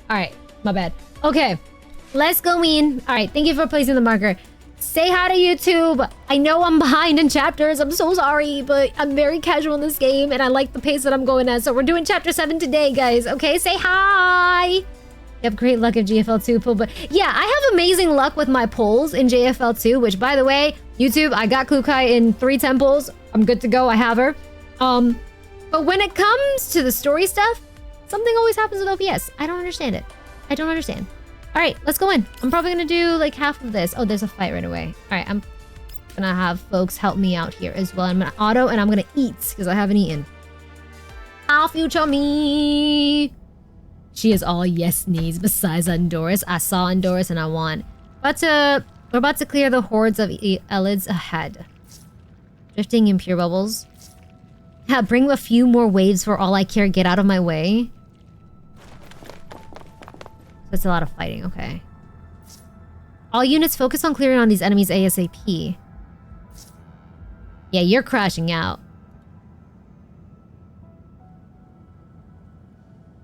Alright, my bad. Okay, let's go in. Alright, thank you for placing the marker. Say hi to YouTube. I know I'm behind in chapters. I'm so sorry, but I'm very casual in this game and I like the pace that I'm going at. So we're doing chapter 7 today, guys. Okay, say hi. You have great luck at GFL2 pull, but yeah, I have amazing luck with my pulls in JFL2, which by the way, YouTube, I got Klukai in 3 temples. I'm good to go. I have her. But when it comes to the story stuff, something always happens with OPS. I don't understand it. I don't understand. All right, let's go in. I'm probably gonna do like half of this. Oh, there's a fight right away. All right, I'm gonna have folks help me out here as well. I'm gonna auto and I'm gonna eat because I haven't eaten. Our future me. She is all yes needs besides Honduras. I saw Honduras and I want. We're about to clear the hordes of Elids ahead. Drifting in pure bubbles. Yeah, bring a few more waves for all I care. Get out of my way. That's a lot of fighting, okay. All units focus on clearing on these enemies ASAP. Yeah, you're crashing out.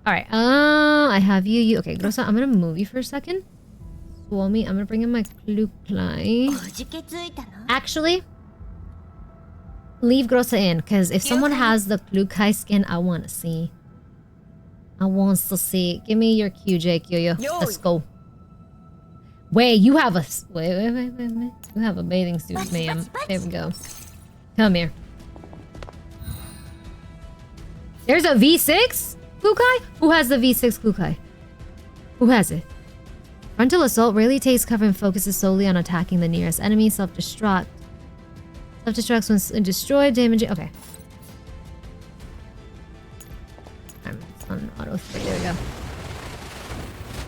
Alright, I have you. Okay, Groza, I'm gonna move you for a second. Swami, I'm gonna bring in my Klukai. Actually, leave Groza in, because if someone has the Klukai skin, I want to see. I want to see. Give me your QJ, Kyoyo. Let's go. Wait, you have a... Wait. You have a bathing suit, ma'am. There we go. Come here. There's a V6 Klukai? Who has the V6 Klukai? Who has it? Frontal assault rarely takes cover and focuses solely on attacking the nearest enemy. Self-destruct. Self-destructs when destroyed, damaging... Okay. On auto 3, there we go.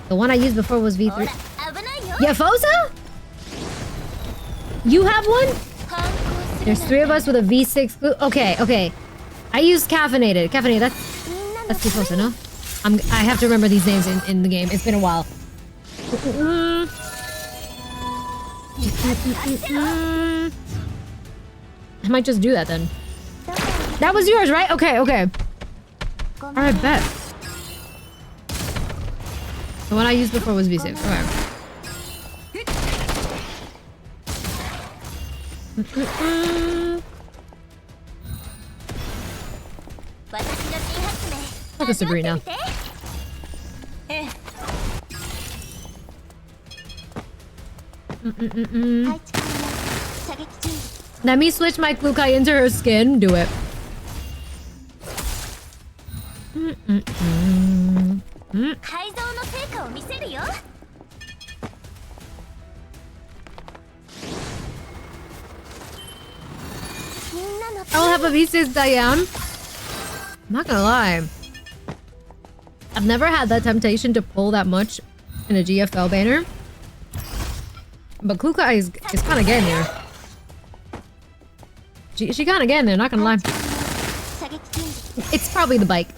The one I used before was V3. Yeah, Fosa? You have one? There's 3 of us with a V6 glue. Okay. I used caffeinated. Caffeinated, that's too Fosa, no? I have to remember these names in the game. It's been a while. I might just do that then. That was yours, right? Okay. Alright, bet. The one I used before was V6. Okay. Look at Sabrina. Let me switch my Klukai into her skin. Do it. I'll have a V6 Diane. I'm not gonna lie. I've never had that temptation to pull that much in a GFL banner. But Klukai is kind of getting there. She kind of getting there, not gonna lie. It's probably the bike.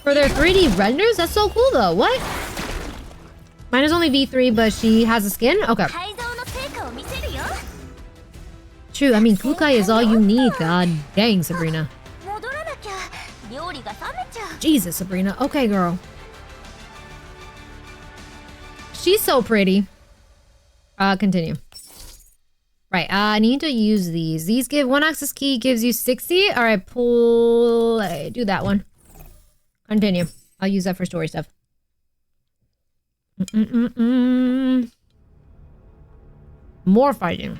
For their 3D renders? That's so cool though. What? Mine is only V3, but she has a skin? Okay. True, I mean, Klukai is all you need. God dang, Sabrina. Jesus, Sabrina. Okay, girl. She's so pretty. Continue. Right, I need to use these. These give 1 access key, gives you 60. Alright, pull... do that one. Continue. I'll use that for story stuff. More fighting.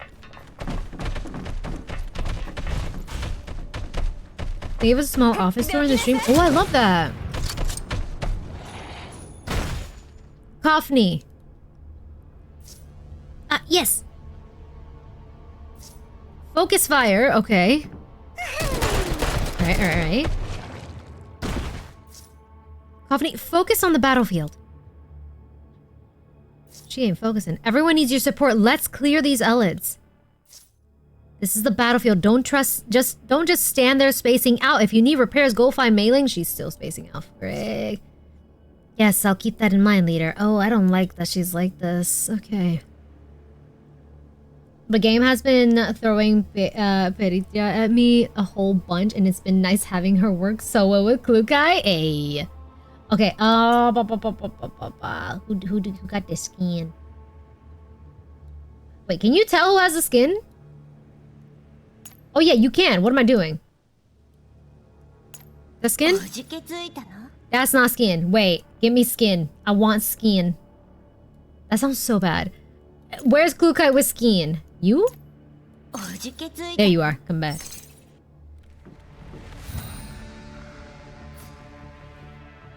They gave us a small office store in the stream. Oh, I love that. Coffney. Yes. Focus fire. Okay. Alright. Coffney, focus on the battlefield. She ain't focusing. Everyone needs your support. Let's clear these Elids. This is the battlefield. Don't just stand there spacing out. If you need repairs, go find Mei Ling. She's still spacing out. Frick. Yes, I'll keep that in mind, leader. Oh, I don't like that she's like this. Okay. The game has been throwing Peritia at me a whole bunch, and it's been nice having her work so well with Klukai. Ay. Okay, who got the skin? Wait, can you tell who has the skin? Oh yeah, you can. What am I doing? The skin? That's not skin. Wait, give me skin. I want skin. That sounds so bad. Where's Klukai with skin? You? There you are. Come back.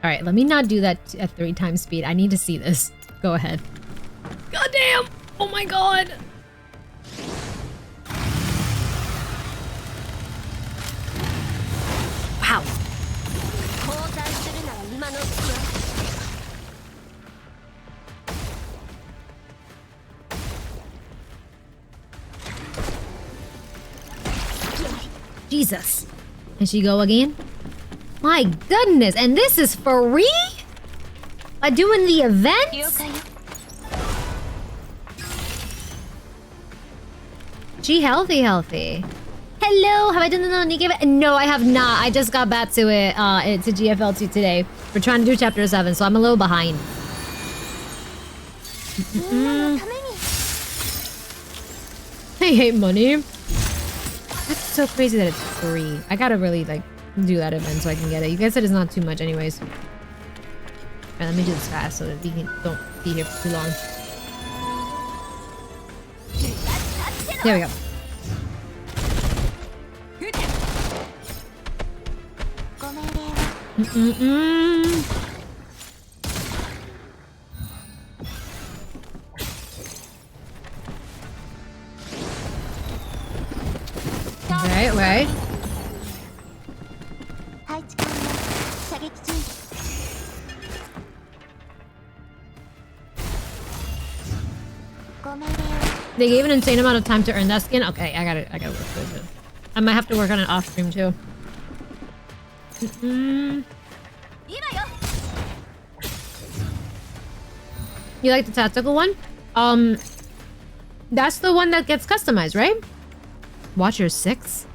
Alright, let me not do that at 3 times speed. I need to see this. Go ahead. God damn! Oh my god! Wow. Jesus. Can she go again? My goodness, and this is free? By doing the event? She healthy. Hello, have I done the Nike? No, I have not. I just got back to it, to GFL2 today. We're trying to do chapter 7, so I'm a little behind. I hate money. That's so crazy that it's free. I gotta really, like, do that event so I can get it. You guys said it's not too much anyways. Alright, let me do this fast so that we don't be here for too long. There we go. Right. They gave an insane amount of time to earn that skin. Okay, I gotta work with it. I might have to work on it off stream too. You like the tactical one? That's the one that gets customized, right? Watcher 6?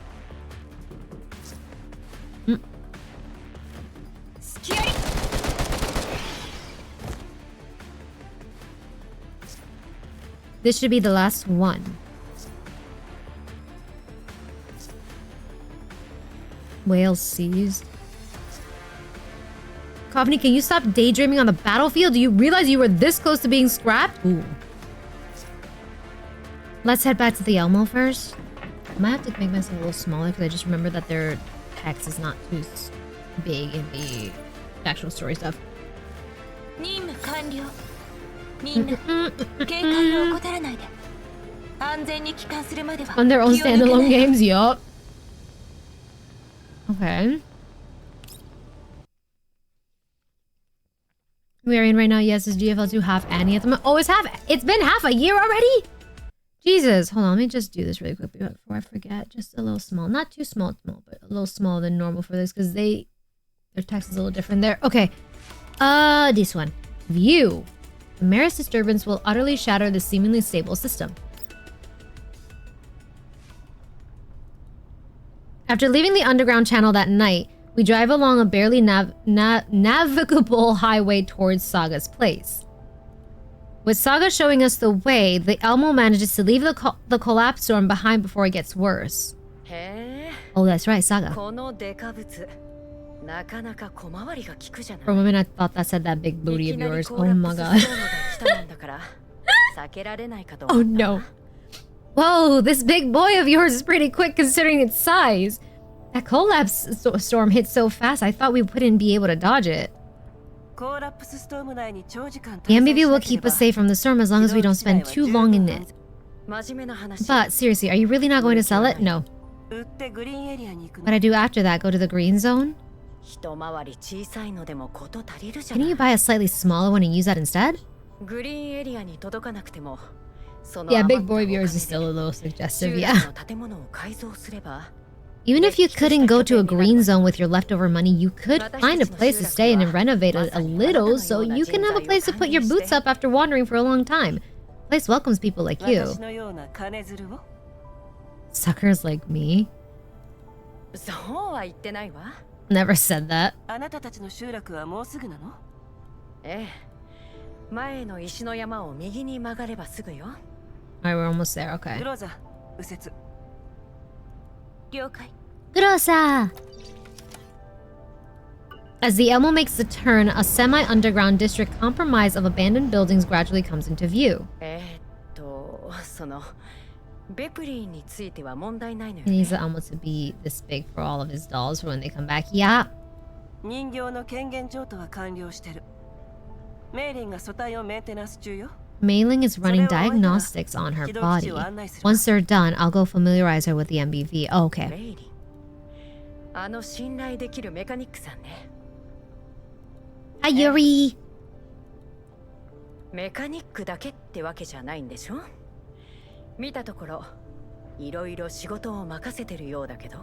This should be the last one. Whale seized. Coveney, can you stop daydreaming on the battlefield? Do you realize you were this close to being scrapped? Ooh. Let's head back to the Elmo first. I might have to make myself a little smaller because I just remember that their text is not too big in the actual story stuff. On their own standalone games, yup. Okay. We are in right now. Yes, is GFL2 half Annie at the moment? Oh, it's half. It's been half a year already? Jesus. Hold on. Let me just do this really quick before I forget. Just a little small. Not too small, but a little smaller than normal for this because their text is a little different there. Okay. This one. View. The merest disturbance will utterly shatter the seemingly stable system. After leaving the underground channel that night, we drive along a barely navigable highway towards Saga's place. With Saga showing us the way, the Elmo manages to leave the collapse storm behind before it gets worse. Oh, that's right, Saga. For a moment, I thought that said that big booty of yours. Oh my god. Oh no. Whoa, this big boy of yours is pretty quick considering its size. That collapse storm hit so fast, I thought we wouldn't be able to dodge it. The MBV will keep us safe from the storm as long as we don't spend too long in it. But seriously, are you really not going to sell it? No. What I do after that, go to the green zone? Can you buy a slightly smaller one and use that instead? Yeah, big boy of yours is still a little suggestive, yeah. Even if you couldn't go to a green zone with your leftover money, you could find a place to stay in and renovate it a little so you can have a place to put your boots up after wandering for a long time. Place welcomes people like you. 私のような金づるを Suckers like me? そうは言ってないわ。 Never said that. あなたたちの集落はもうすぐなの？ええ。前の石の山を右に曲がればすぐよ。Alright, we're almost there. Okay. グローザ、右折。了解。 Groza! As the Elmo makes the turn, a semi-underground district comprised of abandoned buildings gradually comes into view. そのベプリーについては問題ないのよ He ね。 needs the Elmo to be this big for all of his dolls for when they come back. Yeah. 人形の権限譲渡は完了してる。メイリンが素体をメンテナンス中よ。 Mei-Ling is running diagnostics on her body. Once they're done, I'll go familiarize her with the MBV. Oh, okay. メイリン。あの信頼できるメカニックさんね。 Hi, Yuri! メカニックだけってわけじゃないんでしょ？見たところ、いろいろ仕事を任せてるようだけど。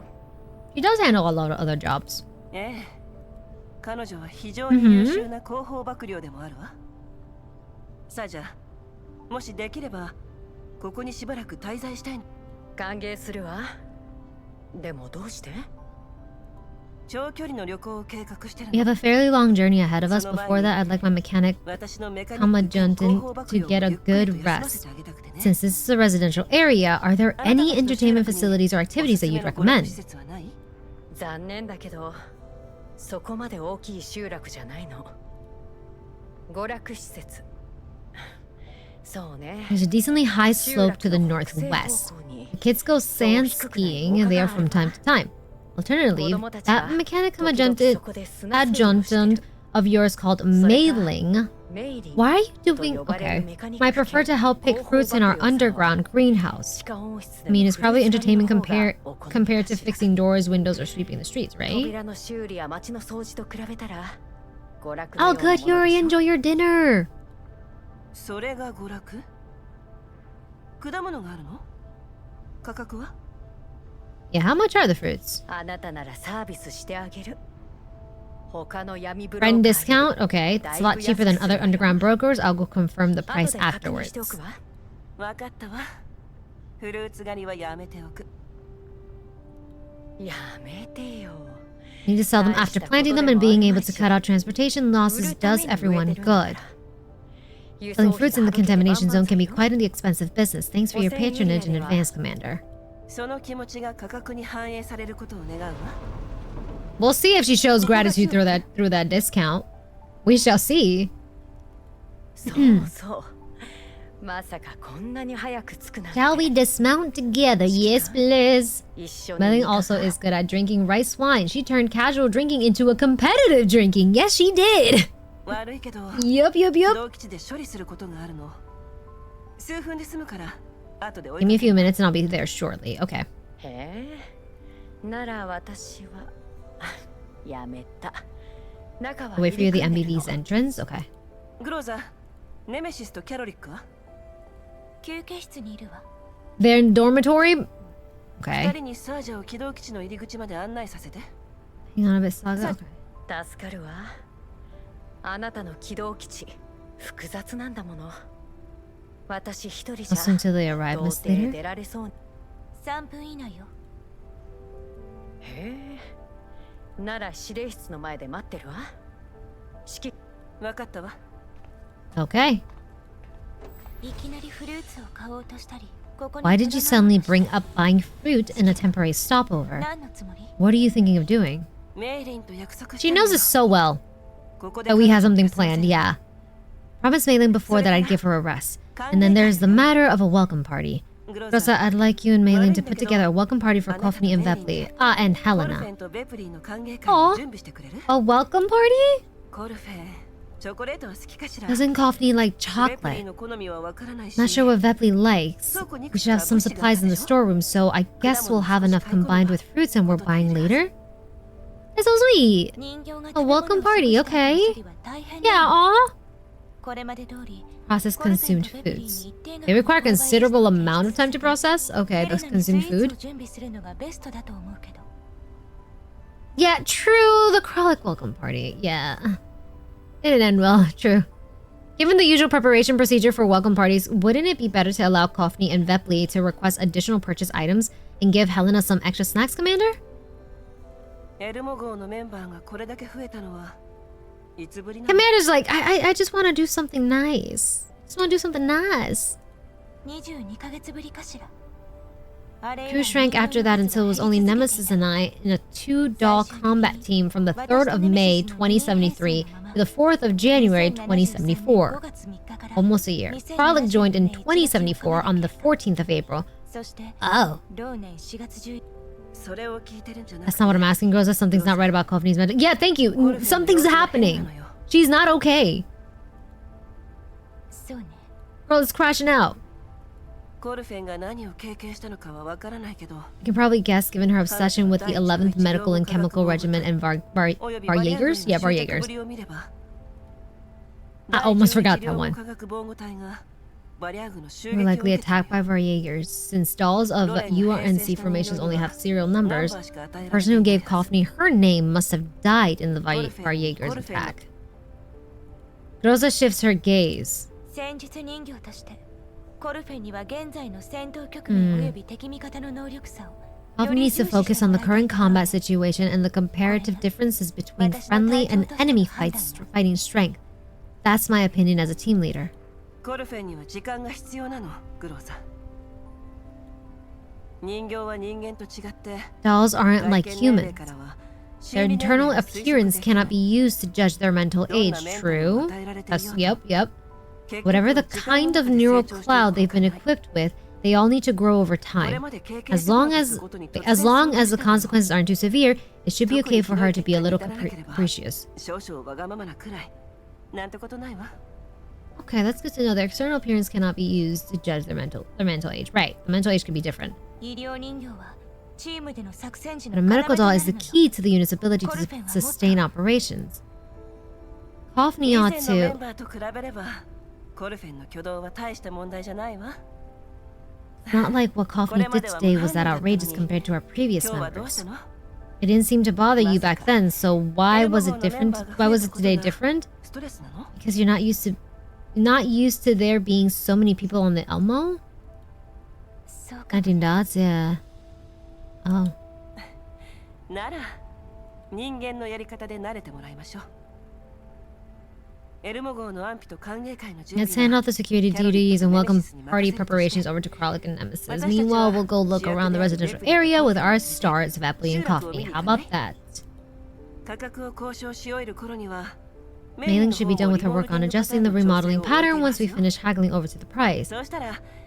She does handle a lot of other jobs. ええ。彼女は非常に優秀な広報幕僚でもあるわ。さあじゃあ、もしできれば、ここにしばらく滞在したいの。歓迎するわ。でもどうして？ 長距離の旅行を計画してる We の。 have a fairly long journey ahead of us. Before that, I'd like my mechanic 私のメカニック兼広 Kamajuntin 報幕 to 僚を get a ゆっくりと good 休ませて rest. あげたくてね。 Since this is a residential area, are there any entertainment facilities or activities that you'd おすすめの娯楽 recommend? 施設はない？残念だけど、そこまで大きい集落じゃないの。娯楽施設。そうね。 There's a decently high slope to the northwest. The kids go sand skiing there from time to time. Alternatively, that mechanic adjutant of yours called Mei-Ling. Why are you doing... Okay. Might prefer to help pick fruits in our underground greenhouse. I mean, it's probably entertainment compared to fixing doors, windows, or sweeping the streets, right? Oh, good, Yuri, enjoy your dinner! それが娯楽？果物があるの？価格は？ Yeah, how much are the fruits? あなたならサービスしてあげる。他の闇ブローカー Friend discount? Okay, it's a lot cheaper than other underground brokers. I'll go confirm the price 後で確認 afterwards. しておくわ。わかったわ。フルーツ狩りはやめておく。やめてよ。 Need to sell them after planting them, and being able to cut out transportation losses does everyone good. Selling fruits in the contamination zone can be quite an expensive business. Thanks for your patronage in advance, Commander. その気持ちが価格に反映されることを願うわ。 We'll see if she shows gratitude through that discount. We shall see. そうそう。まさかこんなに早く着くなんて。 Shall we dismount together? Yes, please. 一緒に Mei-Ling also is good at drinking rice wine. She turned casual drinking into a competitive drinking. Yes, she did. 悪いけど、 Yup, yup, yup. 同基地で処理することがあるの。数分で済むから、後で追い Give me か a け few minutes and I'll be there shortly. Okay. へえ。なら私はやめた。中は I'll wait for you at the 入り組んでる MBV's の entrance. Okay. グローザ、ネメシスとキャロリックは？休憩室にいるわ。 They're in dormitory? 二 Okay. 人にサージャを起動基地の入り口まで案内させて。 Hang on a bit, Saga. Okay. 助かるわ。あなたの起動基地複雑なんだもの。私一人じ How soon ゃ till they arrive, 到 Miss 底 Slater? 出られそうに。 3分以内よ。へえ。なら指令室の前で待ってるわ。指揮。わかったわ。 Okay. いきなりフルーツを買おうとしたり、ここに Why did you suddenly bring up buying fruit in a temporary stopover? 何のつもり？ What are you thinking of doing? メイリンと約束 She knows us so well ここで that we have something planned, yeah. Promised Mei-Ling before that I'd give her a rest. And then there's the matter of a welcome party. グロー Groza, I'd like you and Mei-Ling to put together a welcome party for Confronting and Vepli. Ah, and コルフ Helena. ェンとベプリーの歓迎会を準備してくれる？ A welcome party? コルフェン、チョコレートは好きかしら？ Doesn't Confronting like ベプリー chocolate? の好みはわからないし。 Not sure what Vepli likes. We should have some supplies in the storeroom, so I guess we'll have enough combined with fruits and we're buying later? That's so sweet. 人形が A welcome party, okay. 食べ物を処理は大変 Yeah, なの。 aw. これまで通り Process consumed foods. They require a considerable amount of time to process? Okay, those consumed food. 準備するのがベストだと思うけど。 Yeah, true. The Kralik welcome party. Yeah. It didn't end well. True. Given the usual preparation procedure for welcome parties, wouldn't it be better to allow Kofni and Vepli to request additional purchase items and give Helena some extra snacks, Commander? Commander's like, I just want to do something nice. Just want to do something nice. Crew shrank after that until it was only Nemesis and I in a 2-doll combat team from the 3rd of May 2073 to the 4th of January 2074. Almost a year. Frolic joined in 2074 on the 14th of April. Oh. That's not what I'm asking, Groza. Something's not right about Kofni's mental. Yeah, thank you. Something's happening. She's not okay. Girl is crashing out. I can probably guess, given her obsession with the 11th Medical and Chemical Regiment and Varjägers? Yeah, Varjägers. I almost forgot that one. We're likely attacked by Varjägers. Since dolls of URNC formations only have serial numbers, the person who gave Kofni her name must have died in the Varjägers attack. Groza shifts her gaze. Kofni needs to focus on the current combat situation and the comparative differences between friendly and enemy fighting strength. That's my opinion as a team leader. Dolls aren't like humans. Their internal appearance cannot be used to judge their mental age. True. Yep. Whatever the kind of neural cloud they've been equipped with, they all need to grow over time. As long as the consequences aren't too severe, it should be okay for her to be a little capricious. Okay, that's good to know. Their external appearance cannot be used to judge their mental age. Right, the mental age can be different. But a medical doll is the key to the unit's ability to sustain operations. Kofni ought to... Not like what Kofni did today was that outrageous compared to our previous members. It didn't seem to bother you back then, so why was it different? Why was it today different? Because you're not used to there being so many people on the Elmo? 19 dots, yeah. Oh. Let's hand off the security duties and welcome party preparations over to Frolic and Nemesis. Meanwhile, we'll go look around the residential area with our stars, Vepli and Kofni. How about that? Mailing should be done with her work on adjusting the remodeling pattern once we finish haggling over to the price.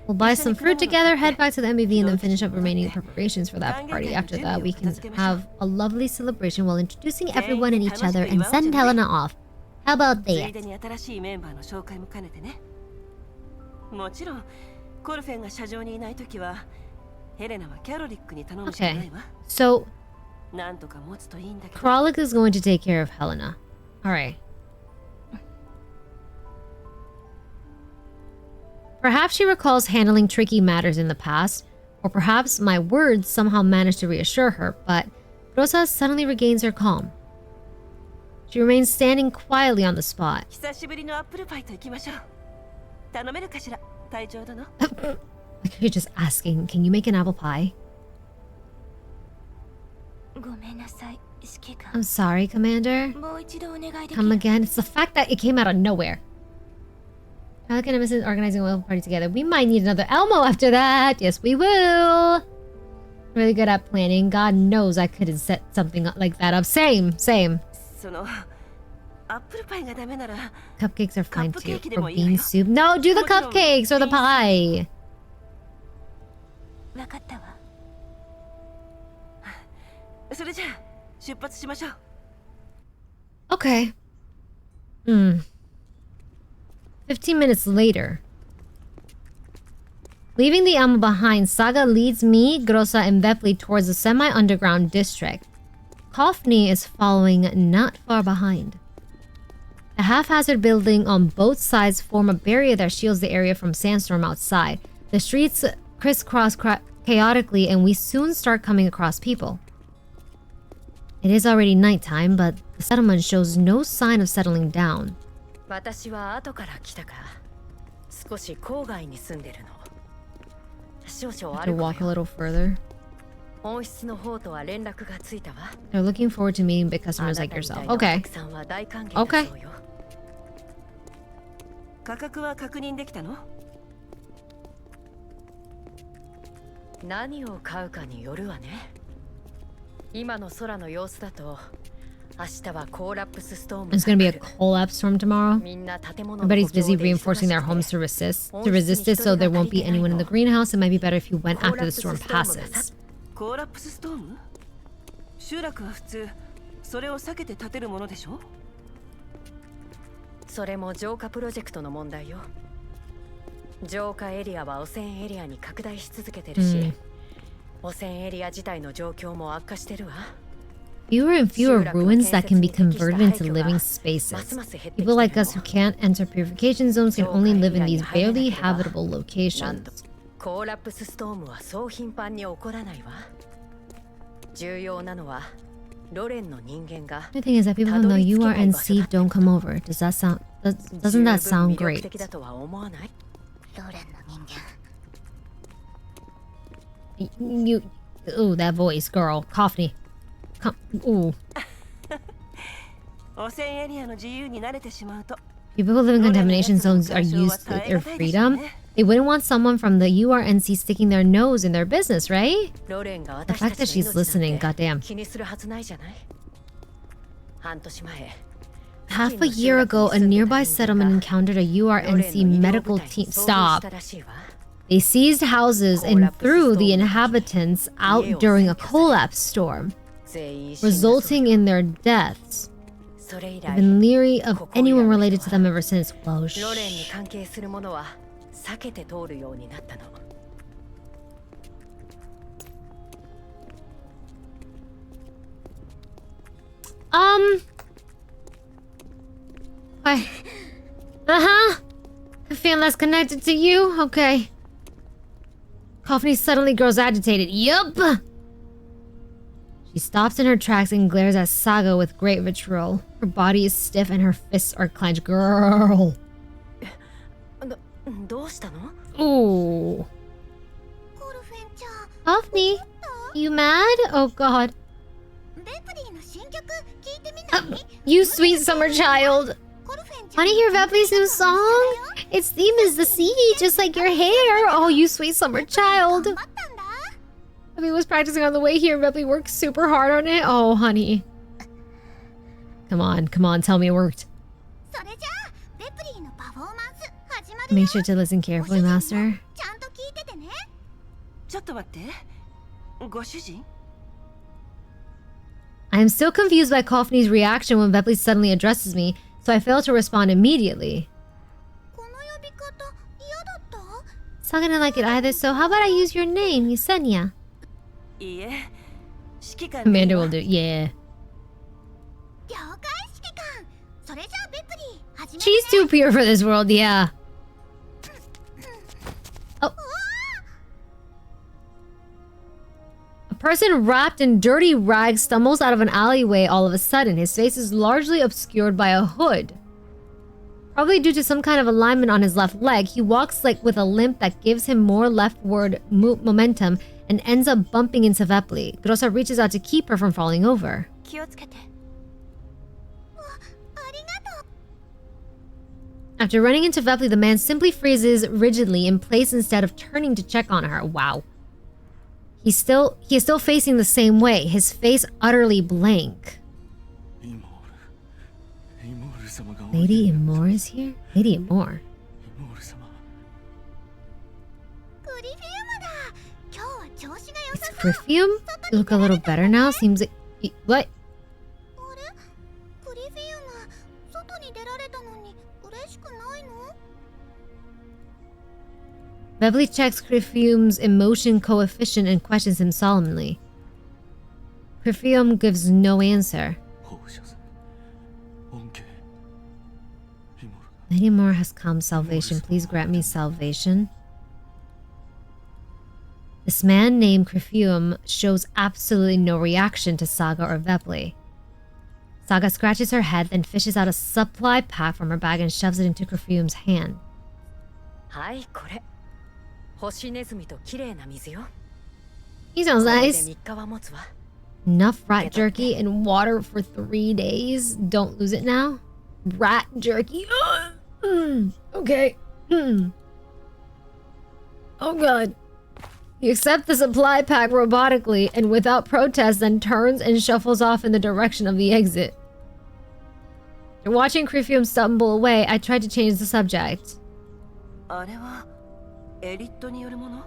We'll buy some fruit together, head back to the MBV, and then finish up remaining preparations for that party. After that, we can have a lovely celebration while introducing everyone and each other and send Helena off. How about that? Okay, so Frolic is going to take care of Helena. Alright. Perhaps she recalls handling tricky matters in the past, or perhaps my words somehow managed to reassure her, but Groza suddenly regains her calm. She remains standing quietly on the spot. Like you're just asking, can you make an apple pie? I'm sorry, Commander. Come again? It's the fact that it came out of nowhere. How can Nemesis organizing a welcome party together? We might need another Elmo after that. Yes, we will. Really good at planning. God knows I couldn't set something like that up. Same. Cupcakes are fine too. For bean soup. No, do the cupcakes or the pie. Okay. 15 minutes later. Leaving the Elmo behind, Saga leads me, Groza, and Vepli towards the semi-underground district. Kofni is following not far behind. A haphazard building on both sides form a barrier that shields the area from sandstorm outside. The streets crisscross chaotically and we soon start coming across people. It is already nighttime, but the settlement shows no sign of settling down. 私は後から来たか。少し郊外に住んでるの。少々 I 歩 have to くわ walk a よ。 little further. 温室の方とは連絡がついたわ。 They're looking forward to meeting big customers あな like たみた yourself. いなお Okay. 客さんは大歓迎だそうよ。価格は確認できたの？何を買うかによるわね。今の空の様子だと、明日はコーラプスストームが There's gonna be a 来る。 collapse storm tomorrow. みんな建物の Everybody's 補強 busy で reinforcing 忙 their し homes くて to resist it, so there won't be anyone in the greenhouse. It might be better if you went after the storm passes. コーラプスストーム？集落は普通それを避けて建てるものでしょ？それも浄化プロジェクトの問題よ。浄化エリアは汚染エリアに拡大し続けてるし、汚染エリア自体の状況も悪化してるわ。 Fewer and fewer ruins that can be converted into living spaces. People like us who can't enter purification zones can only live in these barely habitable なんと locations. コーラプスストームはそう頻繁に起こらないわ。重要なのはロレンの人間が The thing is that people from the URNC don't come over. Doesn't that sound 十分魅 great? 力的だとは思わない？ローレンの人間 You, ooh, that voice, girl. Coffee. Ooh. 汚染エリアの自由に慣れてしまうと People who live in contamination zones are used to their freedom. They wouldn't want someone from the URNC sticking their nose in their business, right? ロレンが The 私 fact た that ち she's の命 listening, なんて goddamn. 気にするはずないじゃない。半年前 Half a year ago, a nearby settlement encountered a URNC medical team. Stop. They seized houses and threw the inhabitants out during a collapse storm, resulting in their deaths. それ以 I've 来 been leery of anyone related to them ever since. Well, ロレンに関係するものは避けて通るようになったの。 Why? I feel less connected to you? Okay. Coffee suddenly grows agitated. Yup! She stops in her tracks and glares at Saga with great vitriol. Her body is stiff and her fists are clenched. Girl! どうしたの？ Ooh. コルフェンちゃん Coffee? You mad? Oh god. ベプリーの新曲聞いてみない？ You sweet summer child! コルフェンちゃん Wanna hear Vepley's new song? Its theme is the sea, just like your hair. Oh, you sweet summer child. 頑張ったんだ Vepley was practicing on the way here. Vepley worked super hard on it. Oh, honey. Come on, tell me it worked. それじゃあベプリーのパフォーマンス始まるよ Make sure to listen carefully, master. ちゃんと聞いててねちょっと待ってご主人 I am still confused by Coffney's reaction when Vepley suddenly addresses me, so I fail to respond immediately. この呼び方嫌だった Saga didn't like it either, so how about I use your name, Yesenia? いいえ指揮官 Commander will do. Yeah. 了解指揮官それじゃあベプリー始め She's too pure for this world, yeah. Oh. A person wrapped in dirty rags stumbles out of an alleyway all of a sudden. His face is largely obscured by a hood. Probably due to some kind of alignment on his left leg, he walks like with a limp that gives him more leftward momentum and ends up bumping into Vepley. Groza reaches out to keep her from falling over. 気をつけてありがとう After running into Vepley, the man simply freezes rigidly in place instead of turning to check on her. Wow. He is still facing the same way, his face utterly blank. Lady Imor is here? Lady Imor. クリフィウムだ今日は調子が良 It's さそう Perfume? You look a little better now. Seems like... What? あれクリフィウム外に出られたのに嬉しくないの Beverly checks Perfume's emotion coefficient and questions him solemnly. Perfume gives no answer. Lady Moore has come salvation. Please grant me salvation. This man named Perfume shows absolutely no reaction to Saga or Vepley. Saga scratches her head, then fishes out a supply pack from her bag and shoves it into Crephium's hand. はい、これ。星ネズミと綺麗な水よ。 He sounds これで nice. 3日は持つわ。 Enough rat jerky and water for 3 days. Don't lose it now. Rat jerky. Okay. Oh god. You accept the supply pack robotically and without protest, then turns and shuffles off in the direction of the exit. After watching Crephium stumble away, I tried to change the subject. あれはエリットによるもの？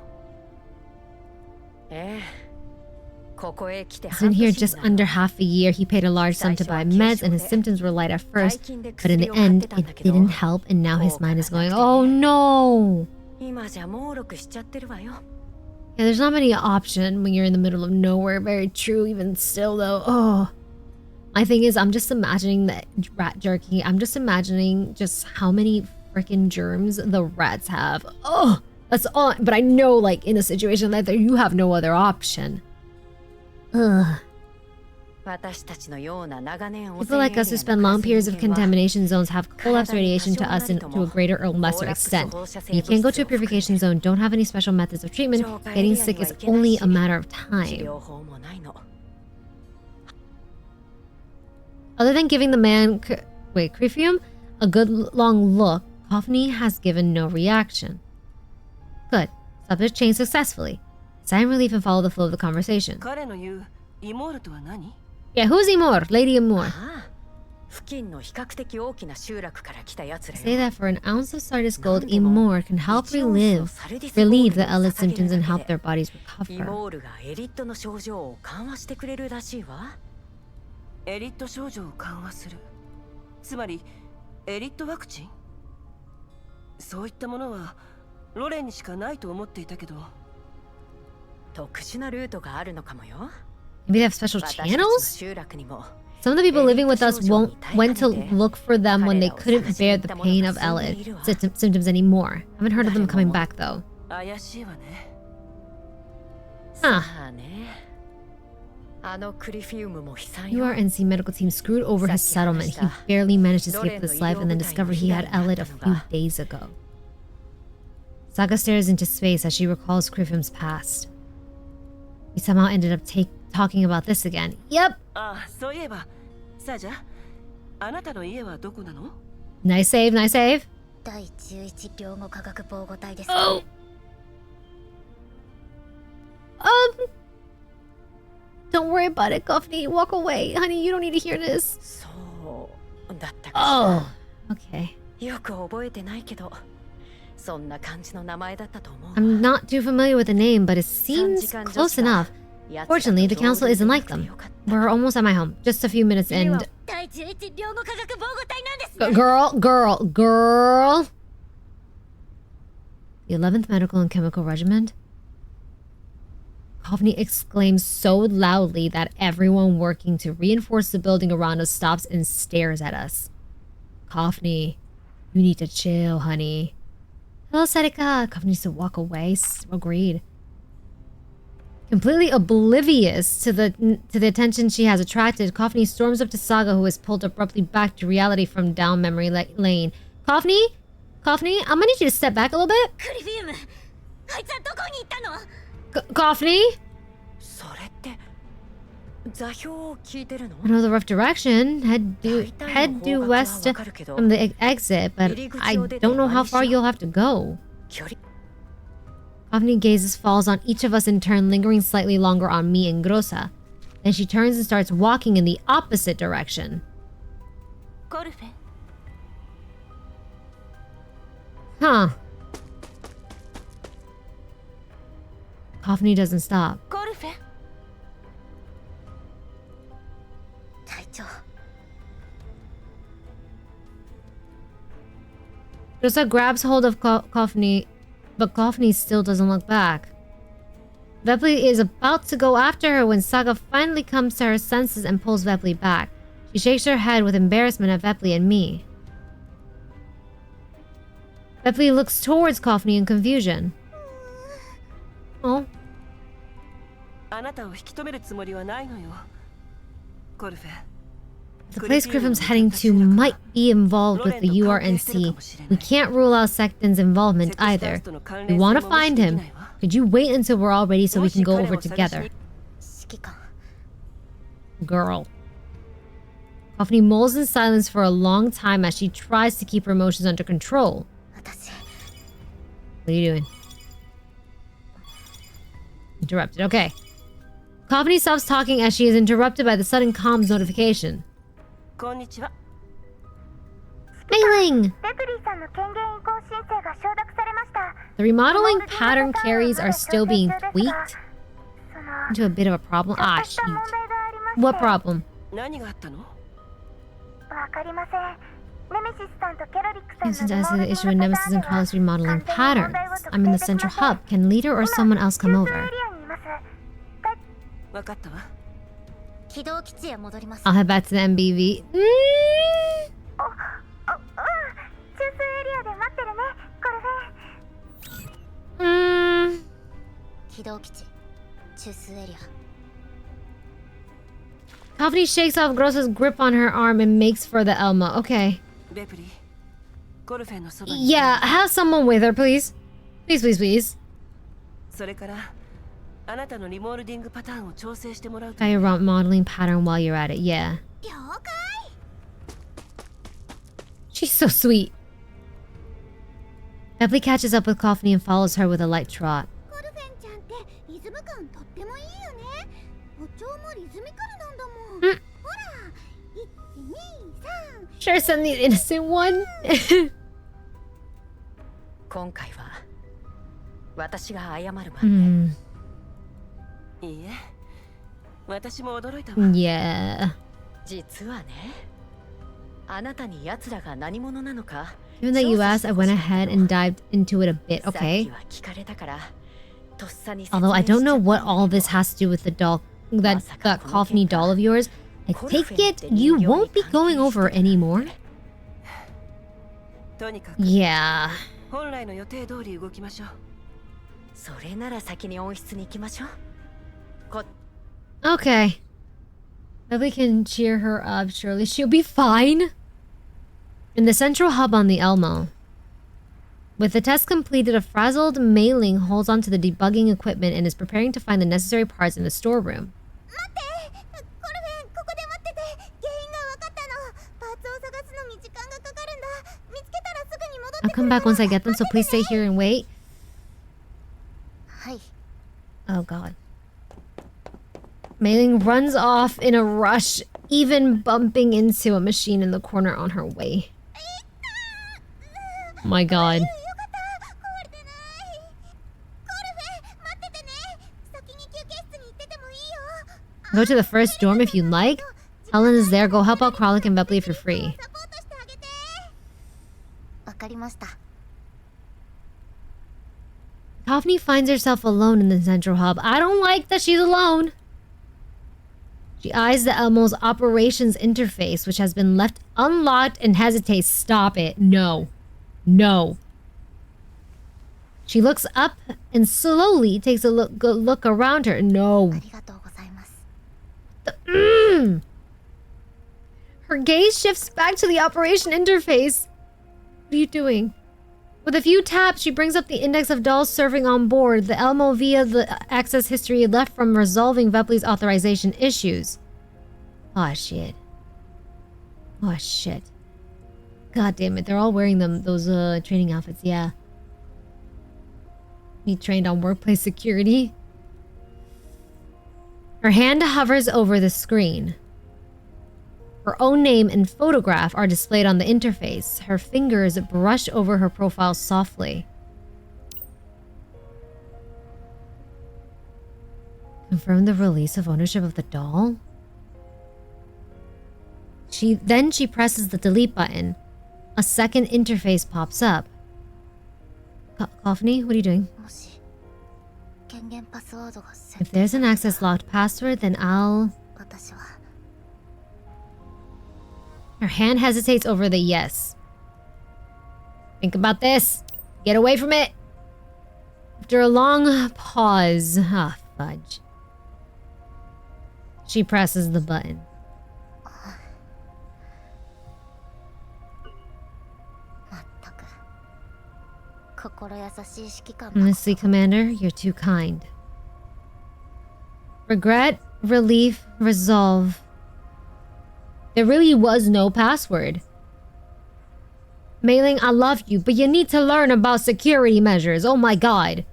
ええ。ここへ来て He's been here just under half a year. He paid a large sum to buy meds and his symptoms were light at first, but in the end, it didn't help and now his mind is going, oh no! 今じゃ猛録しちゃってるわよ。 Yeah, there's not many option when you're in the middle of nowhere. Very true, even still though. Oh. My thing is, I'm just imagining that rat jerky. I'm just imagining just how many freaking germs the rats have. Oh, that's all. But I know, like, in a situation like that, you have no other option. Ugh. People like us who spend long periods of contamination zones have collapsed radiation to us to a greater or lesser extent. When you can't go to a purification zone, don't have any special methods of treatment, getting sick is only a matter of time. Other than giving the man, Crephium, a good long look, Confronting has given no reaction. Good. Subject changed successfully. Sigh in relief and follow the flow of the conversation. 彼の言うイモールとは何？ Yeah, who's Imor? Lady Imor. ああ、付近の比較的大きな集落から来たやつらよ。 Say that for an ounce of Sardis gold, Imor can help relieve the Ellis symptoms and help their bodies イ recover. モールがエリットの症状を緩和してくれるらしいわ。エリット症状を緩和する。つまりエリットワクチン？そういったものはロレンにしかないと思っていたけど。特殊なルートがあるのかもよ。 Maybe they have special 私たちの channels? 集落にも Some of the people living with us went to look for them when they couldn't bear the pain of Ellis symptoms anymore. Haven't heard of them coming back though. 怪しいわね。Huh. さあね。あのクリフィウムも悲惨 UR よ。 NC medical team screwed over his settlement. He barely managed to escape this life and then discovered he had Elliot a few days ago. Saga stares into space as she recalls Crephium's past. We somehow ended up talking about this again. Yep. ああ、そういえば、さあじゃあ、あなたの家はどこなの？ Nice save, nice save. 第11領後科学防護隊です。 Oh. Don't worry about it, Confronting. Walk away. Honey, you don't need to hear this. そうだったか Oh. Okay. よく覚えてないけど、そんな感じの名前だったと思う。 I'm not too familiar with the name, but it seems close enough. Fortunately, the council isn't like them. We're almost at my home. Just a few minutes and... 第11領後科学防護隊なんですね。 Girl. The 11th Medical and Chemical Regiment? Confronting exclaims so loudly that everyone working to reinforce the building around us stops and stares at us. Confronting, you need to chill, honey. Hello, Serika. Confronting needs to walk away. Agreed. Completely oblivious to the attention she has attracted, Confronting storms up to Saga, who is pulled abruptly back to reality from down memory lane. Confronting, I'm gonna need you to step back a little bit. クリフィウム、あいつはどこに行ったの？ Confronting? それって座標を聞いてるの？ I know the rough direction. Head due west from the exit, but I don't know how far you'll have to go. 距離 Confronting gazes falls on each of us in turn, lingering slightly longer on me and Groza. Then she turns and starts walking in the opposite direction. ゴルフェ。 Huh. Confronting doesn't stop. ゴルフェ。隊長。 Groza grabs hold of Confronting, but Confronting still doesn't look back. Vepli is about to go after her when Saga finally comes to her senses and pulls Vepli back. She shakes her head with embarrassment at Vepli and me. Vepli looks towards Confronting in confusion. Oh. あなたを引き止めるつもりはないのよ。ゴルフェ。The place Griffham's heading to might be involved with the URNC. We can't rule out Secton's involvement either. We want to find him. Could you wait until we're all ready so we can go over together? Girl. Coffee mulls in silence for a long time as she tries to keep her emotions under control. What are you doing? Interrupted. Okay. Coffee stops talking as she is interrupted by the sudden comms notification. Mailing! The remodeling pattern carries are still being tweaked into a bit of a problem. Ah, shoot. What problem? Since I see the issue with Nemesis and Carlos remodeling patterns. I'm in the central hub. Can leader or someone else come over? I'll head back to the MBV. Coffee shakes off Groza's grip on her arm and makes for the Elmo. Okay. Yeah, have someone with her, please. Please, please, please. Got your modeling pattern while you're at it, yeah. She's so sweet. Bepley catches up with Coffee and follows her with a light trot. Sure, send the innocent one. Yeah. Given that you asked, I went ahead and dived into it a bit, okay? Although I don't know what all this has to do with the doll, that Coffee doll of yours. I take it you won't be going over anymore? Yeah. Okay. Maybe we can cheer her up, surely she'll be fine. In the central hub on the Elmo. With the test completed, a frazzled Mailing holds onto the debugging equipment and is preparing to find the necessary parts in the storeroom. I'll come back once I get them, so please stay here and wait. Oh god. Mailing runs off in a rush, even bumping into a machine in the corner on her way. My god. Go to the first dorm if you'd like. Helen is there. Go help out Kralik and Bepley if you're free. Coffee finds herself alone in the central hub. I don't like that she's alone. She eyes the Elmo's operations interface, which has been left unlocked, and hesitates. Stop it. No. No. She looks up and slowly takes a look around her. No. Her gaze shifts back to the operation interface. What are you doing? With a few taps, she brings up the index of dolls serving on board the Elmo via the access history left from resolving Bepley's authorization issues. Oh shit. Oh shit. God damn it, they're all wearing those training outfits, yeah. He trained on workplace security. Her hand hovers over the screen. Her own name and photograph are displayed on the interface. Her fingers brush over her profile softly. Confirm the release of ownership of the doll? She presses the delete button. A second interface pops up. Coffee, what are you doing? If there's an access locked password, then I'll... Her hand hesitates over the yes. Think about this. Get away from it. After a long pause... Ah, fudge. She presses the button. Honestly, Commander, you're too kind. Regret, relief, resolve. There really was no password. Mei Ling, I love you, but you need to learn about security measures. Oh my god.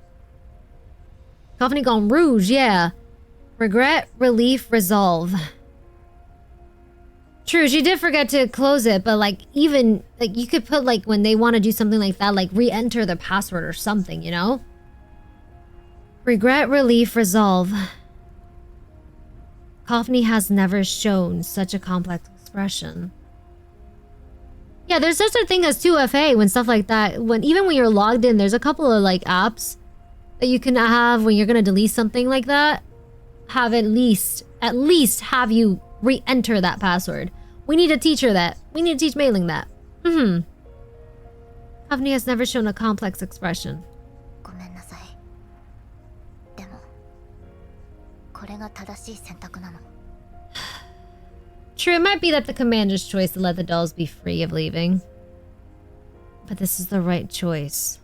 Confronting on Rouge, yeah. Regret, relief, resolve. True, she did forget to close it, but like even like you could put like when they want to do something like that, like re-enter the password or something, you know? Regret, relief, resolve. Coffney has never shown such a complex expression. Yeah, there's such a thing as 2FA when stuff like that. Even when you're logged in, there's a couple of like apps that you can have when you're gonna delete something like that. Have at least have you re-enter that password. We need to teach her that. We need to teach Mei Ling that. Coffney has never shown a complex expression. True, it might be that the commander's choice to let the dolls be free of leaving. But this is the right choice.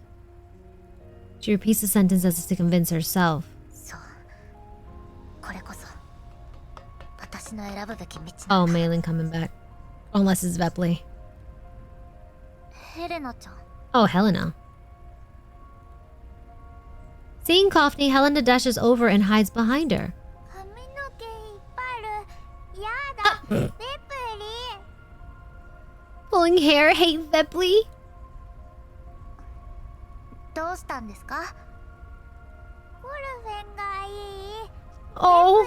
She repeats the sentence as if to convince herself. Oh, Mei Ling coming back. Unless it's Vepley. Oh, Helena. Seeing Coffney, Helena dashes over and hides behind her. Pulling hair, hate Vepley? Oh.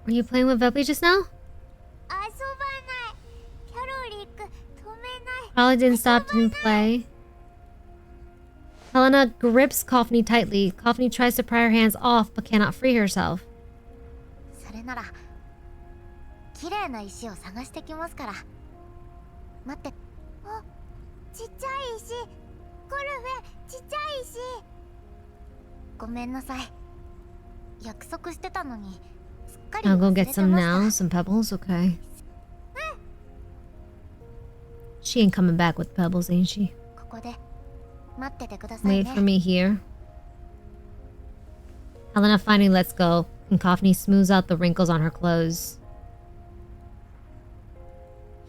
Were you playing with Vepley just now? Probably didn't stop, didn't play. Helena grips Coffney tightly. Coffney tries to pry her hands off, but cannot free herself. I'll go get some now. Some pebbles, okay. She ain't coming back with pebbles, ain't she? Wait for me here. Helena finally lets go, and Coffney smooths out the wrinkles on her clothes.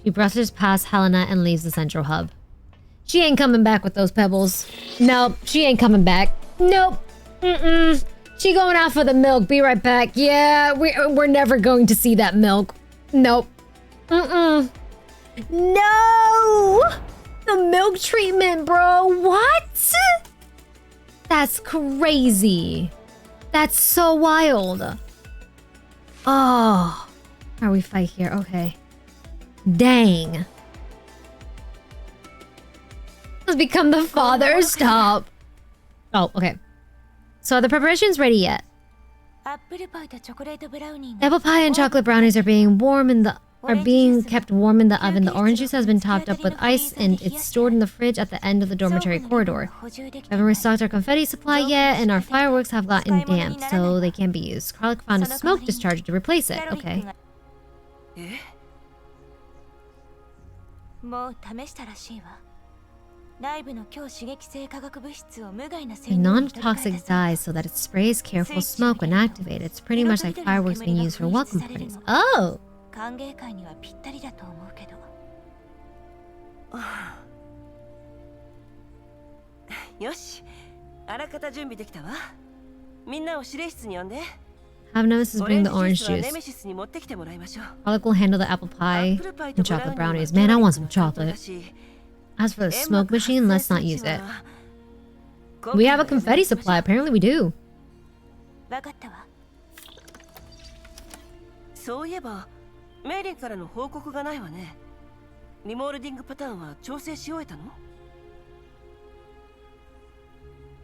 She brushes past Helena and leaves the central hub. She ain't coming back with those pebbles. Nope, she ain't coming back. Nope. She going out for the milk. Be right back. Yeah, we're never going to see that milk. Nope. No! The milk treatment, bro. What? That's crazy. That's so wild. Oh. How we fight here? Okay. Dang. Let's become the father. Stop. Oh, okay. So are the preparations ready yet? Apple pie and chocolate brownies are being kept warm in the oven. The orange juice has been topped up with ice and it's stored in the fridge at the end of the dormitory corridor. We haven't restocked our confetti supply yet, and our fireworks have gotten damp, so they can't be used. Karlik found a smoke discharger to replace it. Okay. A non-toxic dye so that it sprays careful smoke when activated. It's pretty much like fireworks being used for welcome parties. Oh! Have Nemesis bring the orange juice. Karlik will handle the apple pie and chocolate brownies. Man, I want some chocolate. As for the smoke machine, let's not use it. We have a confetti supply. Apparently we do.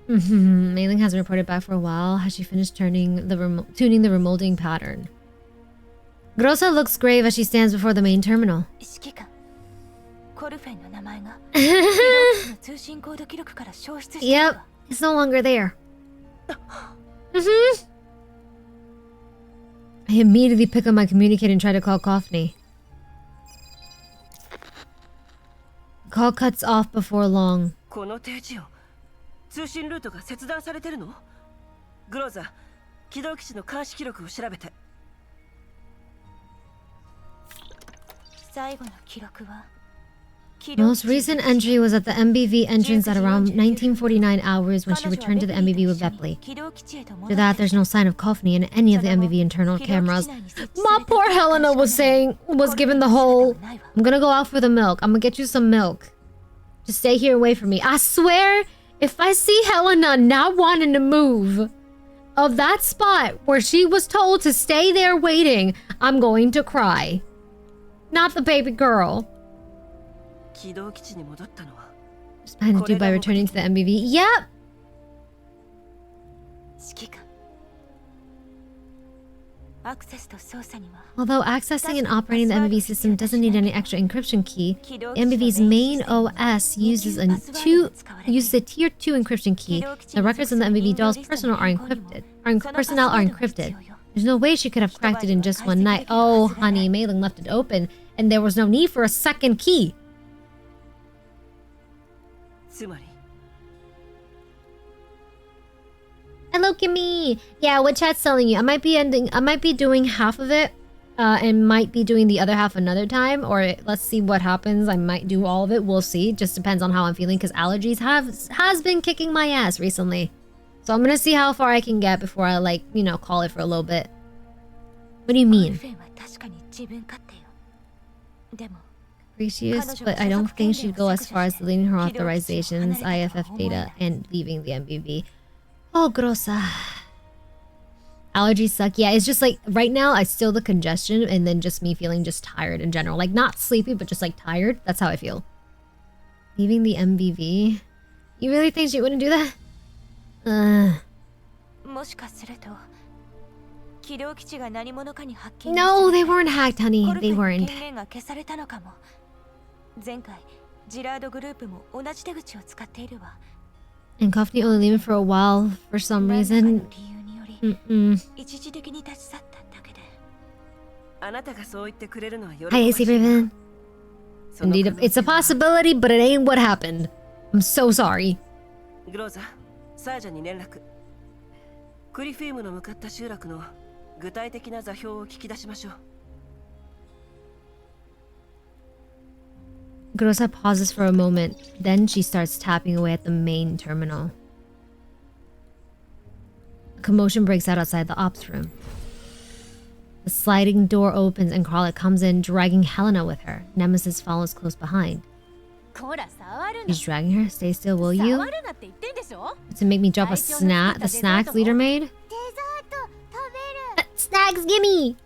Mei Ling hasn't reported back for a while. Has she finished tuning the remolding pattern? Groza looks grave as she stands before the main terminal. Yep, it's no longer there. I immediately pick up my communicator and try to call Coffney. Call cuts off before long. この定時を通信ルートが切断されてるの？グローザ、起動基地の監視記録を調べて。最後の記録は Most recent entry was at the MBV entrance at around 1949 hours when she returned to the MBV with Bepley. After that, there's no sign of Kofni in any of the MBV internal cameras. My poor Helena was given the whole, I'm gonna go out for the milk. I'm gonna get you some milk. Just stay here and wait for me. I swear, if I see Helena not wanting to move of that spot where she was told to stay there waiting, I'm going to cry. Not the baby girl. 起動基地に戻ったのは Just planned to do by returning to the MBV. Yep! 指揮官アクセスと操作には Although accessing and operating the MBV system doesn't need any extra encryption key, the MBV's main OS uses a tier 2 encryption key. The records in the MBV doll's personnel are encrypted. There's no way she could have cracked it in just one night. Oh, honey, Mei Ling left it open, and there was no need for a second key. つまり Hello, Kimmy. Yeah, what chat's telling you? I might be doing half of it, and might be doing the other half another time, or let's see what happens. I might do all of it. We'll see. Just depends on how I'm feeling, because allergies has been kicking my ass recently. So I'm gonna see how far I can get before I, like, you know, call it for a little bit. What do you mean? Capricious, but I don't think she'd go as far as deleting her authorizations, IFF data, and leaving the MBV. Oh, Groza. Allergies suck. Yeah, it's just like, right now, I still the congestion, and then just me feeling just tired in general. Like, not sleepy, but just like tired. That's how I feel. Leaving the MBV? You really think she wouldn't do that? No, they weren't hacked, honey. They weren't. And Kofni only leaving for a while for some reason. Hi, AC Raven. Indeed, it's a possibility, but it ain't what happened. I'm so sorry. Groza, サージャに連絡。クリフィームの向かった集落の具体的な座標を聞き出しましょう。Groza pauses for a moment, then she starts tapping away at the main terminal. A commotion breaks out outside the ops room. The sliding door opens and Kralik comes in, dragging Helena with her. Nemesis follows close behind. He's dragging her. Stay still, will you? To make me drop the snacks leader made? Snacks, gimme!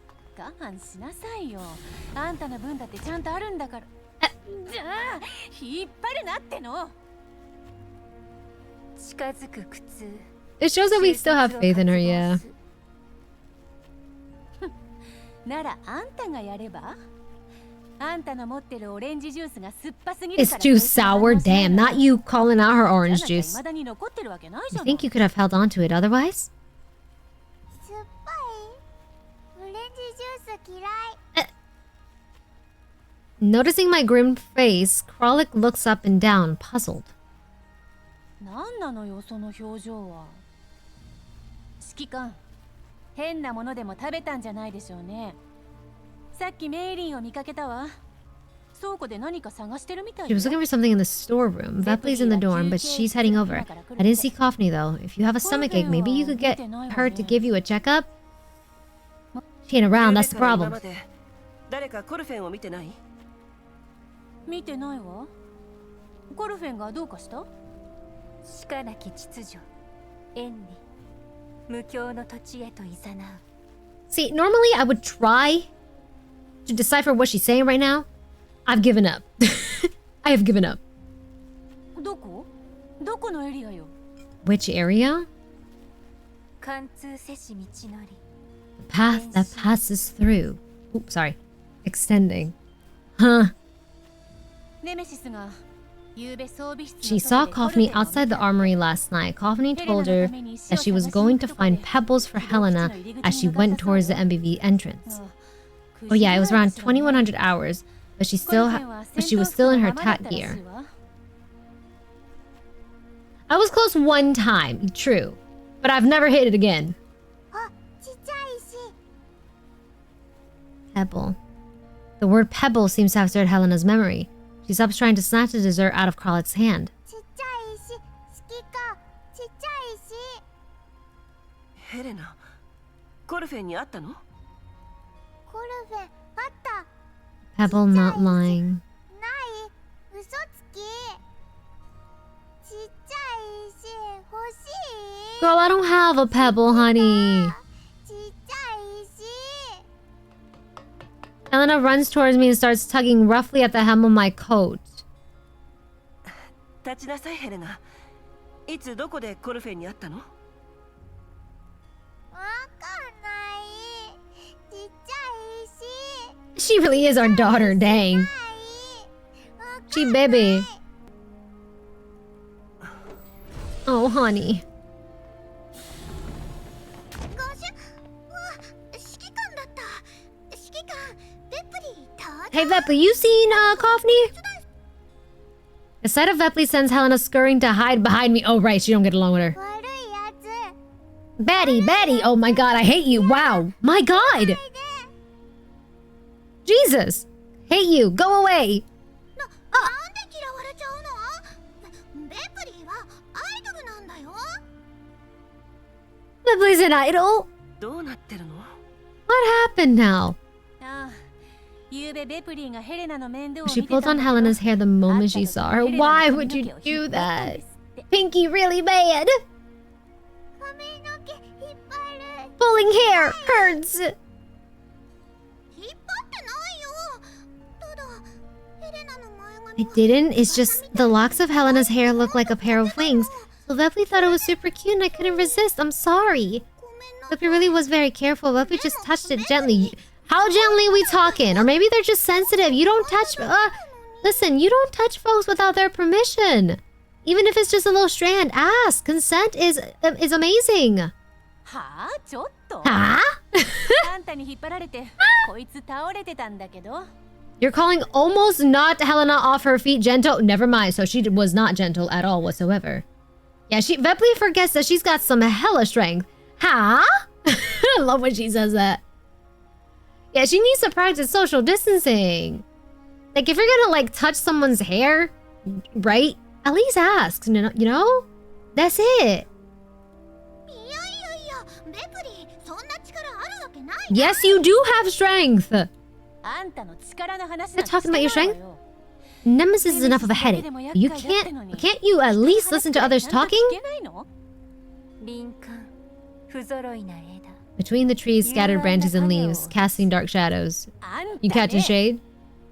It shows that we still have faith in her, yeah. It's too sour, damn, not you calling out her orange juice. You think you could have held on to it otherwise? Noticing my grim face, Kralik looks up and down, puzzled. She was looking for something in the storeroom. Vepley's in the dorm, but she's heading over. I didn't see Kofni though. If you have a stomachache, maybe you could get her to give you a checkup? She ain't around, that's the problem. See, normally I would try to decipher what she's saying right now. I've given up. I have given up. Which area? The path that passes through. Oops, sorry. Extending. Huh. She saw Kofni outside the armory last night. Kofni told her that she was going to find pebbles for Helena as she went towards the MBV entrance. Oh yeah, it was around 2100 hours, but she was still in her tack gear. I was close one time, true. But I've never hit it again. あ、ちっちゃい石。 Pebble. The word pebble seems to have stirred Helena's memory. She stops trying to snatch the dessert out of Carlet's hand. ちっちゃい石。好きか。ちっちゃい石。ヘレナ、コルフェンに会ったの？コルフェン、あった。 Pebble not lying. ない。嘘つき。ちっちゃい石欲しい。 Girl, I don't have a pebble, honey. ちっちゃい石。 Helena runs towards me and starts tugging roughly at the hem of my coat. 立ちなさいヘレナ。いつどこでコルフェンに会ったの？わかんない。ちっちゃい石。 She really is our daughter, dang. She baby. Oh, honey. ゴシュ、うわ、指揮官だった。指揮官、ベプリー、どう Hey, Vepley, you seen Coffney? The sight of Vepley sends Helena scurrying to hide behind me. Oh, right, she don't get along with her. 悪いやつ。 Betty, Betty! Oh my god, I hate you. Wow. My god! Jesus! Hate you. Go away! なんで嫌われちゃうの？ベプリーはアイドルなんだよ。 Vepley's an idol? どうなってるの？ What happened now? ああ、ゆうべベプリーがヘレナの面倒を見 She てたん pulled だ on けど Helena's hair the moment she saw her. Why would you do that? Pinky really bad. 髪の毛引っ張る。 Pulling hair hurts. 引っ張ってないよ。ただヘレナの前髪 I didn't. It's just the locks of Helena's hair look like a pair of wings. So Vepley thought it was super cute and I couldn't resist. I'm sorry. ごめんな。 Vepley really was very careful. Vepley just touched it gently. How gently are we talking? Or maybe they're just sensitive. You don't touch... listen, you don't touch folks without their permission. Even if it's just a little strand. Ask. Consent is amazing. はあ、ちょっと Huh? あんたに引っ張られてこいつ倒れてたんだけど You're calling almost not Helena off her feet gentle? Never mind. So she was not gentle at all whatsoever. Yeah, Vepley forgets that she's got some hella strength. Huh? I love when she says that. Yeah, she needs to practice social distancing. Like, if you're gonna, like, touch someone's hair, right? At least ask, you know? That's it. いやいやいや、ベプリー、そんな力あるわけない。 Yes, you do have strength. あんたの力の話 They're talking about your strength? Nemesis is enough of a headache. You can't you at least listen to others talking? 敏感不揃いな枝 Between the trees, scattered branches and leaves, casting dark shadows. あん You た catching ね shade?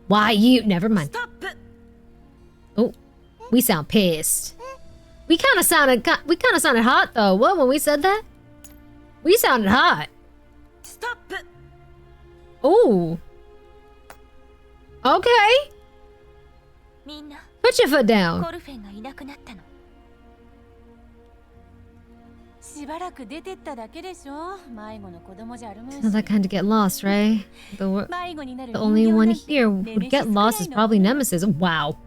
Why you? Never mind. ストップ。 Oh, we sound pissed. We kind of sounded hot though. What when we said that? We sounded hot. ストップ。 Oh. Okay. みんな Put your foot down. コルフェンがいなくなったのしばらく出てっただけでしょ迷子の子供じゃあるまいし Not that kind to get lost, right? The The only one here who would get lost is probably Nemesis. Wow.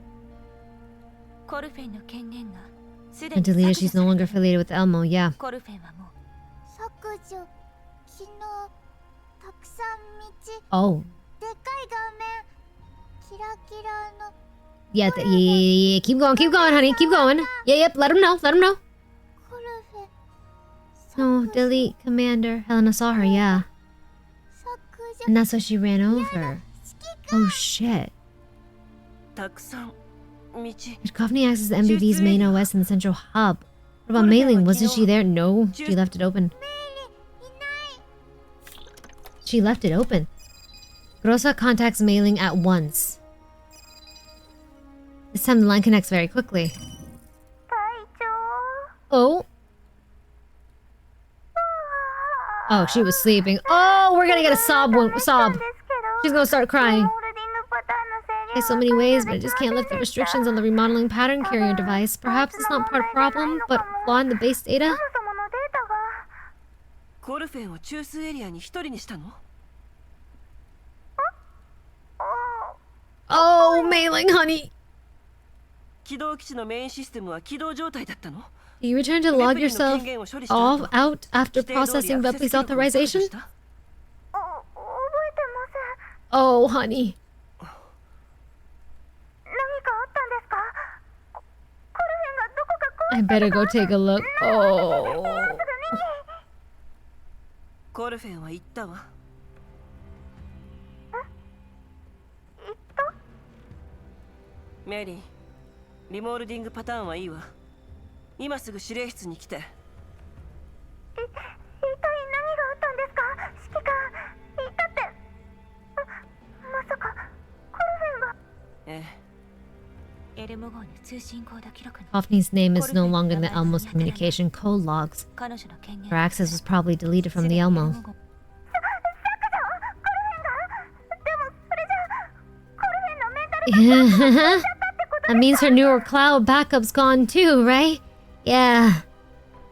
コルフェンの権限がすで And に deleted, she's 削除 no され longer affiliated with Elmo. Yeah. コルフェンはもう削除。昨日たくさん道。 Oh. でかい画面。キラキラの。 Yeah, yeah. Keep going, honey. Keep going. Yeah, yep. Let him know. コルフェ。 No, delete, Commander. Helena saw her, yeah. 削除。 And that's why she ran over. 指揮官。 Oh, shit. たくさん道。 Did Coffney access the MBV's main OS in the central hub? What about Mailing? Wasn't she there? No, she left it open. いない。 She left it open. Groza contacts Mailing at once. This time the line connects very quickly. 隊長。 Oh. Oh, she was sleeping. Oh, we're gonna get a sob. She's gonna start crying. There's so many ways, but I just can't lift the restrictions on the remodeling pattern carrier device. Perhaps it's not part of the problem, but flaw in the base data? コルフェンを中枢エリアに一人にしたの？ Oh, Mailing, honey. 起動基地のメインシステムは起動状態だったの？ You return to log yourself all out after processing Vepley's authorization? 覚えてません。 Oh, honey. 何かあったんですか？コルフェンがどこか I better go take a look. Oh. コルフェンは言ったわ。言った？メリー、リモールディングパターンはいいわ。今すぐ指令室に来て。一体何があったんですか？指揮官、言ったって。まさかコルフェンが。ええ。エルモ号の通信コード記録に Hoffney's name is no longer in the Elmo's communication code logs. 彼女の権限 Her access was probably deleted from the Elmo. でもそれじゃコルフェンのメンタル That means her neural cloud backup's gone too, right? Yeah.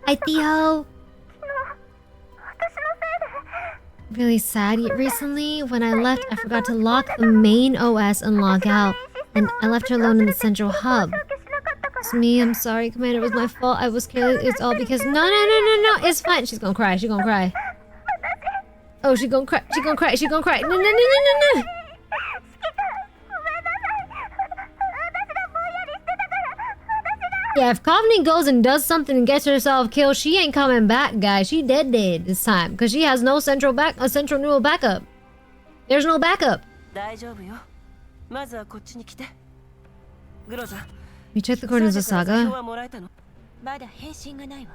Hi, Theo. 私のせいで Really sad. Recently, when I left, I forgot to lock the main OS and log out. And I left her alone in the central hub. 消しなかったから It's me. I'm sorry, Commander. It was my fault. I was careless. It's all because... No. It's fine. She's gonna cry. She's gonna cry. Oh, she's gonna cry. She's gonna cry. She's gonna cry. No. 指揮官ごめんなさい。私がぼんやりしてたから。 Yeah, if Confronting goes and does something and gets herself killed, she ain't coming back, guys. She dead this time. Because she has no central neural backup. There's no backup. 大丈夫よ。まずはこっちに来て。グロザ。 We checked the coordinates of 座標 Saga. はもらえたの？まだ返信がないわ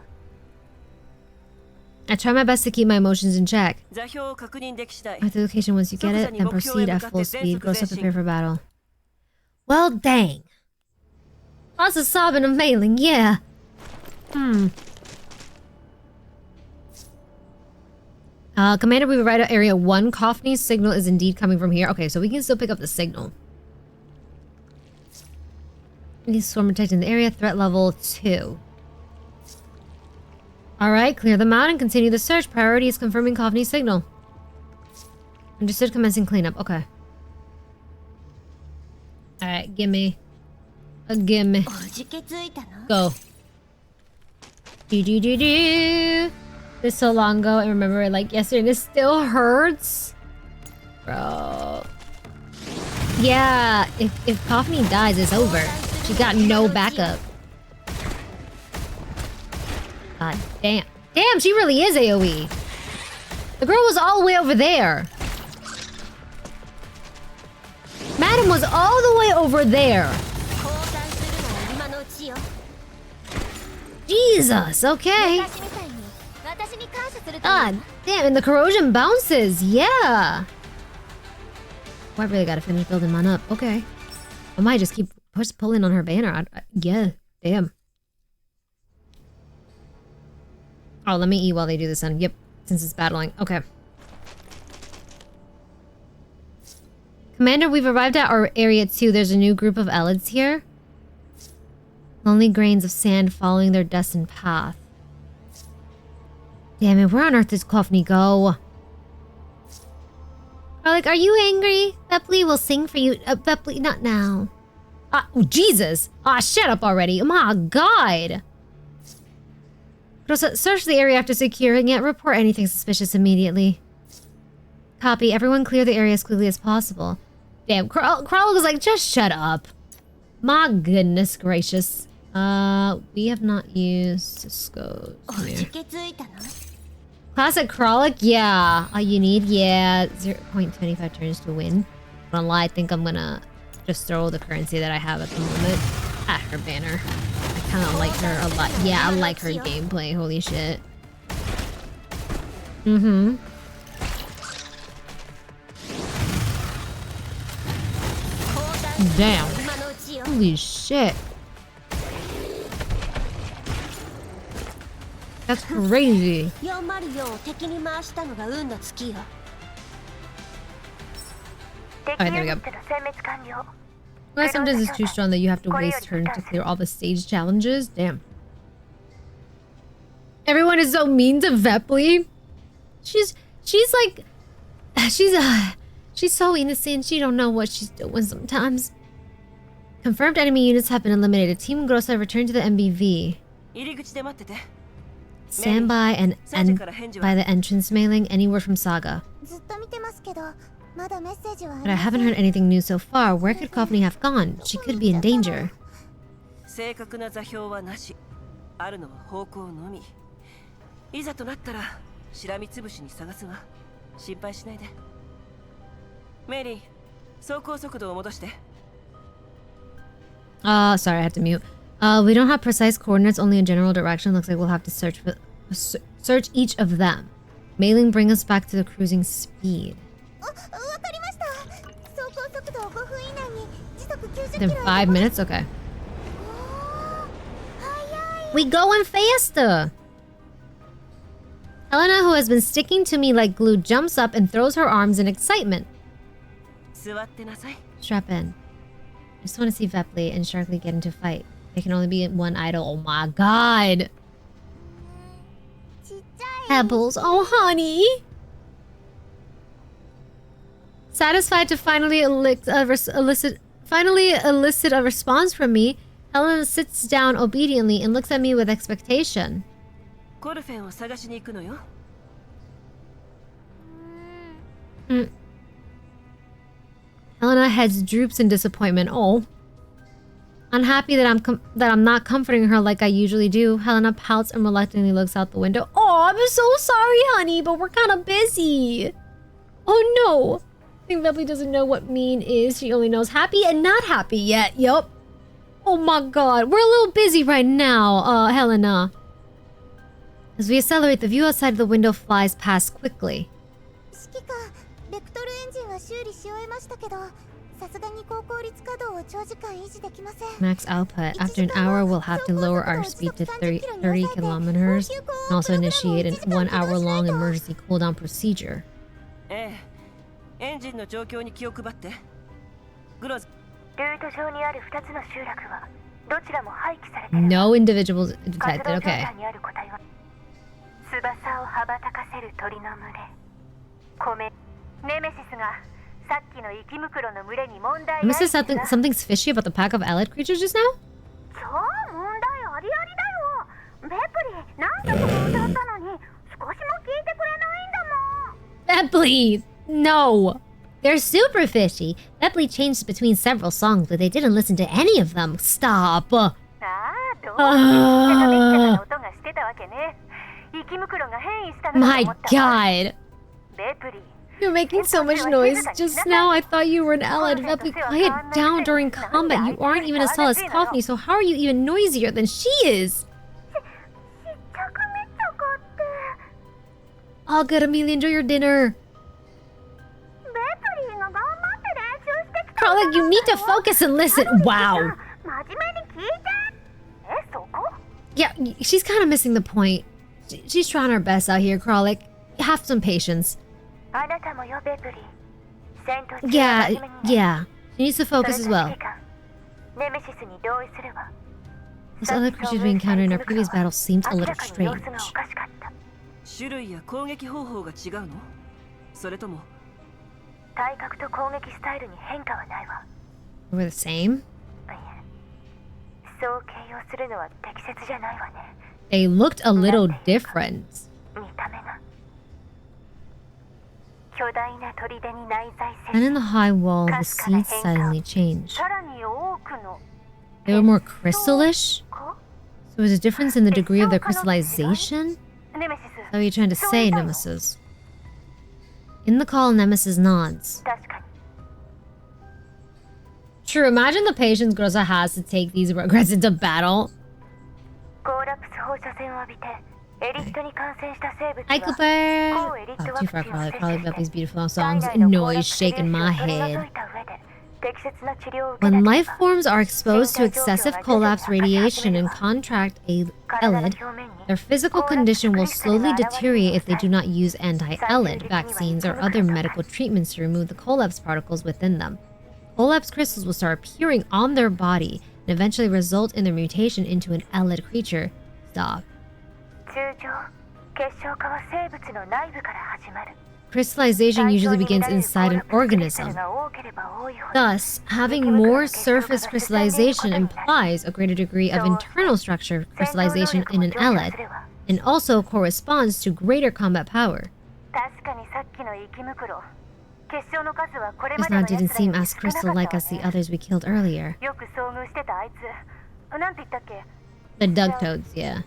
I try my best to keep my emotions in check. 座標を確認でき次第。 At the location, once you get it, then proceed at full speed. Groza, prepare for battle. Well, dang. Lots of sobbing and wailing, yeah. Commander, we will write out Area 1. Confronting's signal is indeed coming from here. Okay, so we can still pick up the signal. He's swarm protecting the area. Threat level 2. Alright, clear them out and continue the search. Priority is confirming Confronting's signal. Understood, commencing cleanup. Okay. Alright, gimme. Gimme. おじけついたの Go. Do. This so long ago, I remember it like yesterday, and it still hurts. Bro. Yeah, if Confronting dies, it's over. She got no backup. God damn. Damn, she really is AoE. The girl was all the way over there. Madam was all the way over there. 交代するなら今のうちよ Jesus, okay. 私みたいに私に感謝すると God damn, and the corrosion bounces. Yeah. Oh, I really gotta finish building mine up. Okay. I might just keep pulling on her banner. Yeah, damn. Oh, let me eat while they do this then. Yep, since it's battling. Okay. Commander, we've arrived at our area 2. There's a new group of zealots here. Lonely grains of sand following their destined path. Damn it, where on earth does Confronting go? Or like, are you angry? Vepley will sing for you. Vepley, not now. Oh, Jesus. Shut up already. Oh my God. Groza, search the area after securing it. Report anything suspicious immediately. Copy. Everyone clear the area as quickly as possible. Damn, Crawl was like, just shut up. My goodness gracious. We have not used Cisco's お here. じけついたの Classic Crawlic? Yeah. All you need? Yeah. 0.25 turns to win. Not gonna lie, I think I'm gonna just throw the currency that I have at the moment at her banner. I kind of like her a lot. Yeah, I like her gameplay. Holy shit. Mm-hmm. Damn. 今のうちよ Holy shit. That's crazy. 404を敵に回したのが運の尽きよ Alright, there we go. 敵ユニットの殲滅完了 Well, sometimes it's too strong that you have to waste turns to clear all the stage challenges. Damn. Everyone is so mean to Vepley. She's like... She's so innocent. She don't know what she's doing sometimes. Confirmed enemy units have been eliminated. Team Groza returned to the MBV. 入り口で待ってて。 Stand by and by the entrance mailing. Any word from Saga? ずっと見てますけど、まだメッセージはあり But I ません。 haven't heard anything new so far. Where could Confronting have gone? She could be in danger. 正確な座標はなし。あるのは方向のみ。いざとなったらしらみつぶしに探すわ。心配しないで。メリー、走行速度を戻して。 Sorry, I had to mute. We don't have precise coordinates, only a general direction. Looks like we'll have to search each of them. Mailing bring us back to the cruising speed. わかりました。走行速度を5分以内に時速90 Then キロ。 5 minutes? Okay. 早い。 We going faster! Helena, who has been sticking to me like glue, jumps up and throws her arms in excitement. 座ってなさい。 Strap in. I just want to see Vepley and Sharkly get into a fight. They can only be one idol. Oh my god! ちっちゃい。 Pebbles, oh honey! Satisfied to finally elicit a response from me, Helena sits down obediently and looks at me with expectation. コルフェンを探しに行くのよ。 Helena heads droops in disappointment. Oh. Unhappy that I'm not comforting her like I usually do, Helena pouts and reluctantly looks out the window. Oh, I'm so sorry, honey, but we're kind of busy. Oh no. I think Beverly doesn't know what mean is. She only knows happy and not happy yet. Yup. Oh my god. We're a little busy right now, Helena. As we accelerate, the view outside the window flies past quickly. 指揮官、ベクトルエンジンは修理し終えましたけど、さすがに高効率稼働を長時間維持できません。 Max output. After an hour, we'll have to lower our speed to 30 kilometers and also initiate an 1 hour long emergency cooldown procedure. ええ、エンジンの状況に気を配って。グロズ。ルート上にある2つの集落はどちらも廃棄されている。 No individuals detected. 活動状 Okay. 態にある個体は翼を羽ばたかせる鳥の群れ。米ネメシスがさっきの生き袋の群れに問題 I must have something's fishy about the pack of allied creatures just now? そう問題ありありだよ。ベプリ何度も歌ったのに少しも聞いてくれないんだもん。 Bepley! No! They're super fishy. Bepley changed between several songs, but they didn't listen to any of them. Stop! ああ、どうして音がしてたわけね。生き袋が変異したのかと My 思ったわ。 god! ベプリ You're making so much noise. Just now I thought you were an allied. Bepley, quiet down during combat. You aren't even as tall as Coffney, so how are you even noisier than she is? ちっちゃくめっちゃかって。 All good, Amelia. Enjoy your dinner. ベプリが頑張って練習してきた。 Carla, you need to focus and listen. Wow. 真面目に聞いて。え、そこ？ Yeah, she's kind of missing the point. She's trying her best out here, Kralik. Have some patience. あなたもよ、ベプリ。戦闘中 Yeah, 真面目にね。 yeah. She needs to focus as well. ネメシスに同意するわ。 Those other creatures we encountered in our previous battle seemed a little 明らかに様 strange. 子がおかしかった。種類や攻撃方法が違うの？それとも体格と攻撃スタイルに変化はないわ。 We're the same? いえ、そう形容するのは適切じゃないわね。 They looked a little different. 見た目が。巨大な砦に内在せ And ず in the high wall, the seeds suddenly changed. さらに多くの They were more crystalish? こ So was a difference in the degree of their crystallization? ネメシ What are you trying to say, Nemesis? In the call, Nemesis nods. ス。確かに。 True, imagine the patience Groza has to take these regrets into battle. コーラプス放射線を浴びてエリットに感染した生物 Hi, は Cooper! 抗エリット Oh, ワ too ク far, チンを Carly. 接 Carly 種 about these して beautiful 体 songs. 内の抗 Noise ラプス粒 shaking 子 my を取り除 head. いた上で適切な治療を受け When なけ life れば forms are exposed to excessive collapse radiation and contract a 体の elid, 表面に their physical condition will slowly deteriorate if they do not use anti-elid vaccines or other medical treatments to remove the collapse particles within them. Collapse crystals will start appearing on their body and eventually result in their mutation into an elid creature. Stop. 通常結晶化は生物の内部から始まる。crystallization usually begins inside an organism. Thus, having more surface crystallization implies a greater degree of internal structure crystallization in an elid, and also corresponds to greater combat power. This now didn't seem as crystal-like as the others we killed earlier. The Dugtoads, yeah.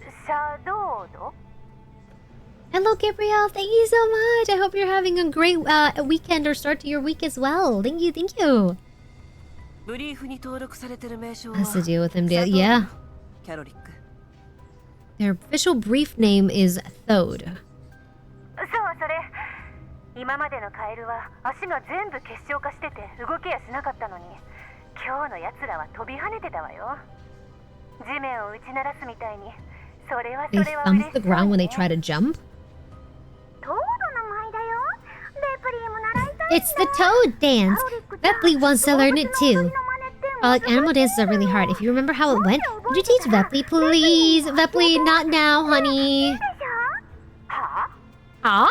Hello, Gabrielle. Thank you so much. I hope you're having a great weekend or start to your week as well. Thank you, thank you. Has to deal with him, yeah. Their official brief name is Thode. 今までのカエルは足が全部結晶化してて動きやしなかったのに、今日の奴らは飛び跳ねてたわよ。地面を打ち鳴らすみたいに、それはそ They れは thump the ground when they try to jump? トードの舞だよ。レプリーも習いたいんだ。 It's the toad dance! Vepli wants to learn it too. Like animal dances are really hard. If you remember how it went, would you teach Vepli, please? Vepli, not now, honey. Huh?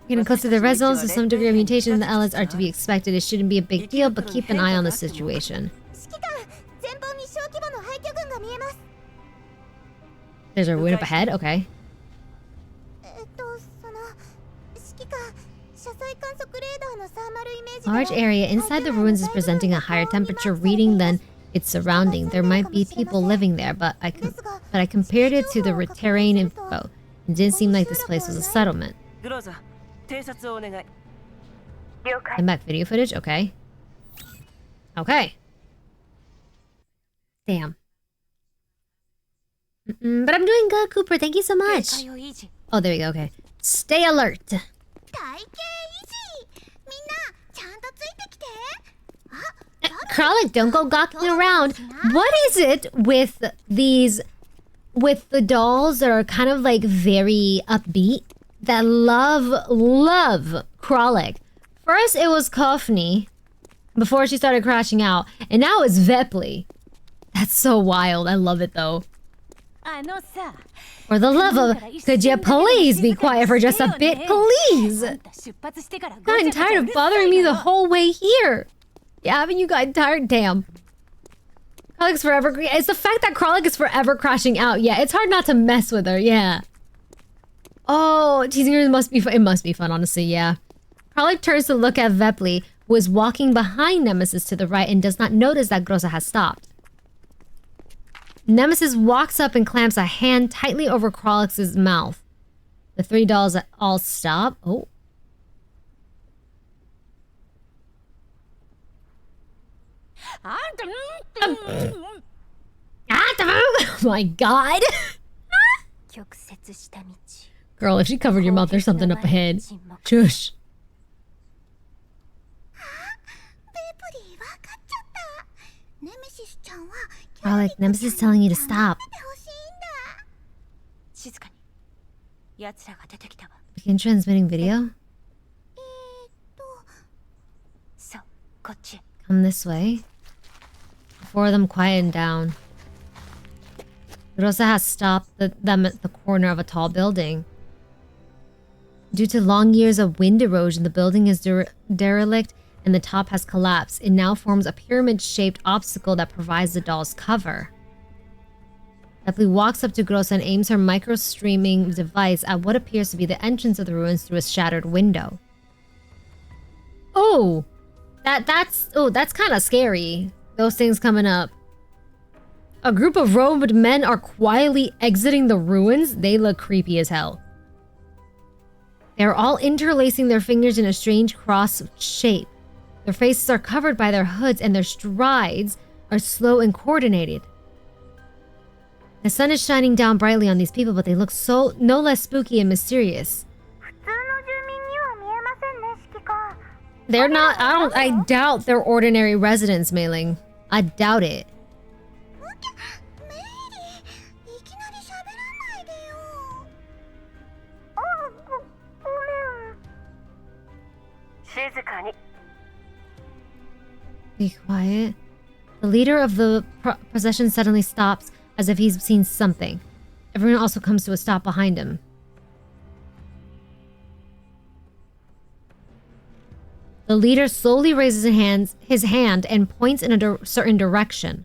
Getting close to the red zones with some degree of mutation in the elids are to be expected. It shouldn't be a big deal, but keep an eye on the situation. There's a ruin up ahead? Okay. Large area inside the ruins is presenting a higher temperature reading than its surrounding. There might be people living there, but I compared it to the terrain info. It didn't seem like this place was a settlement. And back video footage? Okay. Okay. Damn. But I'm doing good, Cooper. Thank you so much. Oh, there we go. Okay. Stay alert. Kralik, don't go gawking around. What is it with these... with the dolls that are kind of like very upbeat? That love Kralik. First it was Kofni before she started crashing out, and now it's Vepli. That's so wild. I love it though. For the love of, could you please be quiet for just a bit, please? Gotten tired of bothering me the whole way here. Yeah, haven't you gotten tired? Damn. Kralik's forever. It's the fact that Kralik is forever crashing out. Yeah, it's hard not to mess with her. Yeah. Oh, teasing her must be fun. It must be fun, honestly. Yeah. Kralik turns to look at Vepli, who is walking behind Nemesis to the right and does not notice that Groza has stopped. Nemesis walks up and clamps a hand tightly over Kralik's mouth. The three dolls all stop. Oh. Oh my god. Girl, if she covered your mouth, there's something up ahead. Shush. Kralik, Nemesis is telling you to stop. Begin transmitting video? Come this way. Four of them quieten down. Groza has stopped them at the corner of a tall building. Due to long years of wind erosion, the building is derelict and the top has collapsed. It now forms a pyramid-shaped obstacle that provides the dolls cover. Vepli walks up to Groza and aims her micro-streaming device at what appears to be the entrance of the ruins through a shattered window. Oh! That's kind of scary. Those things coming up. A group of robed men are quietly exiting the ruins. They look creepy as hell. They're all interlacing their fingers in a strange cross shape. Their faces are covered by their hoods and their strides are slow and coordinated. The sun is shining down brightly on these people, but they look no less spooky and mysterious. They're not, I doubt they're ordinary residents, Mei-Ling. I doubt it. Be quiet. The leader of the procession suddenly stops as if he's seen something. Everyone also comes to a stop behind him. The leader slowly raises his hand and points in a certain direction.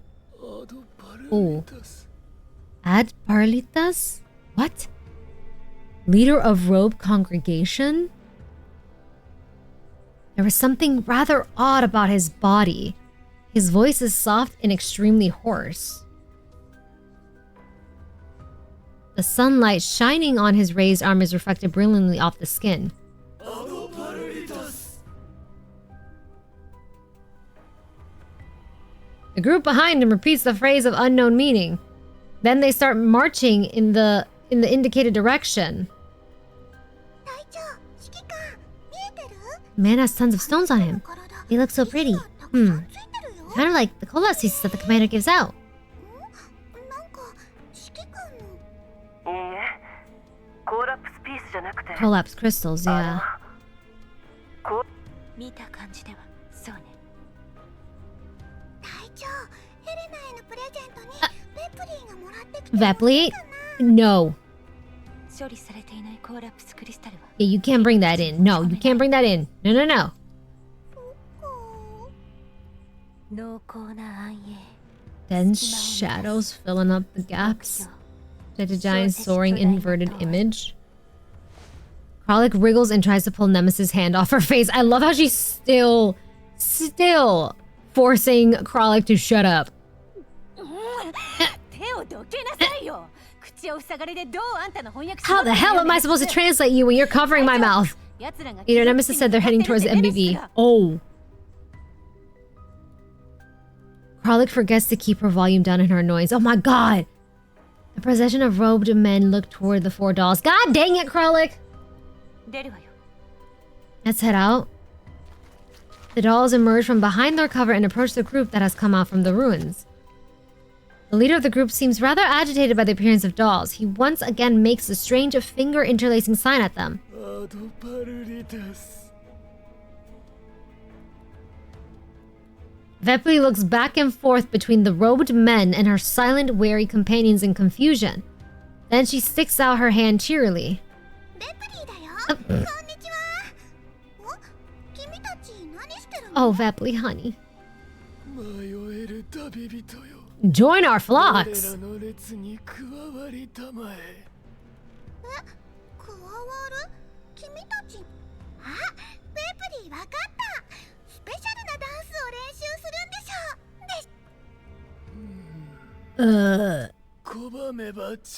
Oh. Ad Parlitas? What? Leader of Robe Congregation? There was something rather odd about his body. His voice is soft and extremely hoarse. The sunlight shining on his raised arm is reflected brilliantly off the skin. The group behind him repeats the phrase of unknown meaning. Then they start marching in the indicated direction. Man has tons of stones on him. They look so pretty. Kind of like the collapses that the commander gives out. Collapse crystals, yeah. Vepley? No. Yeah, you can't bring that in. No, you can't bring that in. No, no, no. Then shadows filling up the gaps. Like a giant soaring inverted image. Kralik wriggles and tries to pull Nemesis' hand off her face. I love how she's still forcing Kralik to shut up. How the hell am I supposed to translate you when you're covering my mouth? Nemesis said they're heading towards the MBV. Oh. Kralik forgets to keep her volume down in her annoyance. Oh my god! The procession of robed men look toward the 4 dolls. God dang it, Kralik! Let's head out. The dolls emerge from behind their cover and approach the group that has come out from the ruins. The leader of the group seems rather agitated by the appearance of dolls. He once again makes a strange finger interlacing sign at them. Vepley looks back and forth between the robed men and her silent, wary companions in confusion. Then she sticks out her hand cheerily. Oh, Vepley, honey. Join our flocks!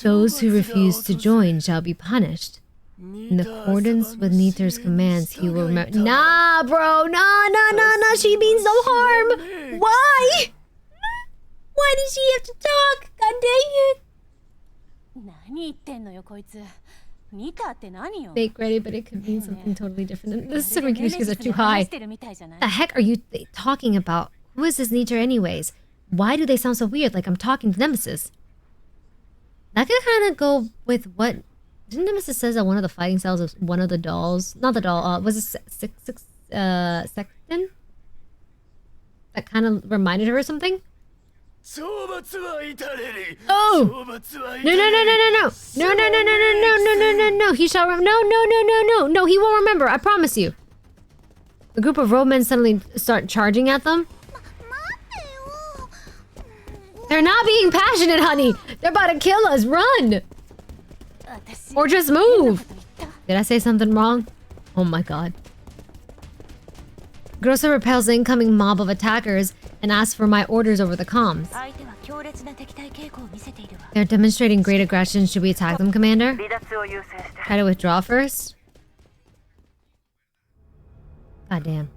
Those who refuse to join shall be punished. In accordance with Neither's commands, he will remember. Nah, bro! Nah! She means no harm! Why? Why did she have to talk? God dang it! Make ready, but it could mean something totally different. The communications are too high. The heck are you talking about? Who is this Neither anyways? Why do they sound so weird, like I'm talking to Nemesis? That could kind of go with what... Didn't Nemesis says that one of the fighting styles of one of the dolls... Not the doll, was it Sexton? That kind of reminded her of something? Oh! No. He shall no, he won't remember, I promise you. The group of road men suddenly start charging at them. They're not being passionate, honey! They're about to kill us, run! Or just move! Did I say something wrong? Oh my god. Groza repels the incoming mob of attackers and asks for my orders over the comms. They're demonstrating great aggression. Should we attack them, Commander? Try to withdraw first? God damn.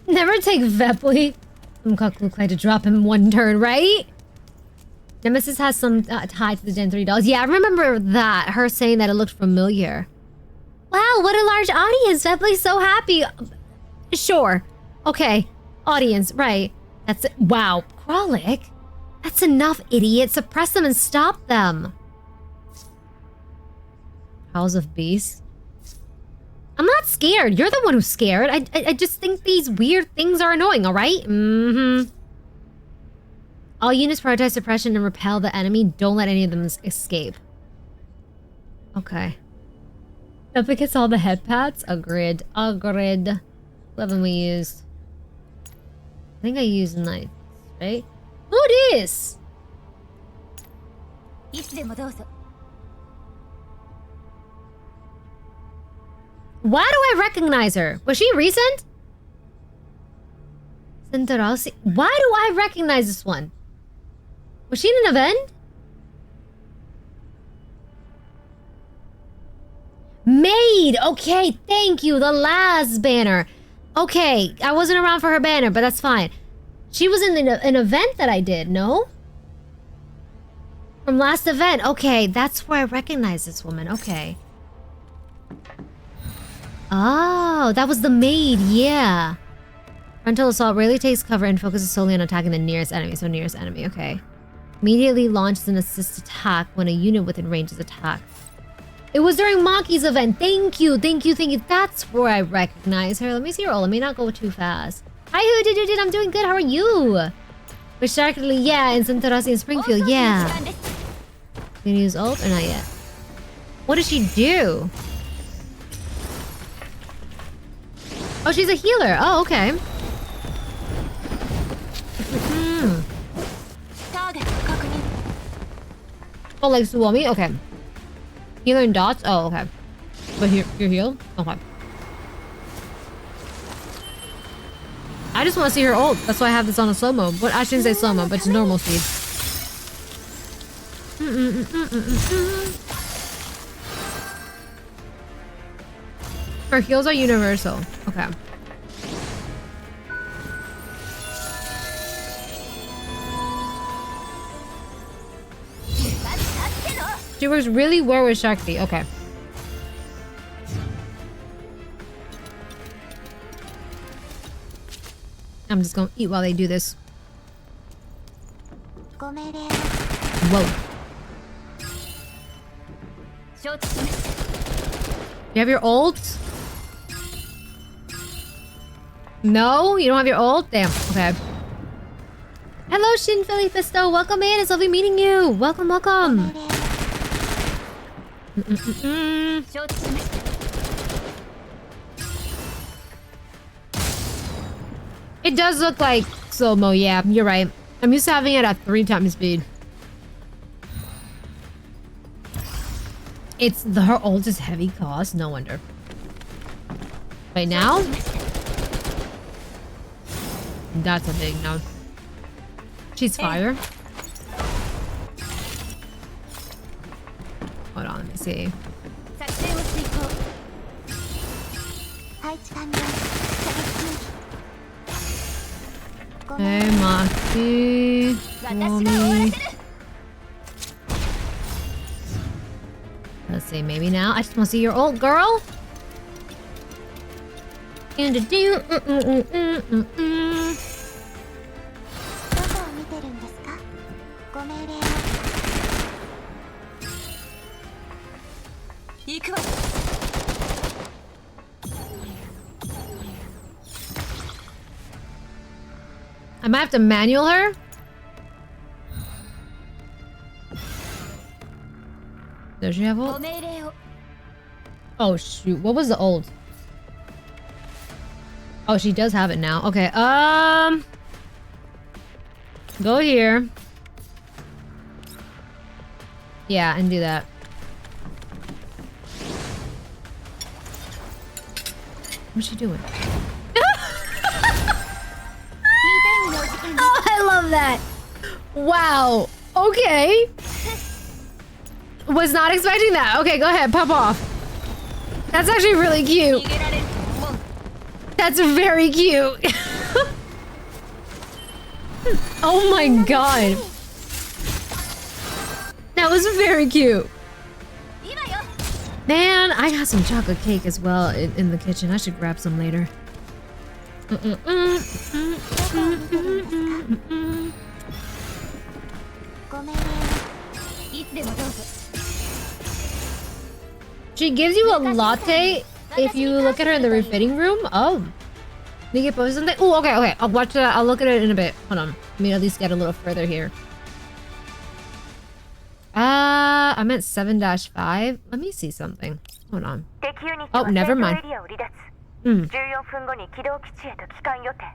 Never take Vepley. Some cuck look like to drop him in one turn, right? Nemesis has some tie to the Gen 3 dolls. Yeah, I remember that. Her saying that it looked familiar. Wow, what a large audience. Vepley's so happy. Sure. Okay. Audience, right. That's it. Wow. Kralik? That's enough, idiot. Suppress them and stop them. House of Beasts. I'm not scared. You're the one who's scared. I just think these weird things are annoying, alright? Mm-hmm. All units prioritize suppression and repel the enemy. Don't let any of them escape. Okay. Vepley gets all the head pats. Agreed. What haven't we used? I think I used knights, right? Oh, it is! いつでもどうぞ。 Why do I recognize her? Was she recent? Centerasi. Why do I recognize this one? Was she in an event? Maid! Okay, thank you. The last banner. Okay, I wasn't around for her banner, but that's fine. She was in an event that I did, no? From last event. Okay, that's where I recognize this woman. Okay. Oh, that was the maid. Yeah. Frontal assault rarely takes cover and focuses solely on attacking the nearest enemy. So nearest enemy. Okay. Immediately launches an assist attack when a unit within range is attacked. It was during Maki's event. Thank you, thank you, thank you. That's where I recognize her. Let me see her ult. Let me not go too fast. Hi, who did? I'm doing good. How are you? With Sharkly, yeah, in Santarasi and Springfield, yeah. Can you use ult or not yet? What does she do? Oh, she's a healer. Oh, okay. Oh, like Suomi? Okay. Healer and dots? Oh, okay. But you're healed? Okay. I just want to see her ult. That's why I have this on a slow-mo. But I shouldn't say slow-mo, but it's normal speed. Her heals are universal. Okay. She works really well with Shakti. Okay. I'm just gonna eat while they do this. Whoa. You have your ult? No? You don't have your ult? Damn. Okay. Hello, Shin Filipisto. Welcome in. It's lovely meeting you. Welcome, welcome. It does look like slow-mo, yeah, you're right. I'm used to having it at 3 times speed. Her ult is heavy cost, no wonder. Right now? That's a big no. She's fire. Hold on, let me see. Hey, Maki. Let's see, maybe now. I just want to see your ult, girl. And to do. I might have to manual her. Does she have ult? Oh shoot, what was the ult? Oh, she does have it now. Okay, go here. Yeah, and do that. What's she doing? Oh, I love that. Wow. Okay. Was not expecting that. Okay, go ahead. Pop off. That's actually really cute. That's very cute. Oh my god. That was very cute. Man, I got some chocolate cake as well in the kitchen. I should grab some later. She gives you a latte if you look at her in the refitting room. Oh. Did you get posted something? Oh, okay, okay. I'll watch that. I'll look at it in a bit. Hold on. Let me at least get a little further here. I'm at 7-5. Let me see something. Hold on. Oh, never mind. Mm. 14分後に軌道基地へと帰還予定。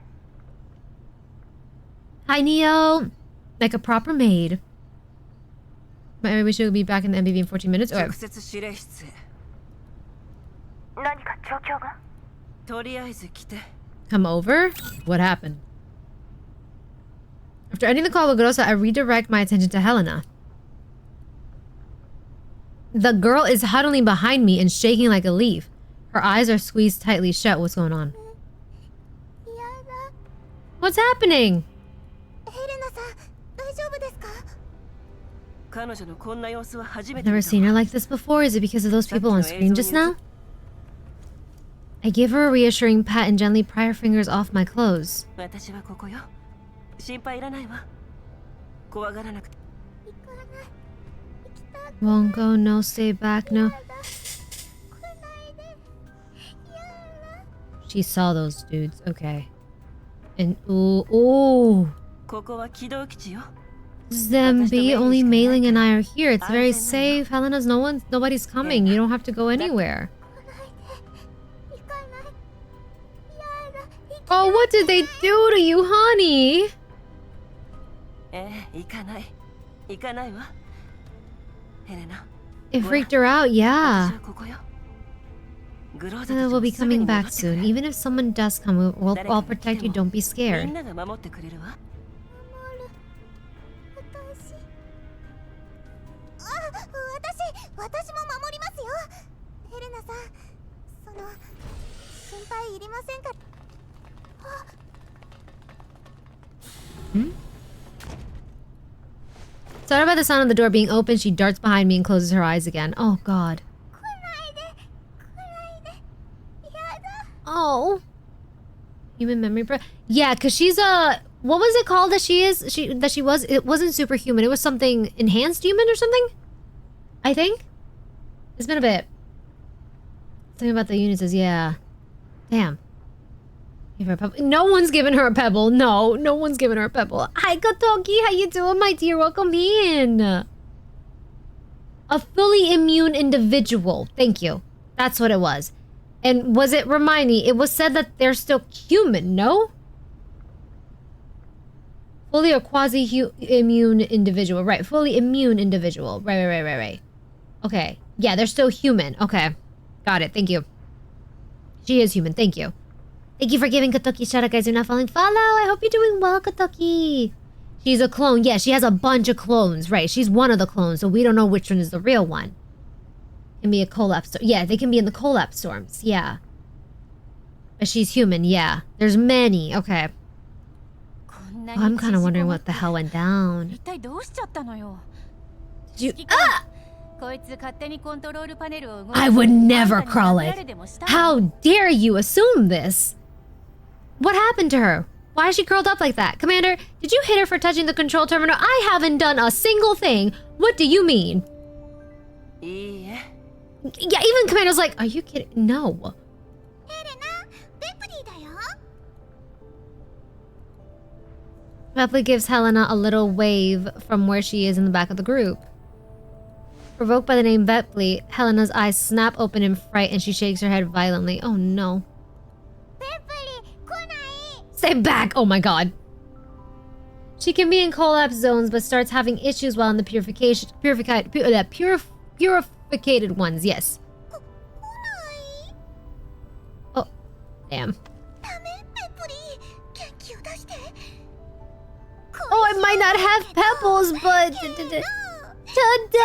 Hi, Neo. Like a proper maid. Maybe we should be back in the MBV in 14 minutes. Or 直接指令室へ。何か状況が？とりあえず来て。 come over? What happened? After ending the call with Groza, I redirect my attention to Helena. The girl is huddling behind me and shaking like a leaf. Her eyes are squeezed tightly shut. What's going on? What's happening? ヘレナさん、大丈夫ですか？彼女のこんな様子は初め I've て never 見た seen わ。 her like this before. Is it because of those people on screen just now? I give her a reassuring pat and gently pry her fingers off my clothes. 私はここよ。心配いらないわ。怖がらなくて。 Won't go, no, stay back, no. She saw those dudes. Okay. And ooh. ここは軌道基地よ。 Zembi, only Mailing and I are here. It's very safe. Helena's nobody's coming. You don't have to go anywhere. Oh, what did they do to you, honey? 行かない。行かないわ。ヘレナ。 It freaked her out, yeah. 私はここよ。グローザたち We'll も be すぐに coming 戻っ back てくれ soon. Even if someone does come, I'll protect you. Don't be み scared. んなが守ってくれるわ。私も守りますよ。ヘレナさん、心配いりませんから。 Startled by the sound of the door being opened, she darts behind me and closes her eyes again. Oh, God. Oh. Human memory. Yeah, because she's a... What was it called that she is? It wasn't superhuman. It was something enhanced human or something? I think? It's been a bit. Something about the unit says, yeah. Damn. Give her a pebble. No one's given her a pebble. No one's given her a pebble. Hi, Kotoki. How you doing, my dear? Welcome in. A fully immune individual. Thank you. That's what it was. And was it, remind me, it was said that they're still human, no? Fully or quasi-immune individual. Right, fully immune individual. Right. Okay. Yeah, they're still human. Okay. Got it. Thank you. She is human. Thank you. Thank you for giving Kotoki shout out, guys. You're not following follow. I hope you're doing well, Kotoki. She's a clone. Yeah, she has a bunch of clones. Right, she's one of the clones, so we don't know which one is the real one. Can be a collapse storm. Yeah, they can be in the collapse storms. Yeah. But she's human. Yeah. There's many. Okay. Oh, I'm kind of wondering what the hell went down. 一体どうしちゃったのよ。 Did you... Ah! こいつ勝手にコントロールパネルを動か I す would never あんたに crawl 殴ら it. れでもしたの How dare you assume this? What happened to her? Why is she curled up like that? Commander, did you hit her for touching the control terminal? I haven't done a single thing. What do you mean? いいえ。 Yeah, even Commander's like, are you kidding? No. ヘレナ、ベプリーだよ。 Bepley gives Helena a little wave from where she is in the back of the group. Provoked by the name Bepley, Helena's eyes snap open in fright and she shakes her head violently. Oh no. ベプリー、来ない。 Stay back! Oh my god. She can be in collapse zones but starts having issues while in the purificated ones, yes. 来ない。 Oh, damn. ダメ、ベプリー、元気を出して。 Oh, I might not have pebbles, but... Ta-da!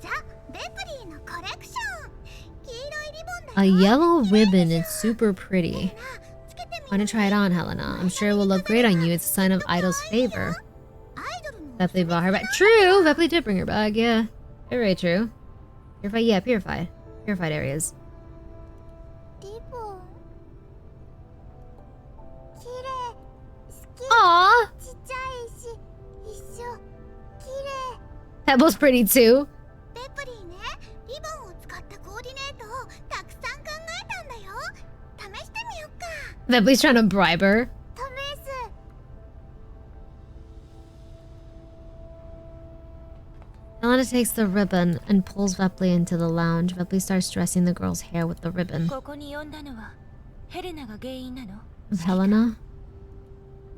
じゃ、ベプリーのコレクション。黄色いリボンだよ。 A yellow ribbon. It's super pretty. Want to try it on, Helena? I'm sure it will look great on you. It's a sign of Idol's favor. アイドルの Bepley brought her back. True! Bepley did bring her back, yeah. Very true. Purified, yeah, purified. Purified areas. リボン。綺麗。好き。 Aww! ちっちゃいし、一緒。綺麗。 Pebble's pretty too. ベプリーね、リボンを使ったコーディネートをたくさん考えたんだよ。試してみよっか。 Bepley's trying to bribe her. 試す。Helena takes the ribbon and pulls Vepley into the lounge. Vepley starts dressing the girl's hair with the ribbon. ここに呼んだのはヘレナが原因なの？ Of Helena?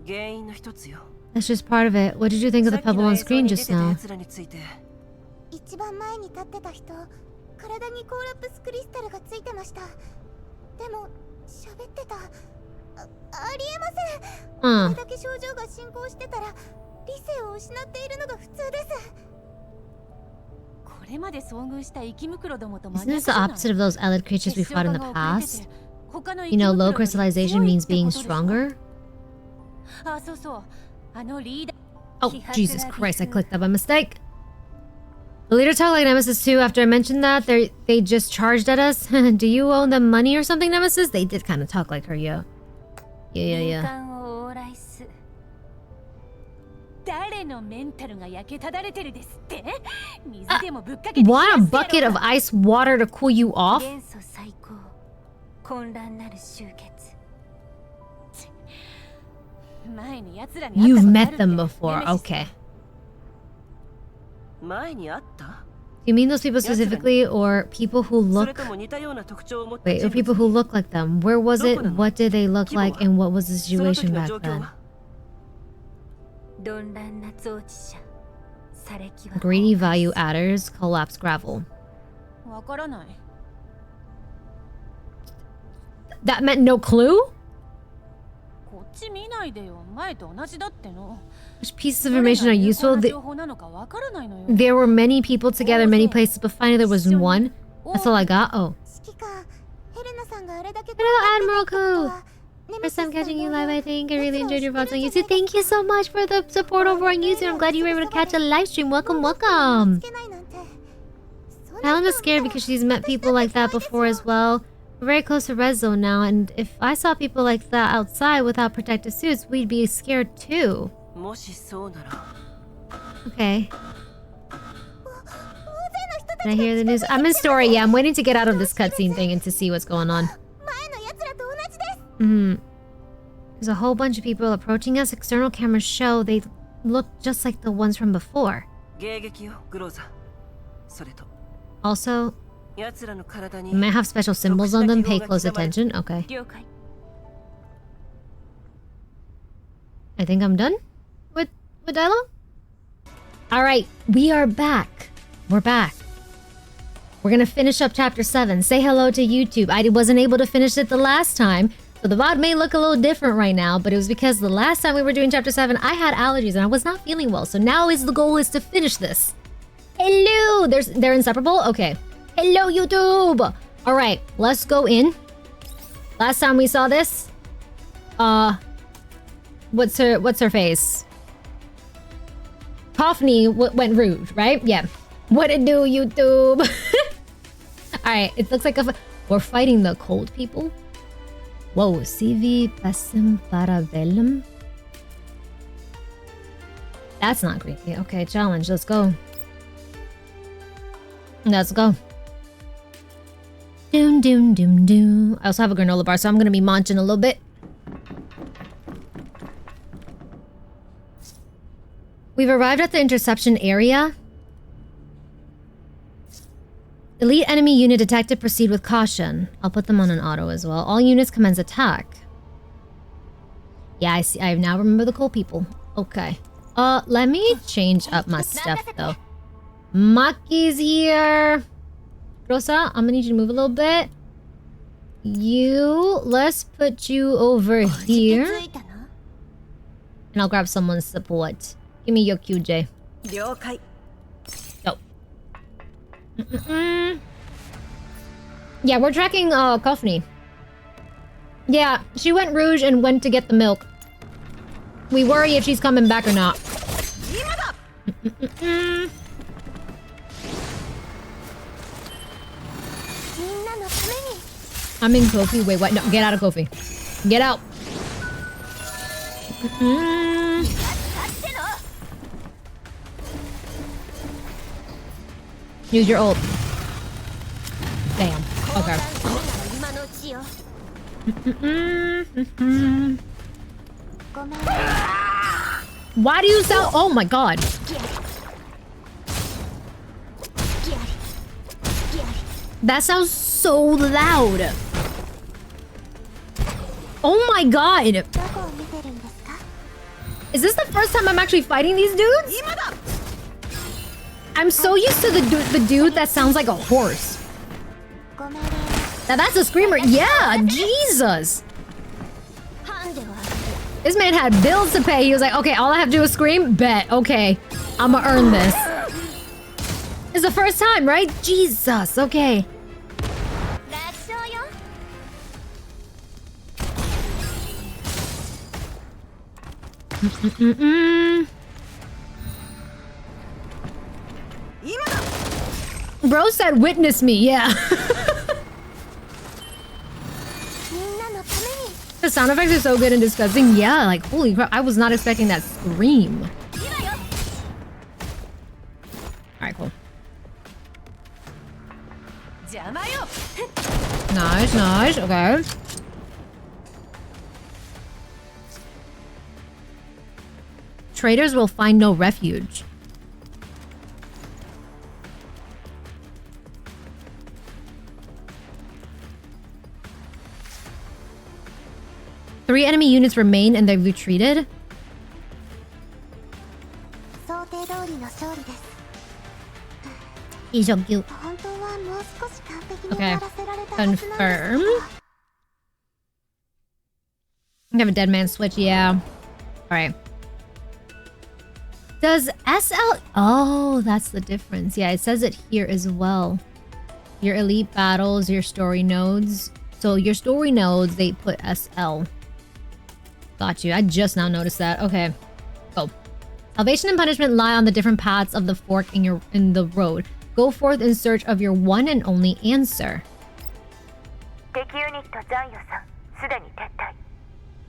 原因の一つよ。 That's just part of it. What did you think of the pebble on screen just now? 一番前に立ってた人、体にコーラプスクリスタルがついてました。でも喋ってた。ありえません。これだけ症状が進行してたら理性を失っているのが普通です。これまで遭遇した生きムクロどもと Isn't this the opposite of those allied creatures we fought in the past? You know, low crystallization means being stronger? あ、そうそう。あのリーダー。 Oh, Jesus Christ, I clicked that by mistake. The leader talked like Nemesis too. After I mentioned that, they just charged at us. Do you owe them money or something, Nemesis? They did kind of talk like her, yeah. Yeah. 誰のメンタルが焼けただれてるですって？ Want a bucket of ice water to cool you off? You've met them before, okay. You mean those people specifically, or people who look... Wait, or people who look like them? Where was it? What did they look like? And what was the situation back then? Greedy value adders, collapsed gravel. That meant no clue? Which pieces of information are useful? There were many people together, many places, but finally there was one. That's all I got? Oh. Hello, Admiral Ku! First time catching you live, I think. I really enjoyed your vlogs on YouTube. Thank you so much for the support over on YouTube. I'm glad you were able to catch a live stream. Welcome. Helena's scared because she's met people like that before as well. We're very close to Red Zone now, and if I saw people like that outside without protective suits, we'd be scared too. Okay. Did I hear the news? I'm in story, yeah. I'm waiting to get out of this cutscene thing and to see what's going on. There's a whole bunch of people approaching us. External cameras show they look just like the ones from before. Also, they might have special symbols on them. Pay close attention. Okay. I think I'm done with dialogue. Alright, we are back. We're back. We're gonna finish up chapter 7. Say hello to YouTube. I wasn't able to finish it the last time. So the VOD may look a little different right now, but it was because the last time we were doing chapter 7, I had allergies and I was not feeling well. So now the goal is to finish this. Hello! They're inseparable? Okay. Hello, YouTube! Alright, let's go in. Last time we saw this, what's her face? Coffney went rude, right? Yeah. What it do, YouTube? Alright, it looks like we're fighting the cold people. Whoa, CV Pessim Parabellum? That's not creepy. Okay, challenge, let's go. Let's go. Doom, doom, doom, doom. I also have a granola bar, so I'm gonna be munching a little bit. We've arrived at the interception area. Elite enemy unit detected. Proceed with caution. I'll put them on an auto as well. All units commence attack. Yeah, I see. I now remember the cool people. Okay. Let me change up my stuff though. Maki's here. Groza, I'm gonna need you to move a little bit. Let's put you over here. And I'll grab someone's support. Give me your QJ. Go. Yeah, we're tracking Coffney. Yeah, she went Rouge and went to get the milk. We worry if she's coming back or not. I'm in Kofi. Wait, what? No, get out of Kofi. Get out. Use your ult. Damn. Okay. Why do you sound... Oh my god. That sounds so loud. Oh my god. Is this the first time I'm actually fighting these dudes? I'm so used to the dude that sounds like a horse. Now that's a screamer. Yeah, Jesus. This man had bills to pay. He was like, okay, all I have to do is scream. Bet. Okay, I'ma earn this. It's the first time, right? Jesus. Okay. Bro said witness me, yeah. The sound effects are so good and disgusting. Yeah, like holy crap, I was not expecting that scream. Alright, cool. Nice, nice, okay. Traders will find no refuge. Three enemy units remain and they've retreated. He's so cute. Okay. Confirm. I have a dead man switch, yeah. Alright. Does SL... Oh, that's the difference. Yeah, it says it here as well. Your elite battles, your story nodes. So your story nodes, they put SL. Got you. I just now noticed that. Okay. Go. Salvation and punishment lie on the different paths of the fork in the road. Go forth in search of your one and only answer. 敵ユニット残余さんすでに撤退。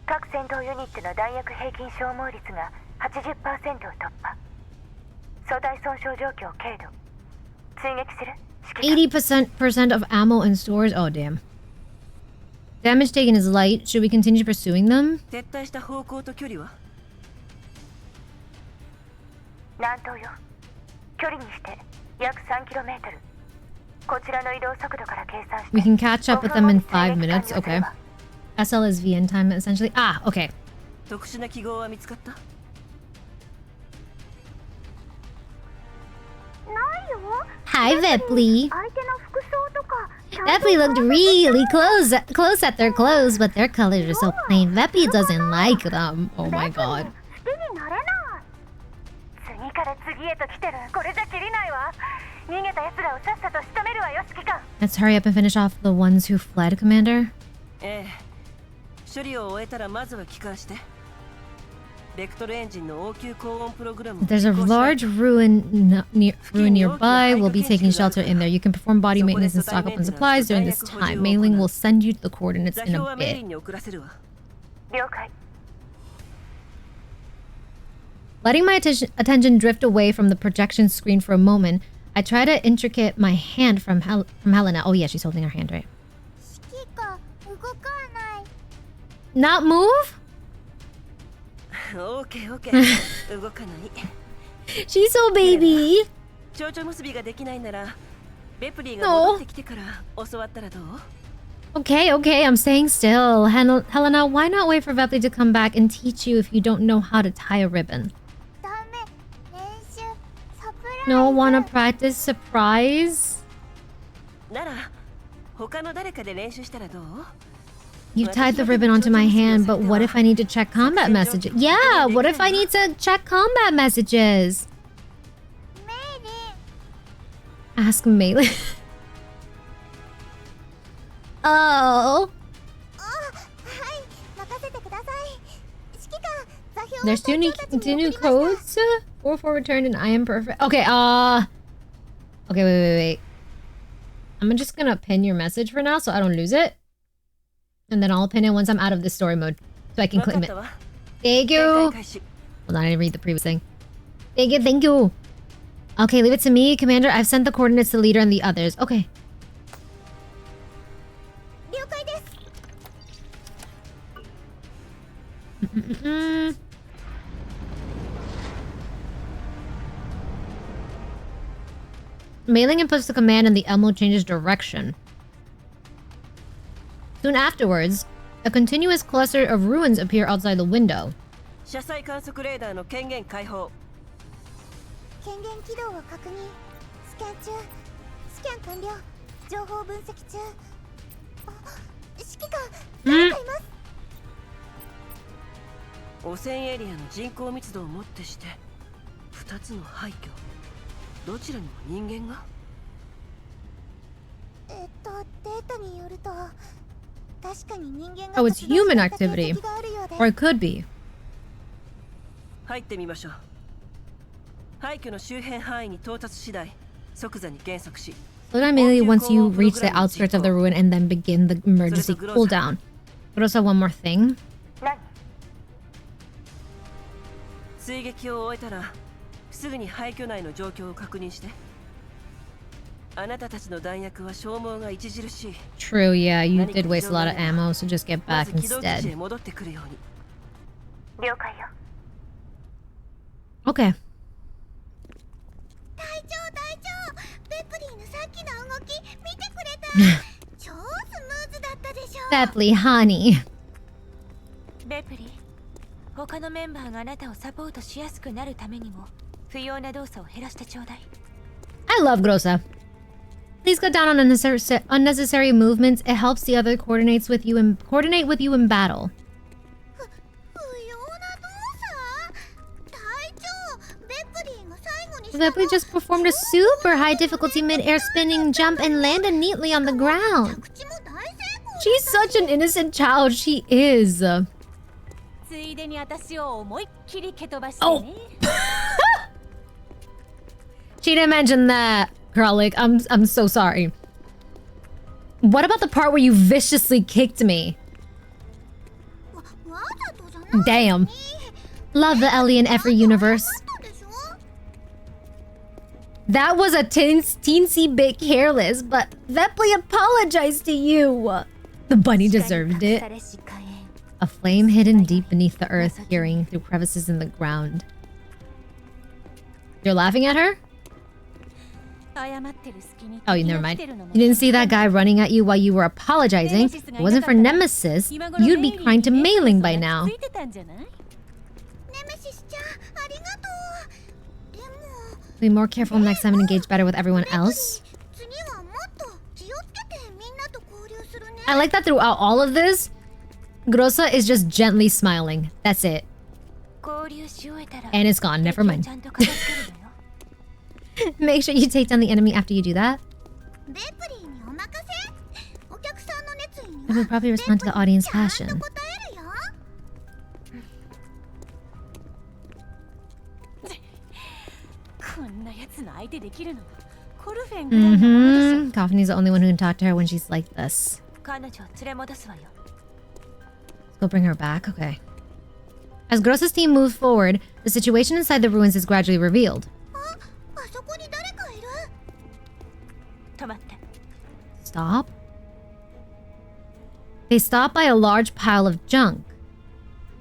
各戦闘ユニットの弾薬平均消耗率が 80% を突破。粗大損傷状況軽度。追撃する？ 80% of ammo and stores. Oh, damn. Damage taken is light. Should we continue pursuing them? 撤退した方向と距離は？南東よ。距離にして約 3km。こちらの移動速度から計算して。 We can catch up with them in 5 minutes. Okay. SL is VN time essentially. Ah, okay. 特殊な記号は見つかった？ないよ。 Hi, Vepley. 相手の服装とか。 Vepley looked really close at their clothes, but their colors are so plain. Vepley doesn't like them. Oh my god. 好きになれない。次から次へと来てる。これじゃきりないわ。逃げた奴らをさっさと仕留めるわよ、指揮官。 Let's hurry up and finish off the ones who fled, Commander. ええ。処理を終えたらまずは帰還して。ベクトルエンジンの応急高音プログラム。 There's a large ruin nearby. We'll be taking shelter in there. You can perform body maintenance and stock up on supplies during this time. Mailing will send you the coordinates in a bit. 了解。 Letting my attention drift away from the projection screen for a moment, I try to intricate my hand from Helena. Oh yeah, she's holding her hand, right? Not move? Okay. 動かない。 She's so baby. 蝶々結びができないなら、ベプリーが戻ってきてから教わったらどう？ Okay, I'm staying still. Helena, why not wait for Vepley to come back and teach you if you don't know how to tie a ribbon? No, wanna practice surprise? なら、他の誰かで練習したらどう？ You've tied the ribbon onto my hand, but what if I need to check combat messages? Yeah, what if I need to check combat messages? Ask Melee. Oh. There's two new codes. 4 returned and I am perfect. Okay, okay, wait. I'm just gonna pin your message for now so I don't lose it. And then I'll pin it once I'm out of this story mode. So I can claim it. Thank you! Hold on, I didn't read the previous thing. Thank you! Okay, leave it to me, Commander. I've sent the coordinates to the leader and the others. Okay. Mailing inputs the command and the Elmo changes direction. Soon afterwards, a continuous cluster of ruins appear outside the window. 車載観測レーダーの権限解放。権限起動を確認。スキャン中。スキャン完了。情報分析中。あ、指揮官、誰かいます。汚染エリアの人口密度をもってして2つの廃墟。どちらにも人間が？データによると確かに人間が Oh, it's human activity. があるようで。 Or it could be. 入ってみましょう。廃墟の周辺範囲に到達次第即座に減速し。 Slow down immediately once you reach the outskirts of the ruin and then begin the emergency cooldown. Groza, one more thing. 何？追撃を終えたらすぐに廃墟内の状況を確認して。あなたたちの弾薬は消耗が著しい。 True, yeah, you did waste a lot of ammo, so just get ま back ず起動基地へ instead. 戻ってくるように。了解よ。 Okay. 隊長、ベプリーのさっきの動き見てくれた。超スムーズだったでしょ。 Peply, honey. ベプリー、他のメンバーがあなたをサポートしやすくなるためにも不要な動作を減らしてちょうだい。 I love Groza. Please cut down on unnecessary movements. It helps the other coordinate with you in battle. 不要な動作？隊長、ベプリーが最後に Peply just performed a super high difficulty mid-air spinning jump and landed neatly on the ground. 口も大成功。 She's such an innocent child. She is. ついでに私を思いっきり蹴飛ばしてね。She didn't mention that. Garlic, I'm so sorry. What about the part where you viciously kicked me? わざとじゃない。 Damn. Love the Ellie in every universe. でしょ？ That was a teensy bit careless, but Veply apologized to you. The bunny deserved it. A flame hidden deep beneath the earth, peering through crevices in the ground. You're laughing at her? Oh, never mind. You didn't see that guy running at you while you were apologizing. If it wasn't for Nemesis, you'd be crying to mailing by now. ネメシスちゃん、ありがとう。でも、 Be more careful next time and engage better with everyone else. 次はもっと気をつけてみんなと交流するね。 I like that throughout all of this, Groza is just gently smiling. That's it. And it's gone. Never mind. Make sure you take down the enemy after you do that. ベプリーにお任せ。お客さんの熱意に It will probably respond to the audience ちゃんと passion. 答えるよ。こんなやつの相手できるのはコルフェンぐらいのものでしょ。 Mm-hmm. Kaufman's the only one who can talk to her when she's like this. 彼女を連れ戻すわよ。 Go bring her back? Okay. As Groza's team moves forward, the situation inside the ruins is gradually revealed. あそこに誰かいる。止まって。 Stop? They stop by a large pile of junk.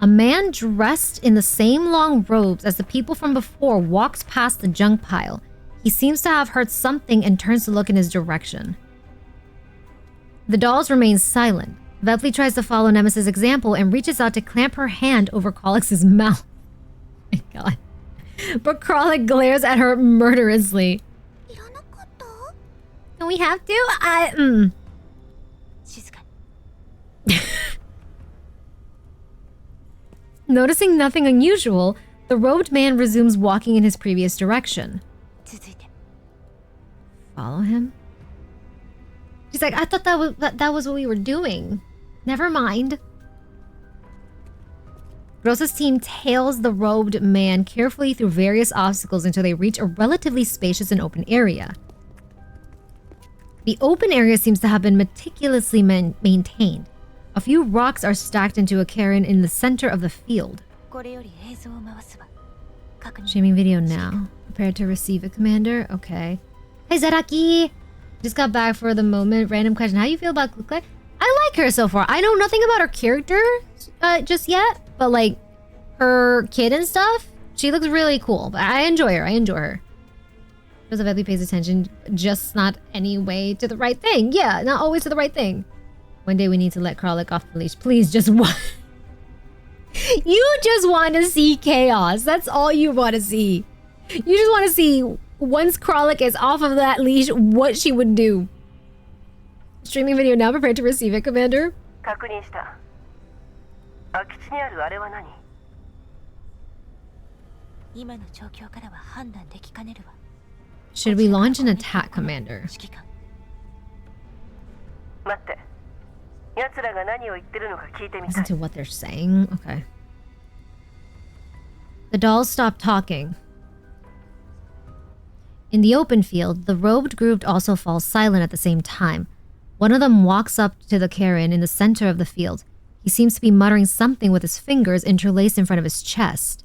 A man dressed in the same long robes as the people from before walks past the junk pile. He seems to have heard something and turns to look in his direction. The dolls remain silent. Veply tries to follow Nemesis' example and reaches out to clamp her hand over Krolix's mouth. Oh my god. But Krolix glares at her murderously. いらなかった。 Do we have to? 静かに。 Noticing nothing unusual, the robed man resumes walking in his previous direction. 続いて。 Follow him? She's like, I thought that was what we were doing. Never mind. Groza's team tails the robed man carefully through various obstacles until they reach a relatively spacious and open area. The open area seems to have been meticulously maintained. A few rocks are stacked into a cairn in the center of the field. これより映像を回すわ。確認。 Streaming video now. Prepared to receive it, Commander? Okay. Hey, Zaraki! Just got back for the moment. Random question. How you feel about Kukle? I like her so far. I know nothing about her character just yet, but like her kid and stuff, she looks really cool. But I enjoy her. Groza Vepli pays attention, just not anyway to the right thing. Yeah, not always to the right thing. One day we need to let Kralik off the leash. Please, just one. You just want to see chaos. That's all you want to see. You just want to see, once Kralik is off of that leash, what she would do. Streaming video now, prepared to receive it, Commander. 確認した。空き地にあるあれは何？今の状況からは判断できかねるわ。 Should we launch an attack, Commander? 指揮官。待って。奴らが何を言ってるのか聞いてみた Listen い。 to what they're saying? Okay. The dolls stop talking. In the open field, the robed group also falls silent at the same time. One of them walks up to the Karen in the center of the field. He seems to be muttering something with his fingers interlaced in front of his chest.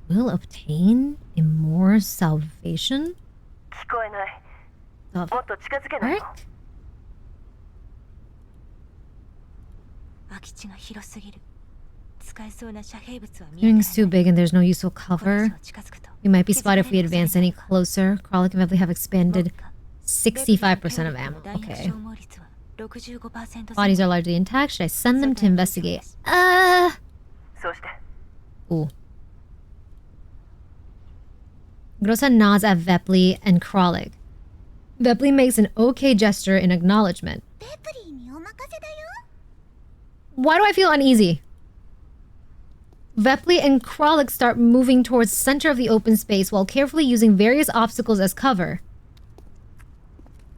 Will obtain immortal salvation? 聞こえない。 The もっと近づけないの？ frick? 空き地が広すぎる。使えそうな遮蔽物は見えてない。 Hearing's too big and there's no useful こ cover. れ以上近づくと We might be spotted if we advance any closer. Kralik and Vepli have expended 65% of ammo. Okay. Bodies are largely intact. Should I send them to investigate? そうして。 Ooh. Groza nods at Vepli and Kralik. Vepli makes an okay gesture in acknowledgement. Why do I feel uneasy? Vepli and Kralik start moving towards the center of the open space while carefully using various obstacles as cover.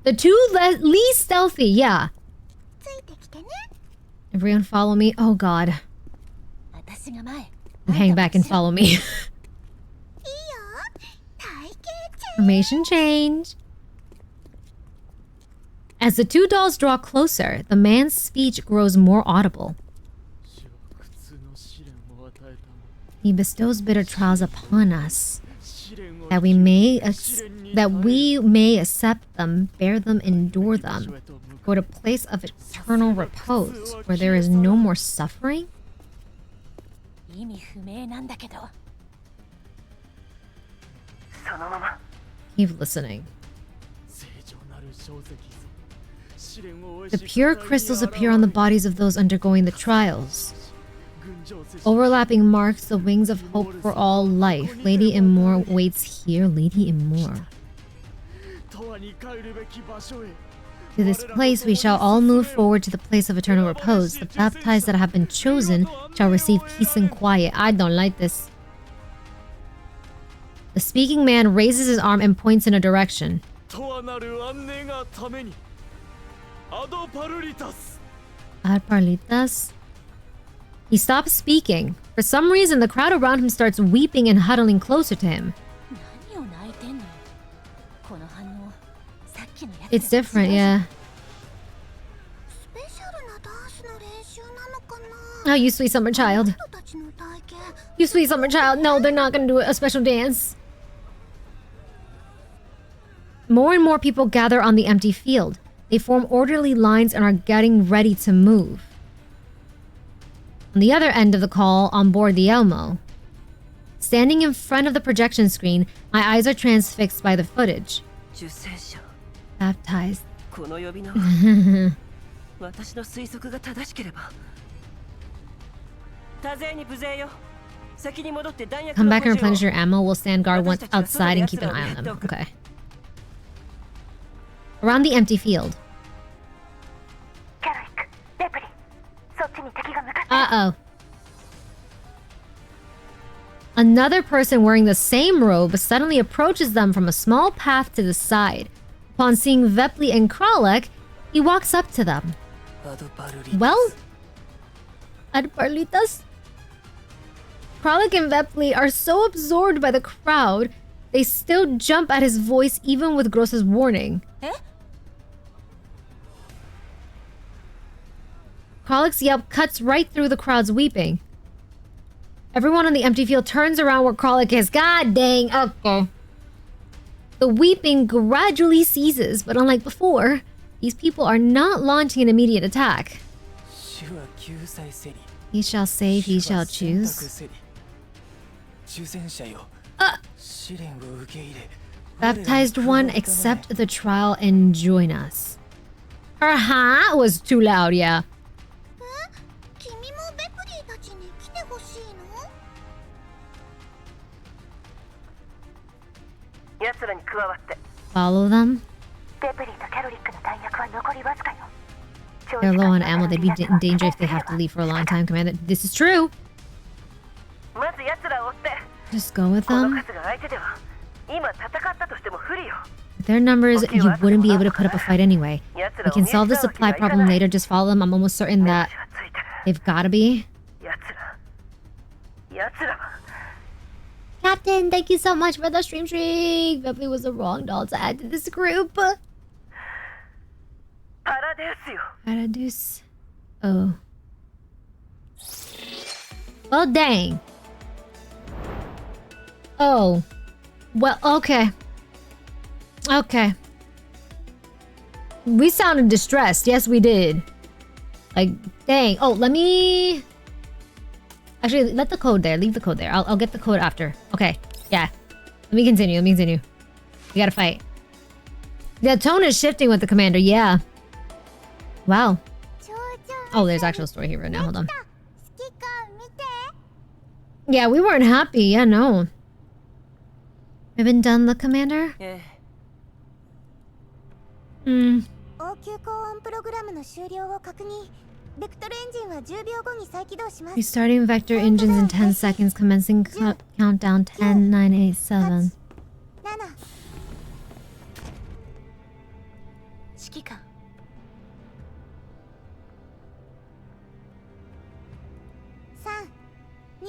The two least stealthy, yeah. Everyone follow me. Oh god. Hang back and follow me. Formation change. As the two dolls draw closer, the man's speech grows more audible. He bestows bitter trials upon us, that we may accept them, bear them, endure them, go to place of eternal repose, where there is no more suffering. 意味不明なんだけど。そのまま。 Keep listening. The pure crystals appear on the bodies of those undergoing the trials. Overlapping marks the wings of hope for all life. Lady Immore waits here. Lady Immore. To this place we shall all move forward to the place of eternal repose. The baptized that have been chosen shall receive peace and quiet. I don't like this. The speaking man raises his arm and points in a direction. Ad Parlitas. He stops speaking. For some reason, the crowd around him starts weeping and huddling closer to him. It's different, yeah. Oh, you sweet summer child. You sweet summer child. No, they're not gonna do a special dance. More and more people gather on the empty field. They form orderly lines and are getting ready to move. On the other end of the call, on board the Elmo. Standing in front of the projection screen, my eyes are transfixed by the footage. Baptized. Come back and replenish your ammo. We'll stand guard once outside and keep an eye on them. Okay. Around the empty field. Uh-oh. Another person wearing the same robe suddenly approaches them from a small path to the side. Upon seeing Vepli and Kralik, he walks up to them. Well? Ad Parlitas? Kralik and Vepli are so absorbed by the crowd, they still jump at his voice even with Groza's warning. Kralik's yelp cuts right through the crowd's weeping. Everyone on the empty field turns around where Kralik is. God dang, okay. The weeping gradually ceases, but unlike before, these people are not launching an immediate attack. He shall save, he shall choose. Baptized one, accept the trial and join us. Her huh was too loud, yeah. 君もベプリーたちに来てほしいの？奴らに加わって。Follow them. ベプリーとキャロリックの弾薬は残りわずかよ。 They're low on ammo. They'd be in danger if they have to leave for a long time, Commander. This is true. まず奴らを追って。 Just go with この them. 数が相手では今戦ったとしても不利よ。 With their numbers, you wouldn't be able to put up a fight anyway. We can solve the supply problem later. Just follow them. I'm almost certain that they've gotta be. 奴らは Captain, thank you so much for the stream streak. Beverly was the wrong doll to add to this group. パラデウスよ。 Paradise. Oh. Well, dang. Oh. Well, okay. Okay. We sounded distressed. Yes, we did. Like, dang. Oh, let me... Actually, let the code there. Leave the code there. I'll get the code after. Okay. Yeah. Let me continue. We gotta fight. The tone is shifting with the commander. Yeah. Wow. Oh, there's actual story here right now. Hold on. Yeah, we weren't happy. Yeah, no. Haven't done the commander? ええ。 Hmm. 応急高温プログラムの終了を確認。ベクトルエンジンは10秒後に再起動します。 Restarting vector engines in 10 seconds. Commencing countdown 10, 9, 8, 7. 指揮官。3、2、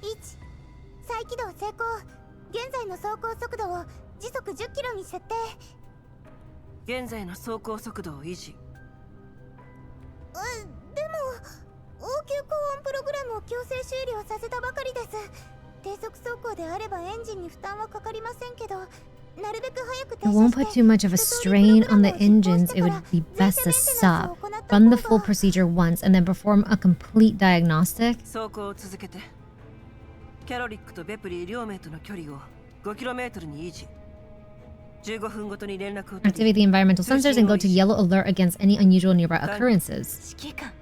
1。再起動成功。現在の走行速度を時速10キロに設定。現在の走行速度を維持。でも応急高温プログラムを強制終了させたばかりです。低速走行であればエンジンに負担はかかりませんけど、なるべく早く停 It won't put 車して too much of a strain on the engines. It would be best to stop. Run the full procedure once and then perform a complete diagnostic. 走行を続けて。キャロリックとベプリー両名との距離を 5km に維持。15分ごとに連絡を取り。 Activate the environmental sensors and go to yellow alert against any unusual nearby occurrences. 指揮官。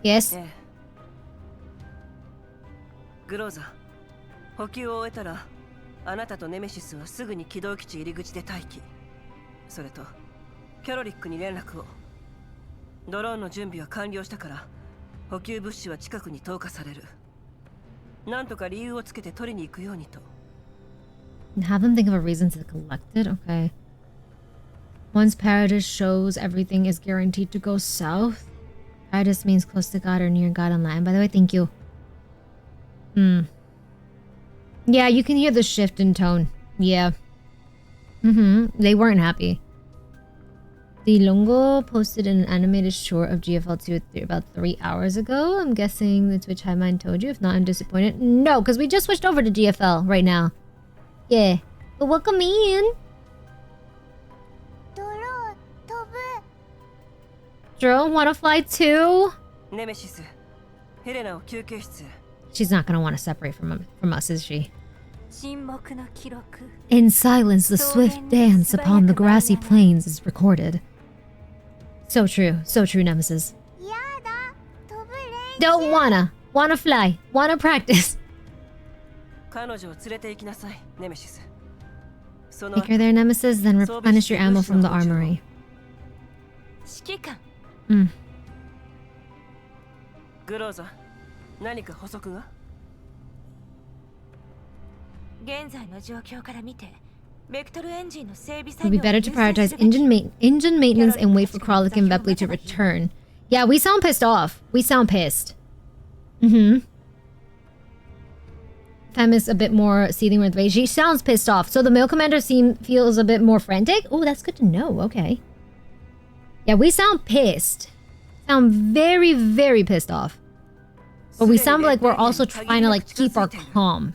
Yes? ええ。グローザ、補給を終えたら、あなたとネメシスはすぐに起動基地入り口で待機。それと、キャロリックに連絡を。ドローンの準備は完了したから、補給物資は近くに投下される。なんとか理由をつけて取りに行くようにと。 Have them think of a reason to collect it? Okay. Once Paradise shows, everything is guaranteed to go south. Paradise means close to God or near God on Latin. By the way, thank you. Yeah, you can hear the shift in tone. Yeah. They weren't happy. The Longo posted an animated short of GFL2 about 3 hours ago. I'm guessing the Twitch High Mind told you. If not, I'm disappointed. No, because we just switched over to GFL right now. Yeah. But welcome in. ドロー飛ぶ。 Drone, wanna fly too? ネメシス、ヘレナを休憩室へ。 She's not gonna want to separate from us, is she? 沈黙の記録。 In silence, the swift dance upon the grassy plains is recorded. So true, Nemesis. やだ。飛ぶ練習。 Don't wanna fly, wanna practice. 彼女を連れて行きなさい、ネメシス。その Take her there, Nemesis, then replenish your ammo from the armory. 指揮官。グローザ、何か補足が？現在の状況から見て、ベクトルエンジンの整備 It 作 would be 業を better 優 to 先 prioritize すべき。 engine maintenance and wait for Kralik and Bepley to return. Yeah, we sound pissed off. We sound pissed. Fem is a bit more seething with rage. She sounds pissed off. So the male commander feels a bit more frantic. Oh, that's good to know. Okay. Yeah, we sound pissed. Sound very, very pissed off. But we sound like we're also trying to like keep our calm.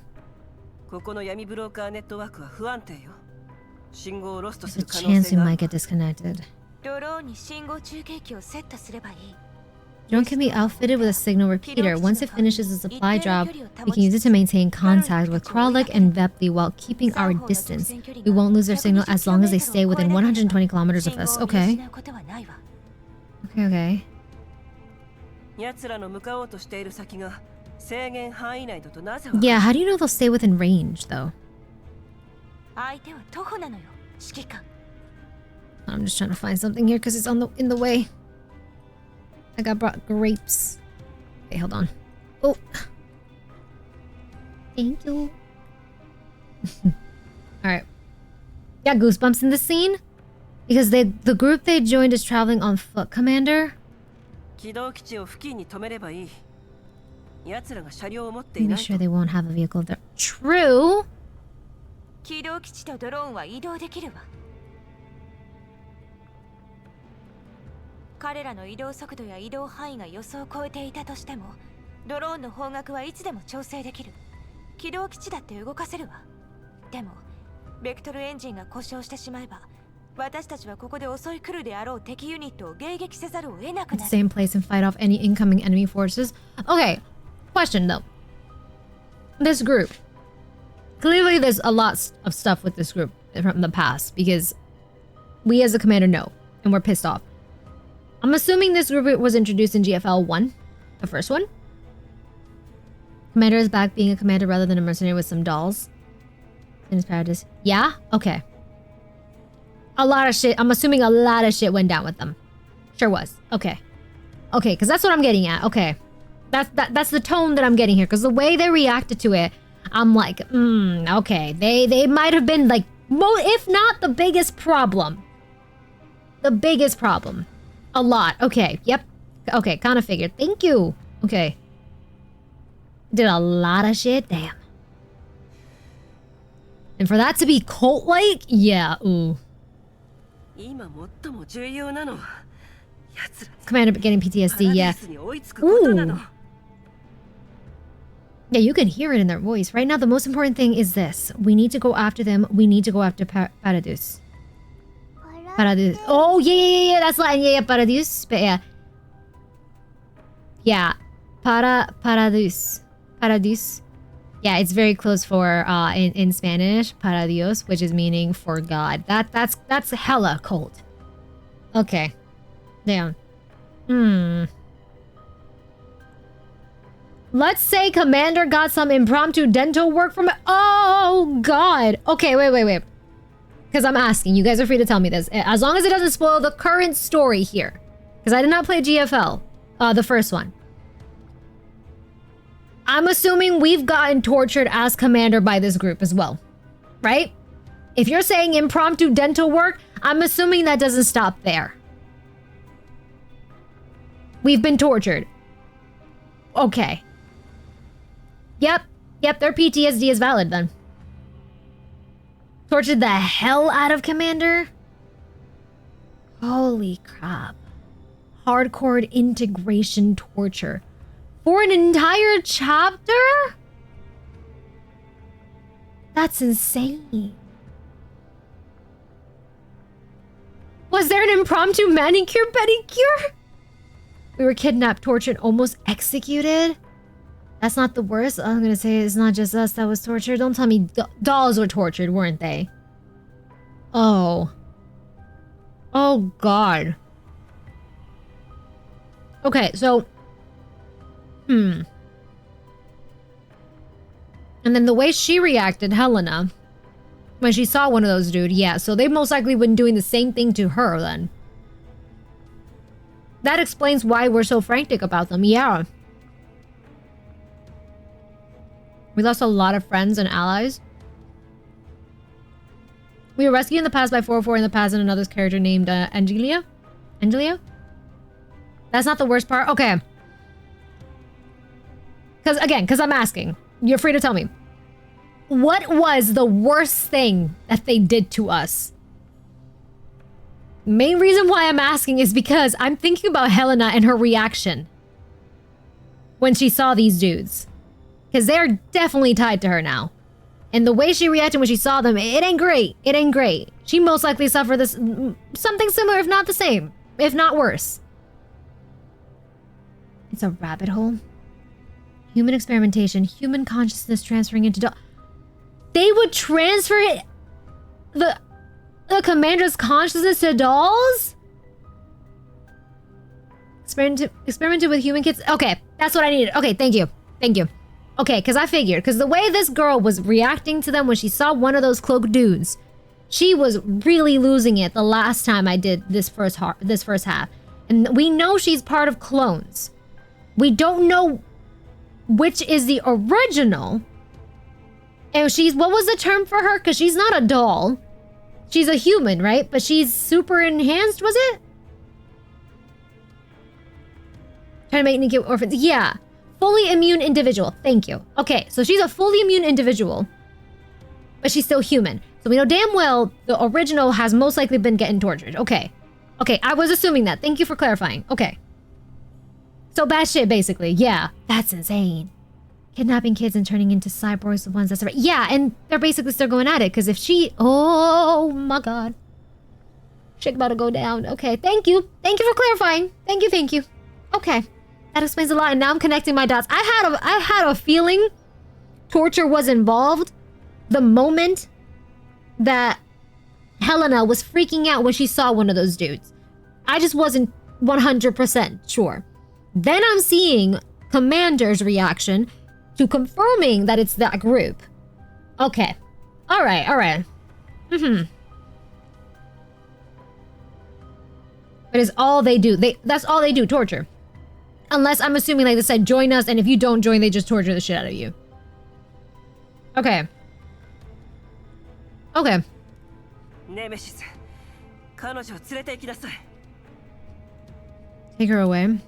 ここの闇ブローカーネットワークは不安定よ。信号をロストす There's る a 可能 chance 性 we があ might る。 get disconnected. ドローンに信号中継機をセットすればいい。Drone can be outfitted with a signal repeater. Once it finishes the supply drop, we can use it to maintain contact with Kralik and Vepli while keeping our distance. We won't lose their signal as long as they stay within 120 kilometers of us. Okay. Okay. 奴らの向かおうとしている先が制限範囲内だとなぜ Yeah, how do you know they'll stay within range, though? 相手は徒歩なのよ、指揮官。 I'm just trying to find something here because it's in the way. I got brought grapes. Okay, hold on. Oh. Thank you. Alright. Yeah, goosebumps in this scene. Because the group they joined is traveling on foot, Commander. 機動基地を付近に止めればいい。奴らが車両を持ってい Maybe ない sure they won't have a vehicle of their... True! 機動基地とドローンは移動できるわ。彼らの移動速度や移動範囲が予想を超えていたとしても、ドローンの方角はいつでも調整できる。機動基地だって動かせるわ。でも、ベクトルエンジンが故障してしまえば、私たちはここで襲い来るであろう敵ユニットを迎撃せざるを得なくなる。 Same place and fight off any incoming enemy forces. Okay, question though. This group. Clearly there's a lot of stuff with this group from the past because we as a commander know and we're pissed off. I'm assuming this group was introduced in GFL 1, the first one. Commander is back being a commander rather than a mercenary with some dolls. In his paradise. Yeah? Okay. A lot of shit. I'm assuming a lot of shit went down with them. Sure was. Okay. Okay, because that's what I'm getting at. Okay. That's the tone that I'm getting here. Because the way they reacted to it, I'm like, okay. They might have been like, if not the biggest problem. The biggest problem. A lot. Okay. Yep. Okay, kind of figured. Thank you. Okay. Did a lot of shit. Damn. And for that to be cult-like? Yeah. Ooh. Commander getting PTSD, yeah. Ooh. Yeah, you can hear it in their voice. Right now, the most important thing is this. We need to go after them. We need to go after Paradus. Paradus. Oh, yeah. That's Latin. Yeah, Paradus. But yeah. Yeah. Paradus. Paradus. Yeah, it's very close for in Spanish, para Dios, which is meaning for God. That's hella cult. Okay. Damn. Let's say Commander got some impromptu dental work from it. Oh God. Okay, wait. Because I'm asking. You guys are free to tell me this. As long as it doesn't spoil the current story here. Because I did not play GFL. The first one. I'm assuming we've gotten tortured as commander by this group as well. Right? If you're saying impromptu dental work, I'm assuming that doesn't stop there. We've been tortured. Okay. Yep, their PTSD is valid then. Tortured the hell out of Commander? Holy crap. Hardcore integration torture. For an entire chapter? That's insane. Was there an impromptu manicure pedicure? We were kidnapped, tortured, almost executed? That's not the worst. I'm gonna say it's not just us that was tortured. Don't tell me dolls were tortured, weren't they? Oh. Oh, God. Okay, so... And then the way she reacted, Helena, when she saw one of those dude, yeah, so they most likely been doing the same thing to her then. That explains why we're so frantic about them, yeah. We lost a lot of friends and allies. We were rescued in the past by 404 in the past and another character named Angelia? Angelia? That's not the worst part? Okay. Because I'm asking. You're free to tell me. What was the worst thing that they did to us? Main reason why I'm asking is because I'm thinking about Helena and her reaction when she saw these dudes. Because they're definitely tied to her now. And the way she reacted when she saw them, it ain't great. It ain't great. She most likely suffered this something similar, if not the same. If not worse. It's a rabbit hole. Human experimentation. Human consciousness transferring into doll. They would transfer it, the commander's consciousness to dolls? Experimented with human kids. Okay, that's what I needed. Okay, thank you. Thank you. Okay, because I figured. Because the way this girl was reacting to them when she saw one of those cloaked dudes, she was really losing it the last time I did this first half. And we know she's part of clones. We don't know which is the original. And she's, what was the term for her? Because she's not a doll. She's a human, right? But she's super enhanced, was it? Trying to make Nikki orphans. Yeah. Fully immune individual. Thank you. Okay, so she's a fully immune individual. But she's still human. So we know damn well the original has most likely been getting tortured. Okay. Okay, I was assuming that. Thank you for clarifying. Okay. So bad shit, basically. Yeah. That's insane. Kidnapping kids and turning into cyborgs, the ones that's right. Yeah, and they're basically still going at it. Because if she... Oh my god. Shit about to go down. Okay, thank you. Thank you for clarifying. Thank you, thank you. Okay. That explains a lot, and now I'm connecting my dots. I had a feeling torture was involved the moment that Helena was freaking out when she saw one of those dudes. I just wasn't 100% sure. Then I'm seeing Commander's reaction to confirming that it's that group. Okay. Alright, alright. But it's all they do. That's all they do, torture. Unless I'm assuming, like they said, join us, and if you don't join, they just torture the shit out of you. Okay. Okay. Nemesis. Take her away.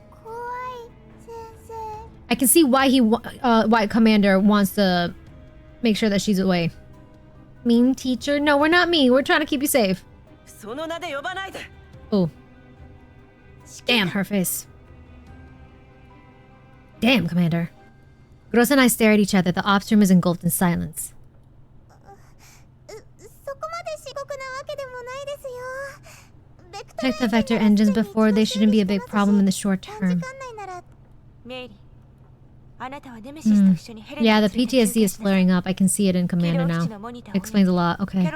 I can see why why Commander wants to make sure that she's away. Mean teacher? No, we're not mean. We're trying to keep you safe. Oh. Damn, her face. Damn, Commander. Groza and I stare at each other. The ops room is engulfed in silence. Check the vector engines before. They shouldn't be a big problem in the short term. Yeah, the PTSD is flaring up. I can see it in Commander now. It explains a lot. Okay.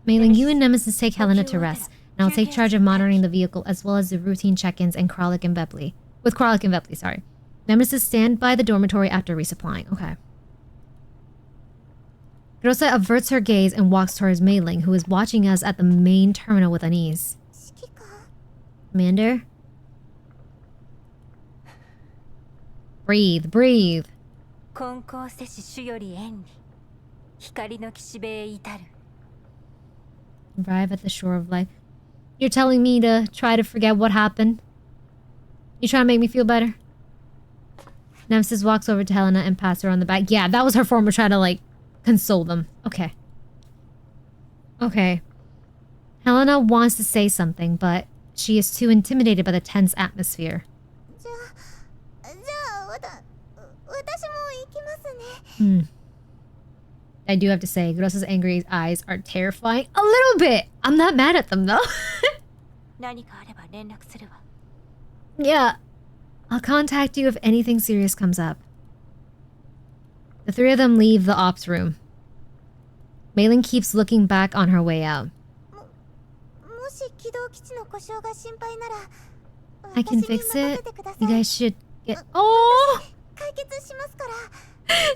Mei-Ling, you and Nemesis take Helena to rest. And I'll take charge of monitoring the vehicle as well as the routine check-ins and Kralik and Bepley. With Kralik and Bepley, sorry. Nemesis, stand by the dormitory after resupplying. Okay. Groza averts her gaze and walks towards Mei-Ling, who is watching us at the main terminal with unease. Commander? Breathe, breathe. Arrive at the shore of life. You're telling me to try to forget what happened? You trying to make me feel better? Nemesis walks over to Helena and pats her on the back. Yeah, that was her form of trying to, like, console them. Okay. Okay. Helena wants to say something, but she is too intimidated by the tense atmosphere. I do have to say, Groza's angry eyes are terrifying. A little bit! I'm not mad at them, though. Yeah. I'll contact you if anything serious comes up. The three of them leave the ops room. Mei-Ling keeps looking back on her way out. I can fix it. You guys should get... Oh!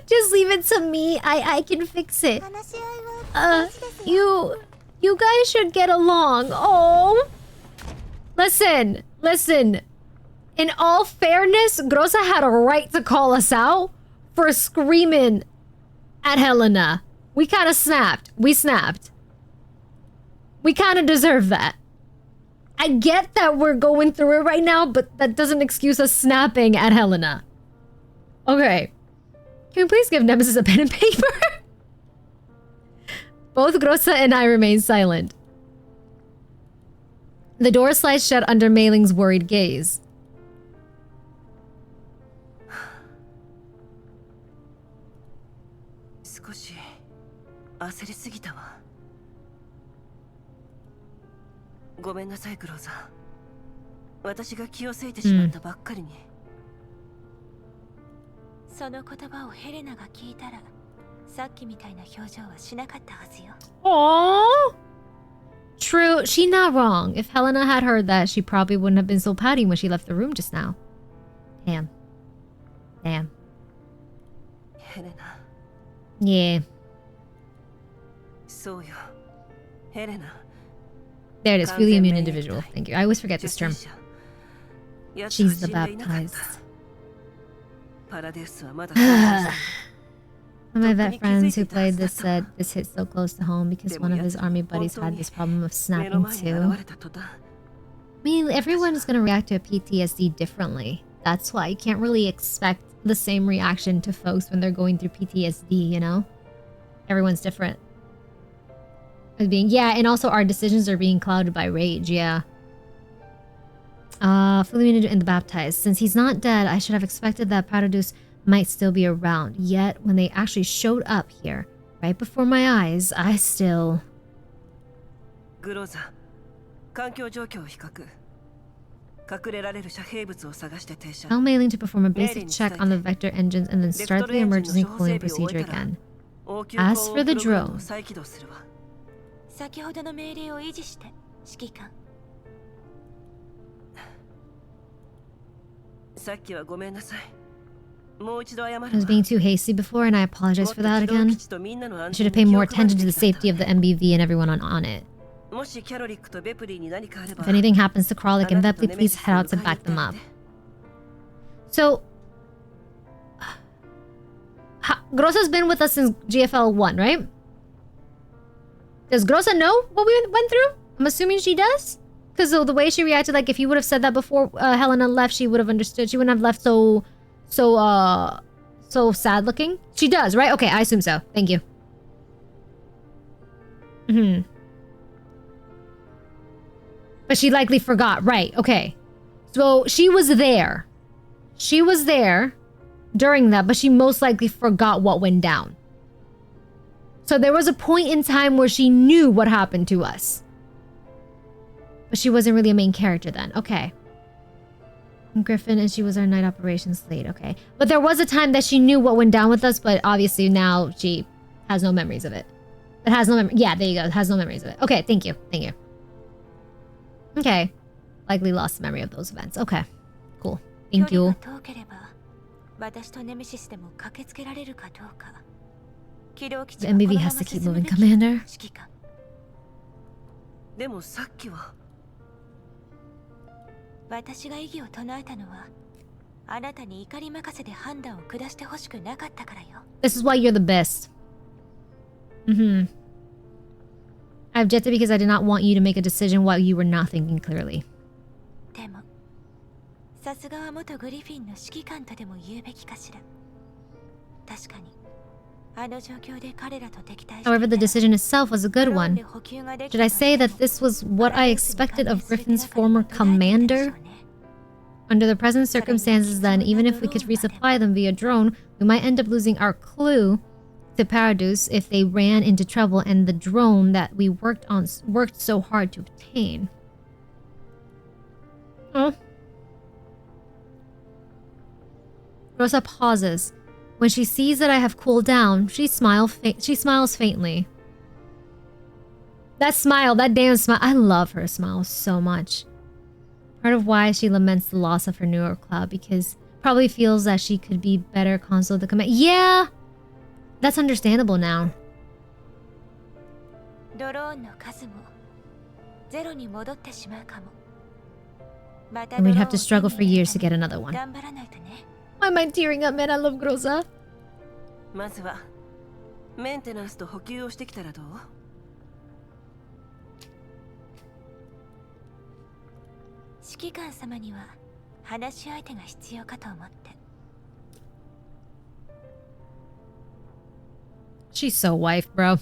Just leave it to me. I can fix it. You guys should get along. Oh. Listen. In all fairness, Groza had a right to call us out for screaming at Helena. We kind of snapped. We snapped. We kind of deserve that. I get that we're going through it right now, but that doesn't excuse us snapping at Helena. Okay. Can we please give Nemesis a pen and paper? Both Groza and I remain silent. The door slides shut under Mei-Ling's worried gaze. 私が気をせいてしまったばっかりに。その言葉をヘレナが聞いたら、さっきみたいな表情はしなかったはずよ。Aww. True, she's not wrong. If Helena had heard that, she probably wouldn't have been so pouty when she left the room just now. Damn. Damn. ヘレナ。Yeah. そうよ。ヘレナ。 There it is, fully immune individual. Thank you. I always forget this term. She's the baptized. One of my vet friends who played this said this hit so close to home because one of his army buddies had this problem of snapping too. I mean, everyone is going to react to a PTSD differently. That's why you can't really expect the same reaction to folks when they're going through PTSD, you know? Everyone's different. Yeah, and also our decisions are being clouded by rage, yeah. Fully immune and the baptized. Since he's not dead, I should have expected that Paradus might still be around. Yet, when they actually showed up here, right before my eyes, I still... Groza, 環境状況を比較。隠れられる遮蔽物を探して停車。Tell Mailing to perform a basic check on the vector engines and then start the emergency cooling procedure again. As for the drone... 先ほどの命令を維持して、指揮官。さっきはごめんなさい。もう一度謝るわ。I was being too hasty before and I apologize for that again. I should have paid more attention to the safety of the MBV and everyone on it. If anything happens to Kralik and Vepley, please head out to back them up. So... Groza's been with us since GFL 1, right? Does Groza know what we went through? I'm assuming she does? Because the way she reacted, like if you would have said that before Helena left, she would have understood. She wouldn't have left so sad looking. She does, right? Okay, I assume so. Thank you. But she likely forgot, right? Okay. So she was there. She was there during that, but she most likely forgot what went down. So there was a point in time where she knew what happened to us. But she wasn't really a main character then. Okay. Griffin, and she was our night operations lead. Okay. But there was a time that she knew what went down with us, but obviously now she has no memories of it. It has no memory. Yeah, there you go. It has no memories of it. Okay, thank you. Thank you. Okay. Likely lost the memory of those events. Okay. Cool. Thank you. The MBV has to keep moving, Commander. でもさっきは私が異議を唱えたのはあなたに怒り任せで判断を下してほしくなかったからよ。This is why you're the best. I objected because I did not want you to make a decision while you were not thinking clearly. でもさすがは元グリフィンの指揮官とでも言うべきかしら。確かに However, the decision itself was a good one. Should I say that this was what I expected of Griffin's former commander? Under the present circumstances then, even if we could resupply them via drone, we might end up losing our clue to Paradus if they ran into trouble and the drone that we worked so hard to obtain. Oh. Rosa pauses. When she sees that I have cooled down, she smiles faintly. That smile, that damn smile. I love her smile so much. Part of why she laments the loss of her newer cloud, because probably feels that she could be better console of the command. Yeah! That's understandable now. And we'd have to struggle for years to get another one. Why am I tearing up, man? I love Groza. まずはメンテナンスと補給をしてきたらどう? She's so wife, bro.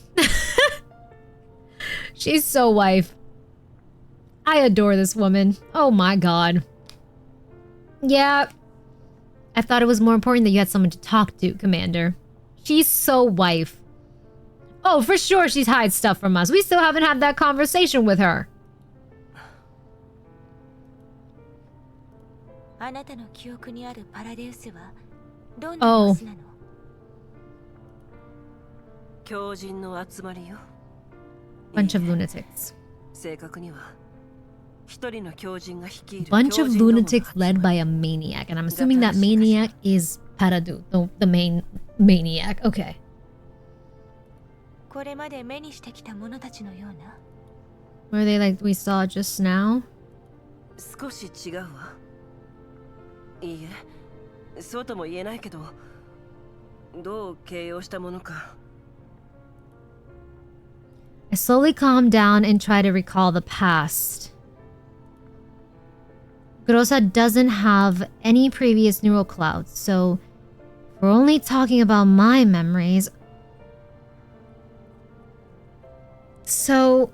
She's so wife. I adore this woman. Oh my god. Yeah. I thought it was more important that you had someone to talk to, Commander. She's so wife. Oh, for sure she's hiding stuff from us. We still haven't had that conversation with her. あなたの記憶にあるパラデウスはどんな様子なの？狂人の集まりよ。 Bunch of lunatics. 正確には一人の狂人が率いる Bunch of lunatics led by a maniac, and I'm assuming that maniac is Paradu, the main maniac. Okay. これまで目にしてきた者たちのような。 Were they like we saw just now? 少し違うわ。いいえ、そうとも言えないけど、どう形容したものか。I slowly calm down and try to recall the past. Groza doesn't have any previous neural clouds, so if we're only talking about my memories. So,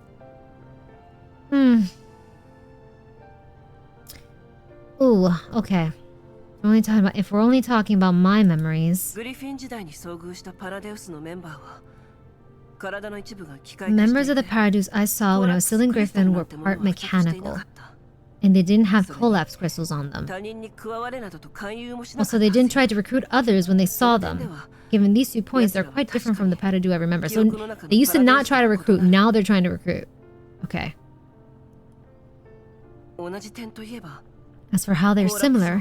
Ooh, okay. If we're only talking about my memories. グリフィン時代に遭遇したパラデウスのメンバーは、体の一部が機械化していて、 Members of the Paradise I saw when I was still in Griffin were part mechanical, and they didn't have collapse crystals on them. 他人に加われなどと勧誘もしなかった Also, they didn't try to recruit others when they saw them. Given these 2 points, they're quite different from the Paradise I remember. So they used to not try to recruit, now they're trying to recruit. Okay. 同じ点といえば、 As for how they're similar, I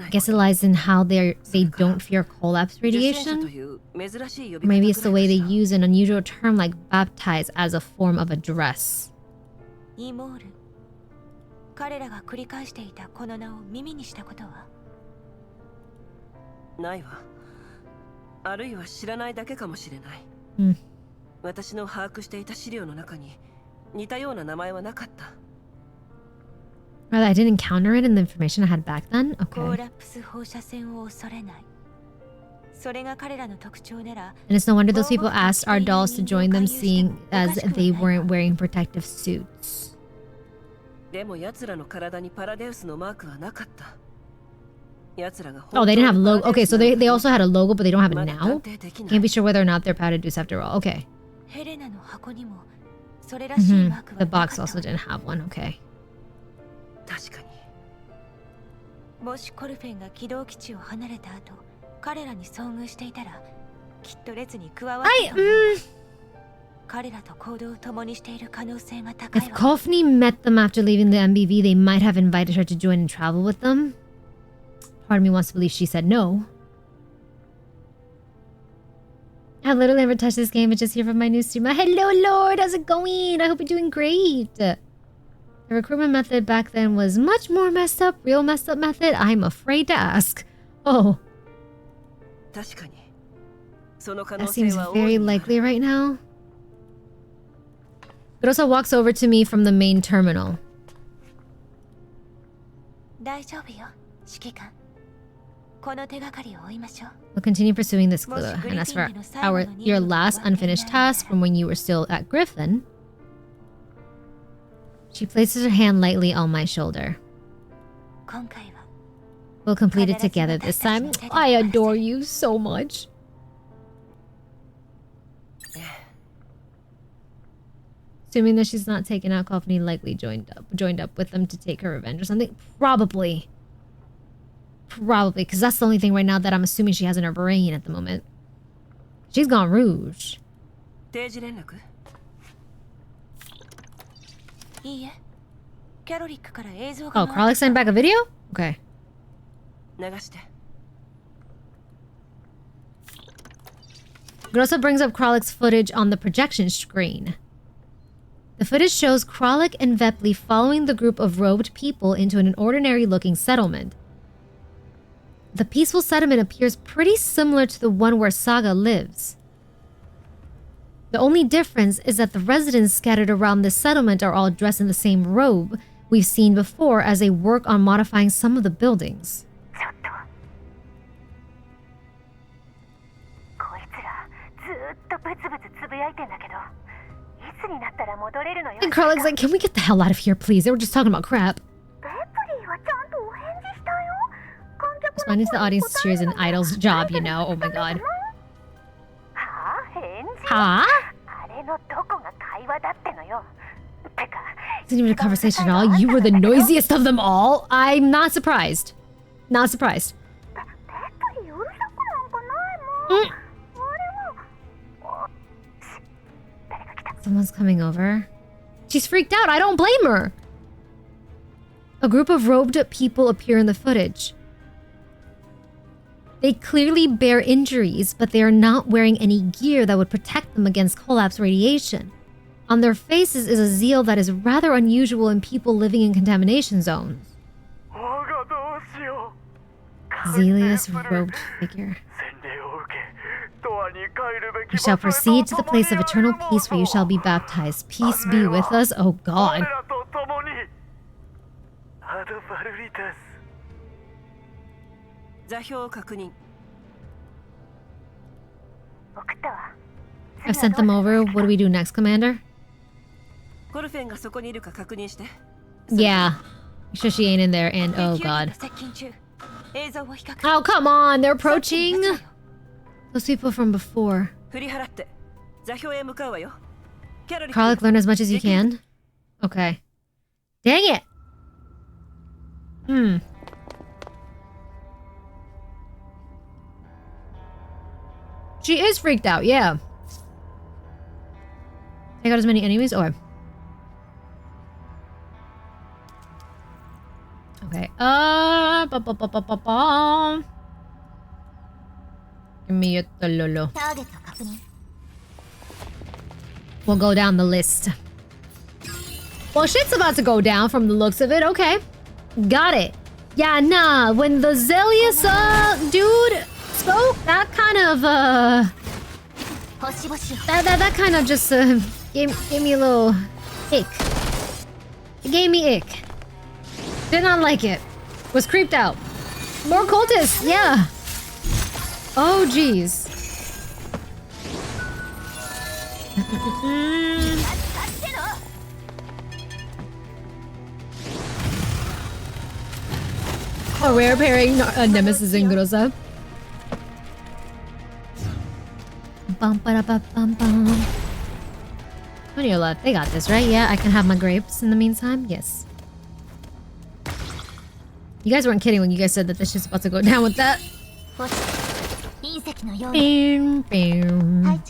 guess it lies in how they don't fear collapse radiation. Maybe it's the way they use an unusual term like baptize as a form of address. イモール。彼らが繰り返していたこの名を耳にしたことは？ないわ。あるいは知らないだけかもしれない。私の把握していた資料の中に似たような名前はなかった。 Rather, I didn't encounter it in the information I had back then? Okay. コーラプス放射線を恐れない。それが彼らの特徴なら。 And it's no wonder those people asked our dolls to join them, seeing as they weren't wearing protective suits. でも奴らの体にパラデウスのマークはなかった。 Oh, they didn't have logo. Okay, so they also had a logo, but they don't have it now? Can't be sure whether or not they're Paradise after all. Okay. The box also didn't have one. Okay. 確かに。もしコルフェンが軌道基地を離れた後、彼らに遭遇していたら、きっと列に加わったと思う。彼らと行動を共にしている可能性が高いわ。If Kofni met them after leaving the MBV, they might have invited her to join and travel with them. Part of me wants to believe she said no. I've literally never touched this game, but just here from my new streamer. Hello, Lord! How's it going? I hope you're doing great. The recruitment method back then was much more messed up. Real messed up method? I'm afraid to ask. Oh. That seems very likely right now. Groza walks over to me from the main terminal. 大丈夫よ、指揮官。 We'll continue pursuing this clue. And as for your last unfinished task from when you were still at Griffin, she places her hand lightly on my shoulder. We'll complete it together this time. I adore you so much. Assuming that she's not taken out, Kofni likely joined up with them to take her revenge or something. Probably, because that's the only thing right now that I'm assuming she has in her brain at the moment. She's gone rouge. Oh, Kralik sent back a video? Okay. Groza brings up Kralik's footage on the projection screen. The footage shows Kralik and Vepli following the group of robed people into an ordinary-looking settlement. The peaceful settlement appears pretty similar to the one where Saga lives. The only difference is that the residents scattered around this settlement are all dressed in the same robe we've seen before as they work on modifying some of the buildings. And Kralik's like, can we get the hell out of here, please? They were just talking about crap. Responding to the audience cheers an idol's job, you know. Oh my god. Huh? Isn't even a conversation at all. You were the noisiest of them all. I'm not surprised. Not surprised. Mm. Someone's coming over. She's freaked out. I don't blame her. A group of robed people appear in the footage. They clearly bear injuries, but they are not wearing any gear that would protect them against collapse radiation. On their faces is a zeal that is rather unusual in people living in contamination zones. Zealous robed figure. You shall proceed to the place of eternal peace where you shall be baptized. Peace be with us, oh God. 座標を確認。 I've sent them over. What do we do next, Commander? コルフェンがそこにいるか確認して。 Yeah. Make sure she ain't in there and oh God. 接近中。映像を比較。 Oh, come on. They're approaching. Those people from before. 振り払って座標へ向かうわよ。キャロリック Karlik, learn as much as you can. Okay. Dang it. She is freaked out, yeah. Take out as many enemies? Oh, okay. Give me a lolo. We'll go down the list. Well, shit's about to go down from the looks of it. Okay. Got it. Yeah, nah. When the Zealous, dude spoke, that kind of, that kind of just, gave me a little ick. It gave me ick. Did not like it. Was creeped out. More cultists, yeah. Oh, jeez. A rare pairing, Nemesis and Groza. Bum ba ba bum bum. On your left, they got this, right? Yeah, I can have my grapes in the meantime. Yes. You guys weren't kidding when you guys said that this shit's about to go down with that. Bam, bam.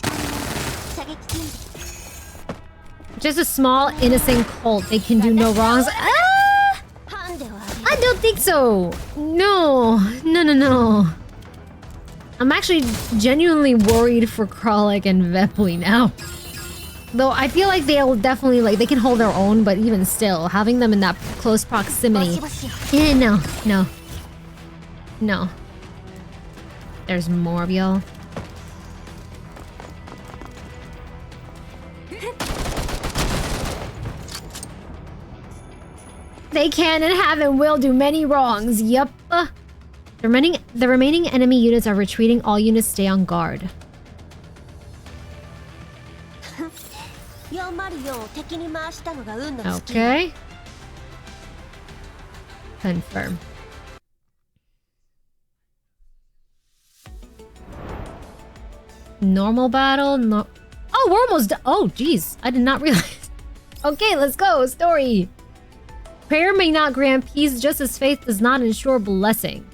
Just a small, innocent cult. They can do no wrongs. Ah! I don't think so. No. No, no, no. I'm actually genuinely worried for Kralik and Vepli now. Though I feel like they'll definitely, like, they can hold their own, but even still, having them in that close proximity. Yeah, no, no. No. There's more of y'all. They can and have and will do many wrongs. Yup. The remaining enemy units are retreating. All units stay on guard. Okay. Confirm. Normal battle. No. Oh, we're almost done. Oh, jeez. I did not realize. Okay, let's go. Story. Prayer may not grant peace, just as faith does not ensure blessing.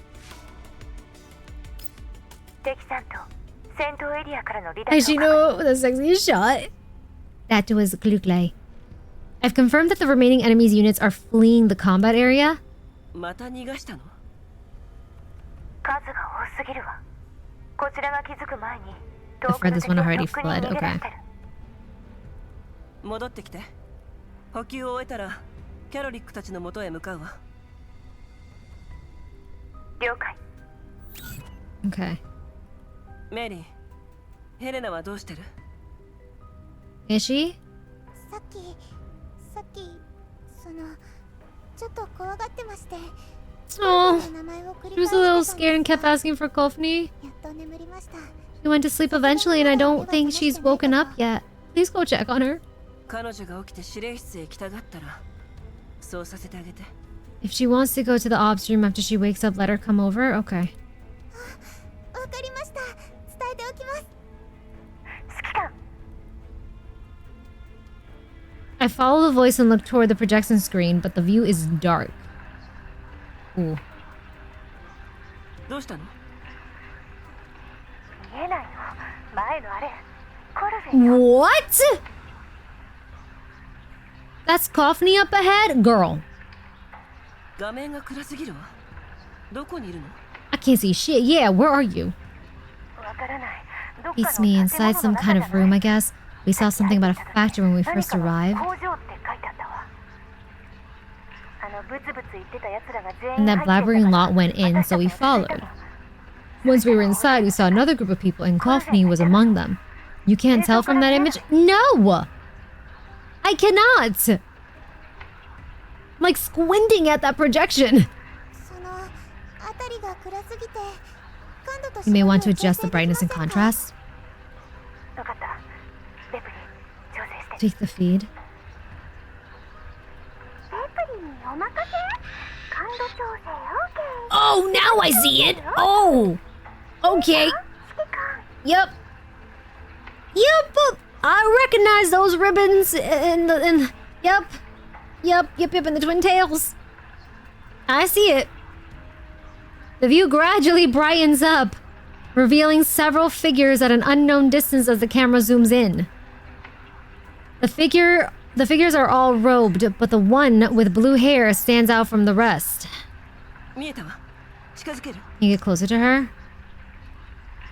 As you know, the sexy shot. That was Gluglay. I've confirmed that the remaining enemy's units are fleeing the combat area.また逃がしたの? 数が多すぎるわ。こちらが気づく前に I've read this one already fled. Okay. 戻ってきて。補給を終えたらキャロリックたちの元へ向かうわ。了解。Okay. メリー、ヘレナはどうしてる? Is she? さっきそのちょっと怖がってまして。Oh, she was a little scared and kept asking for Kofni. やっと眠りました。She went to sleep eventually, and I don't think she's woken up yet. Please go check on her. 彼女が起きて指令室へ行きたがったら、そうさせてあげて。 If she wants to go to the ops room after she wakes up, let her come over. Okay. わかりました。伝えておきます。指揮官。I follow the voice and look toward the projection screen, but the view is dark. Ooh. どうしたの？見えないよ。前のあれ、コルフェよ。 What? That's Coffney up ahead? Girl. 画面が暗すぎるわ。どこにいるの？ I can't see shit. Yeah, where are you? わからない。どっかの It's me inside 建物 some の kind 中 of じゃない room, I guess. We saw something about a factory when we 何 first かの arrived. 工場って書いてあったわ。ブツブツ言ってた奴らが全員 And that 入って blabbering ったから lot went in, 私た so ち we も続いた followed. の。 Once we were inside, we saw another group of people, and Coffney was among them. You can't tell from that image? No! I cannot! I'm like squinting at that projection. その辺りが暗すぎて感度と You may 絞 want り to を調 adjust 整 the でき brightness ませ and んか？ contrast. わかった。レプリ調整して。 Tweak the feed. レプリにお任せ。感度調整 OK。 Oh, now I see it! Oh! Okay. 指揮官。 Yep. Yep. I recognize those ribbons in yep. Yep, in the twin tails. I see it. The view gradually brightens up, revealing several figures at an unknown distance as the camera zooms in. The figures are all robed, but the one with blue hair stands out from the rest. 見えたわ。近づける。 Can you get closer to her?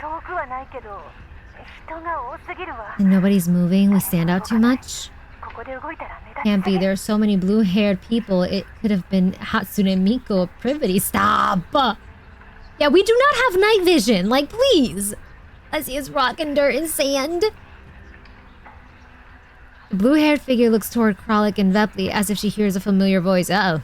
遠くはないけど、人が多すぎるわ。 And nobody's moving. We stand out too much. ここで動いたら目立ち Can't す be. ぎ There are so many blue-haired people. It could have been Hatsune Miku of Privity. Stop! Yeah, we do not have night vision. Like, please. I see us rocking dirt and sand. The blue-haired figure looks toward Kralik and Vepli as if she hears a familiar voice. Uh-oh.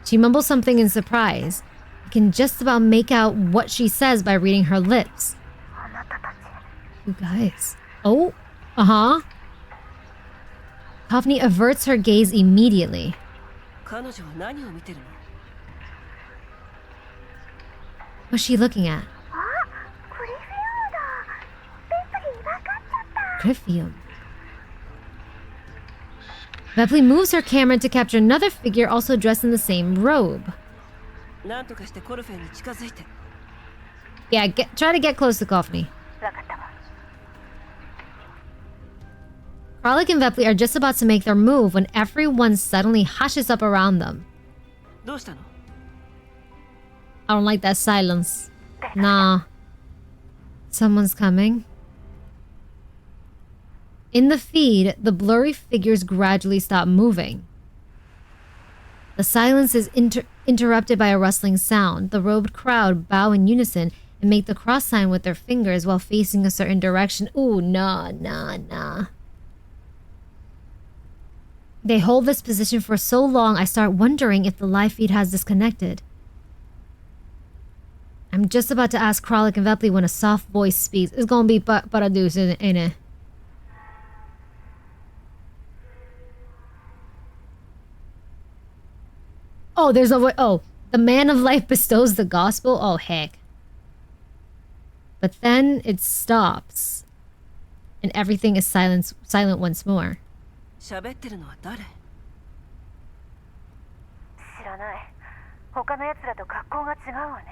She mumbles something in surprise. I can just about make out what she says by reading her lips. あなたたち。 You guys. Oh. Uh-huh. Coffney averts her gaze immediately. 彼女は何を見てるの？ What's she looking at? あ、クリフィオだ。レプリ分かっちゃった。 Griffium. Vepli moves her camera to capture another figure also dressed in the same robe. なんとかしてコルフェに近づいて。 Yeah, try to get close to Coffney. 分かったわ。 Kralik and Vepli are just about to make their move when everyone suddenly hushes up around them. どうしたの？ I don't like that silence. Nah. Someone's coming. In the feed, the blurry figures gradually stop moving. The silence is interrupted by a rustling sound. The robed crowd bow in unison and make the cross sign with their fingers while facing a certain direction. Ooh, nah. They hold this position for so long, I start wondering if the live feed has disconnected. I'm just about to ask Kralik and Vepli when a soft voice speaks. It's gonna be Paradus, ain't it? Oh, there's a way. Oh, the man of life bestows the gospel? Oh, heck. But then it stops. And everything is silent once more. 喋ってるのは誰？知らない。他の奴らと格好が違うわね。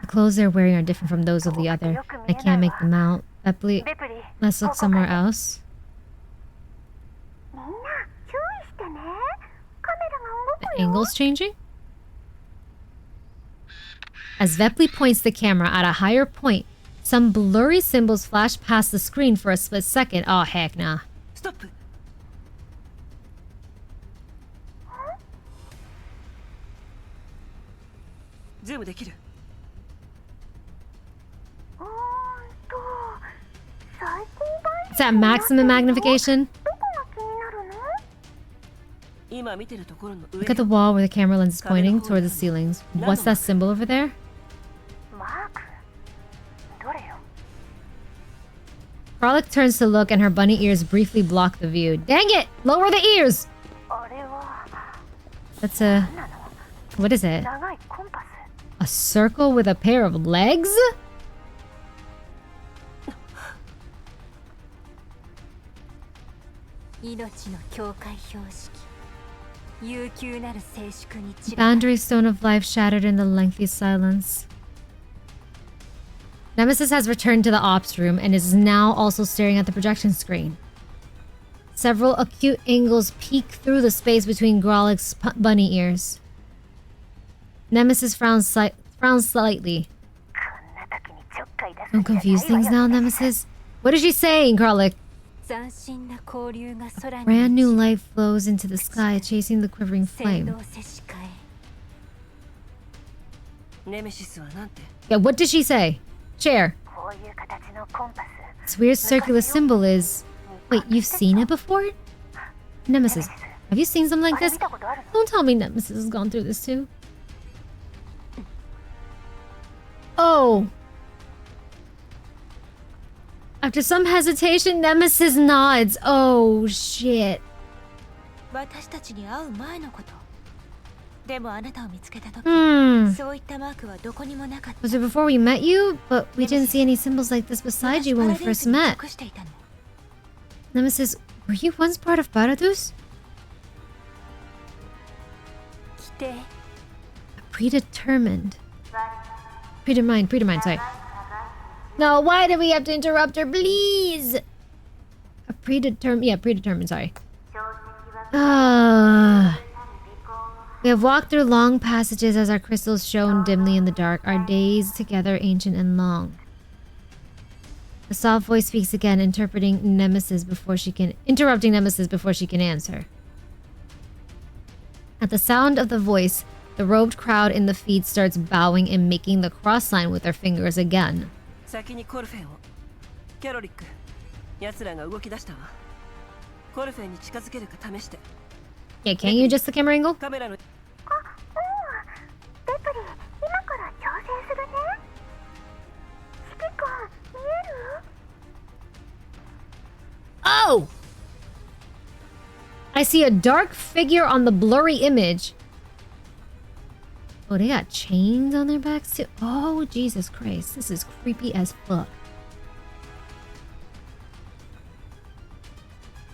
The clothes they're wearing are different from those of the other. I can't make them out. Vepli, レプリ、 let's look somewhere else. みんな注意してね。カメラが The 動くよ。 angle's changing? As Vepli points the camera at a higher point, some blurry symbols flash past the screen for a split second. Oh, heck nah. ストップ。ズームできる。最高版 Is that maximum magnification? どこが気になるの？今見てるところの上。 Look at the wall where the camera lens is pointing toward the ceilings. What's that symbol over there? マーク。どれよ？ Frolic turns to look and her bunny ears briefly block the view. Dang it! Lower the ears! あれは That's a... 何なの？ What is it? 長いコンパス。 A circle with a pair of legs? 依 Boundary stone of life shattered in the lengthy silence. Nemesis has returned to the ops room and is now also staring at the projection screen. Several acute angles peek through the space between Grolik's bunny ears. Nemesis frowns slightly. Don't confuse things now, Nemesis. What is she saying, Grolik? Brand new light flows into the sky, chasing the quivering flame. Yeah, what did she say? Share. This weird circular symbol is... Wait, you've seen it before? Nemesis, have you seen something like this? Don't tell me Nemesis has gone through this too. Oh. After some hesitation, Nemesis nods. Oh, shit. Was it before we met you? But we didn't see any symbols like this beside you when we first met. Nemesis, were you once part of Paradus? Predetermined, sorry. No, why do we have to interrupt her, please? Predetermined, sorry. We have walked through long passages as our crystals shone dimly in the dark, our days together ancient and long. The soft voice speaks again, interrupting Nemesis before she can answer. At the sound of the voice, the robed crowd in the feed starts bowing and making the cross sign with their fingers again. Yeah, can't you adjust the camera angle? Oh! I see a dark figure on the blurry image. Oh, they got chains on their backs too? Oh, Jesus Christ. This is creepy as fuck.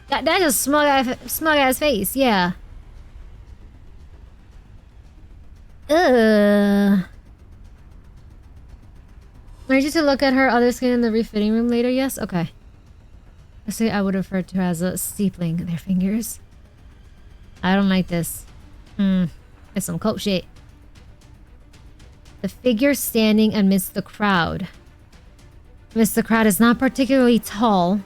That's a smug ass face, yeah. Ugh. Ready to look at her other skin in the refitting room later? Yes? Okay. I say I would refer to her as a steepling their fingers. I don't like this. It's some cult shit. The figure standing amidst the crowd. Amidst the crowd is not particularly tall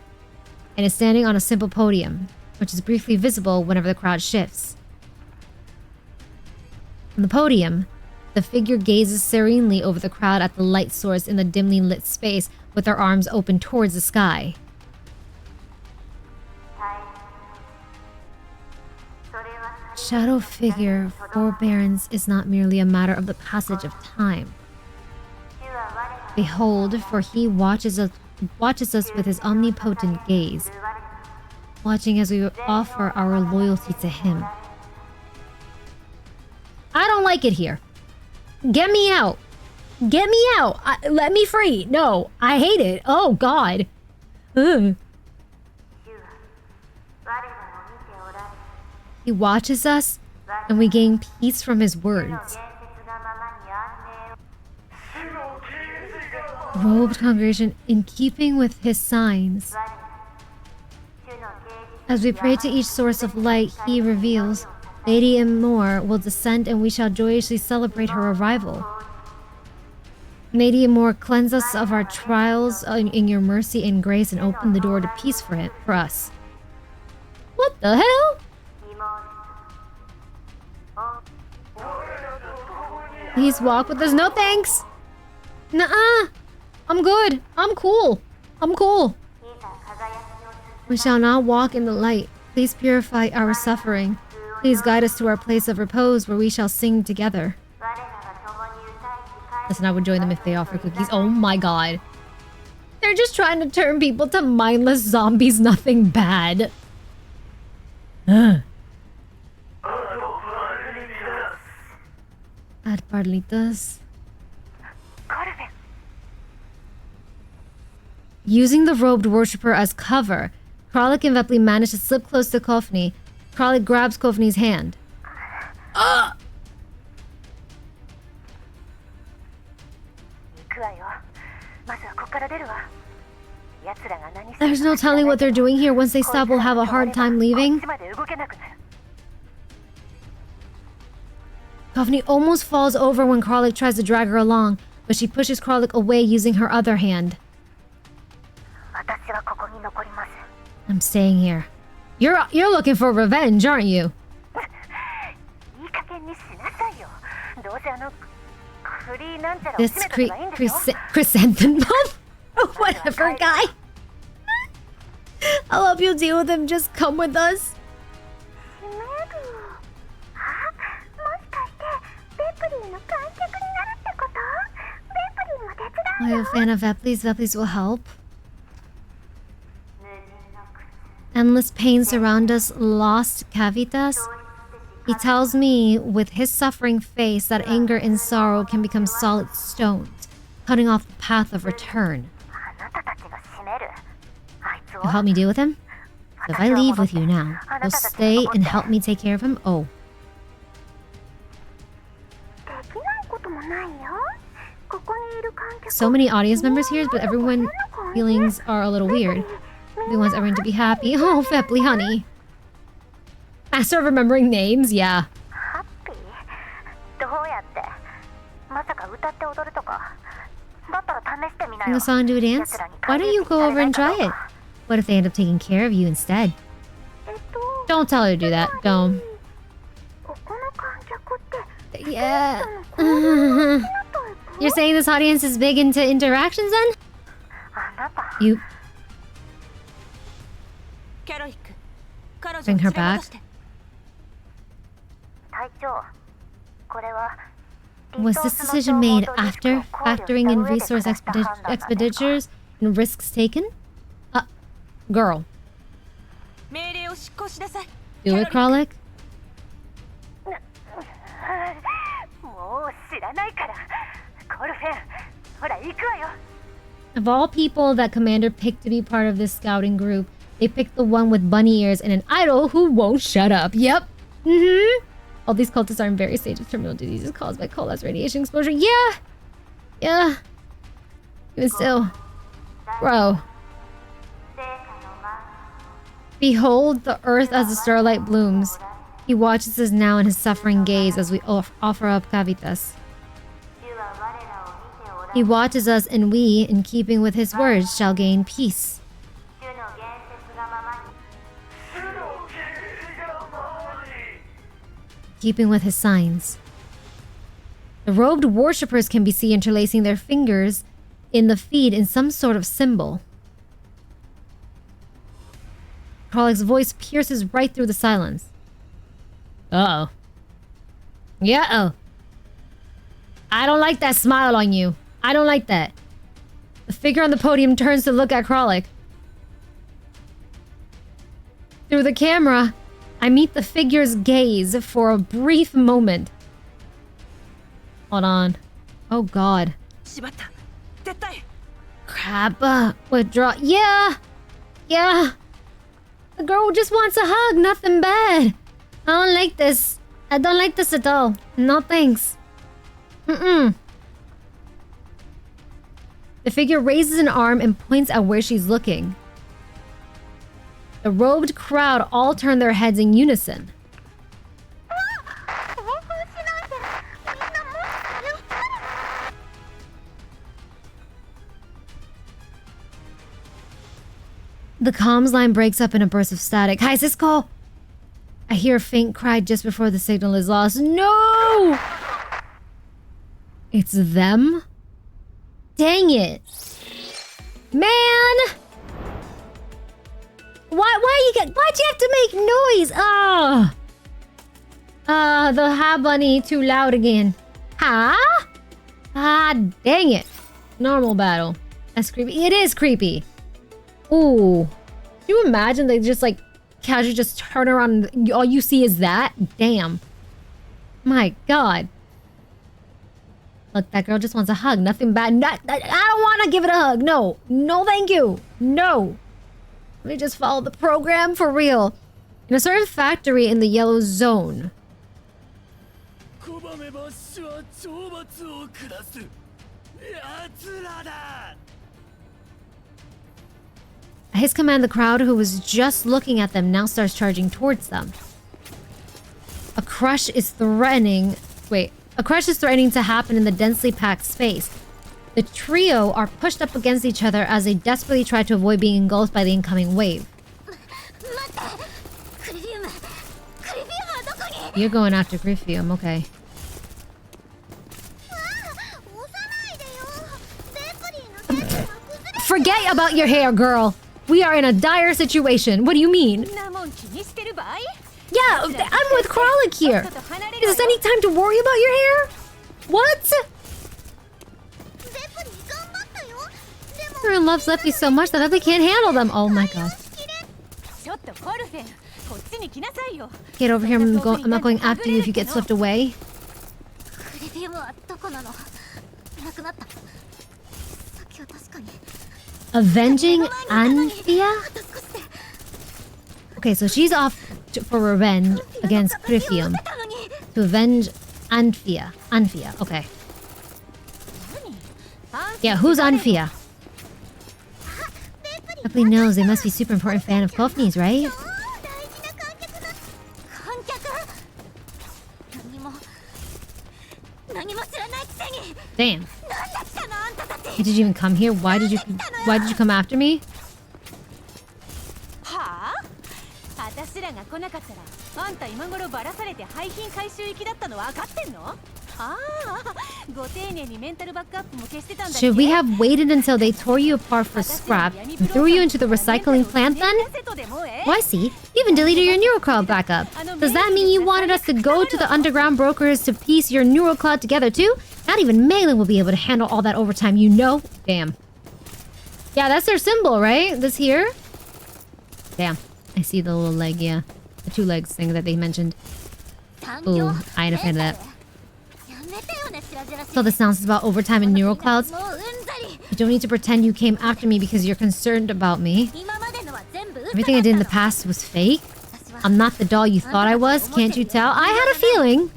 and is standing on a simple podium, which is briefly visible whenever the crowd shifts. On the podium, the figure gazes serenely over the crowd at the light source in the dimly lit space with her arms open towards the sky. Shadow figure, forbearance is not merely a matter of the passage of time. Behold, for he watches us with his omnipotent gaze, watching as we offer our loyalty to him. I don't like it here. Get me out. Get me out. Let me free. No, I hate it. Oh, God. Ugh. He watches us, and we gain peace from his words. Robed congregation, in keeping with his signs. As we pray to each source of light he reveals, Lady Amor will descend and we shall joyously celebrate her arrival. Lady Amor, cleanse us of our trials in your mercy and grace and open the door to peace for us. What the hell? Please walk with us. No thanks. Nuh-uh. I'm good. I'm cool. I'm cool. We shall not walk in the light. Please purify our suffering. Please guide us to our place of repose where we shall sing together. Listen, I would join them if they offer cookies. Oh my God. They're just trying to turn people to mindless zombies. Nothing bad. Ugh. Ad Parlitas. Using the robed worshipper as cover, Kralik and Vepley manage to slip close to Kofni. Kralik grabs Kofni's hand. Ah! 行くわよ。まずはここから出るわ。奴らが何するか There's no telling what they're doing here. Once they stop, we'll have a hard time leaving. こっちまで動けなくなる。 Kofni almost falls over when Kralik tries to drag her along, but she pushes Kralik away using her other hand. 私はここに残ります。 I'm staying here. You're looking for revenge, aren't you? いい加減にしなさいよ。どうせフリーなんちゃらを This 締めとけばいいんでしょ。 chrysanthemum? Oh, whatever, guy. I'll help you deal with him. Just come with us. 閉める。あ、もしかしてベプリーの観客になるってこと？ベプリーも手伝う I'm a fan of Vepley's. Vepley's will help. Endless pain surround us, lost Cavitas. He tells me with his suffering face that anger and sorrow can become solid stones, cutting off the path of return. あなたたちが閉める。あいつを You'll help me deal with him? So if I leave with you now, you'll stay and help me take care of him? Oh. できないこともないよ。ここにいる観客 So many audience members here, but everyone's feelings are a little weird. He wants everyone to be happy. Oh, Vepley, honey. I start remembering names, yeah. ハッピー？どうやって？まさか歌って踊るとか？だったら試してみな Sing よ。 a song, do a dance? Why don't you go over and try it? What if they end up taking care of you instead? えっと、 Don't tell her to do that. Don't. ここの観客って Yeah. このタイプ？ You're saying this audience is big into interactions then? あなた。 You キャロリック、彼女を bring 連 her れ back? 戻して。隊長、これは Was this decision made after factoring in resource expenditures and risks taken? Girl. 命令を執行しなさい。 Do it, Kralik? もう知らないから。コルフェン、ほら行くわよ。 Of all people that Commander picked to be part of this scouting group, they picked the one with bunny ears and an idol who won't shut up. Yep. All these cultists are in various stages of terminal diseases caused by coalesce radiation exposure. Yeah. Yeah. Even still. Bro. Behold the earth as the starlight blooms. He watches us now in his suffering gaze as we offer up Cavitas. He watches us and we, in keeping with his words, shall gain peace. Keeping with his signs. The robed worshippers can be seen interlacing their fingers in the feed in some sort of symbol. Kralik's voice pierces right through the silence. Uh-oh. Yeah-oh. I don't like that smile on you. I don't like that. The figure on the podium turns to look at Kralik. Through the camera, I meet the figure's gaze for a brief moment. Hold on. Oh god. しまった。撤退。 Crap. Withdraw. Yeah. Yeah. The girl just wants a hug. Nothing bad. I don't like this. I don't like this at all. No thanks. Mm-mm. The figure raises an arm and points at where she's looking. The robed crowd all turn their heads in unison. The comms line breaks up in a burst of static. Hi, Cisco! I hear a faint cry just before the signal is lost. No! It's them? Dang it. Man! Why'd you have to make noise? The Ha Bunny too loud again. Ha? Ah, dang it. Normal battle. That's creepy. It is creepy. Ooh. Can you imagine they just like casually just turn around and all you see is that? Damn. My god. Look, that girl just wants a hug. Nothing bad. I don't want to give it a hug. No. No, thank you. No. Let me just follow the program for real. In a certain factory in the yellow zone. At his command, the crowd who was just looking at them now starts charging towards them. A crush is threatening to happen in the densely packed space. The trio are pushed up against each other as they desperately try to avoid being engulfed by the incoming wave. You're going after Griffium, okay. Forget about your hair, girl! We are in a dire situation. What do you mean? Yeah, I'm with Kralik here. Is this any time to worry about your hair? What? Everyone loves Lefty so much that Lefty can't handle them. Oh my god. Get over here. I'm not going after you if you get swept away. Avenging Anfia? Okay, so she's off for revenge against Griffium. To avenge Anfia. Anfia, okay. Yeah, who's Anfia? Everybody knows they must be super important fan of Kofni's, right? Damn. Did you even come here? Why did you come after me? Should we have waited until they tore you apart for scrap and threw you into the recycling plant then? Oh, I see. You even deleted your neurocloud backup. Does that mean you wanted us to go to the underground brokers to piece your neurocloud together too? Not even Malin will be able to handle all that overtime, you know? Damn. Yeah, that's their symbol, right? This here? Damn. I see the little leg, yeah. The 2 legs thing that they mentioned. Ooh, I ain't a fan of that. So this sounds about overtime and neuroclouds. You don't need to pretend you came after me because you're concerned about me. Everything I did in the past was fake. I'm not the doll you thought I was, can't you tell? I had a feeling.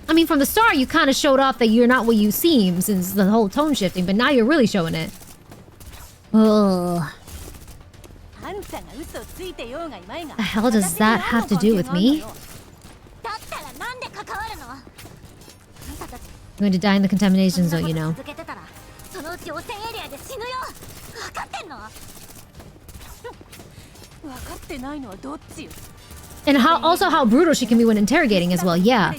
I mean, from the start, you kind of showed off that you're not what you seem since the whole tone shifting, but now you're really showing it. Ugh. The hell does that have to do with me? I'm going to die in the contamination zone, you know. And how brutal she can be when interrogating as well, yeah.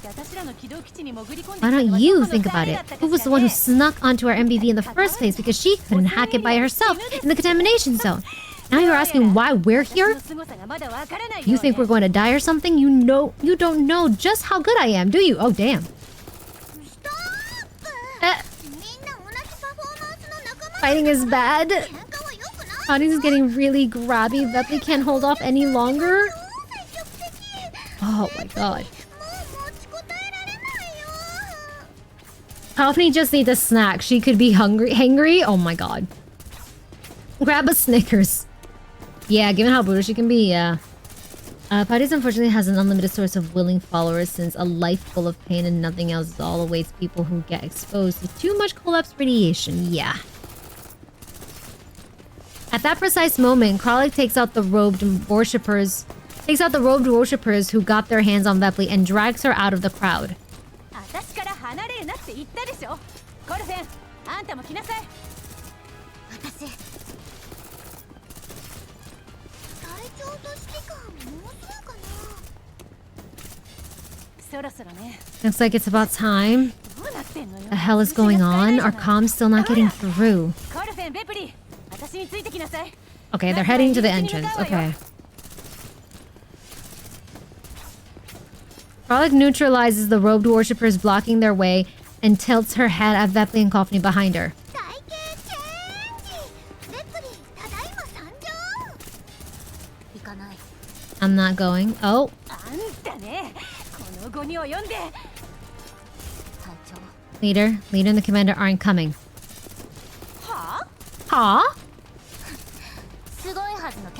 Why don't you think about it? Who was the one who snuck onto our MBV in the first place because she couldn't hack it by herself in the contamination zone? Now you're asking why we're here? You think we're going to die or something? You don't know just how good I am, do you? Oh, damn. Fighting is bad. Audience is getting really grabby. Vepley can't hold off any longer. Oh my god. Kofni just needs a snack. She could be hangry. Oh my god. Grab a Snickers. Yeah, given how brutal she can be, yeah. Patties unfortunately has an unlimited source of willing followers since a life full of pain and nothing else all awaits people who get exposed to too much collapse radiation, yeah. At that precise moment, Kralik takes out the robed worshippers who got their hands on Vepley and drags her out of the crowd. Looks like it's about time. The hell is going on? Our comms still not getting through. Okay, they're heading to the entrance. Okay. Kralik neutralizes the robed worshippers blocking their way and tilts her head at Vepley and Kofni behind her. I'm not going. Oh. Leader and the commander aren't coming. Huh?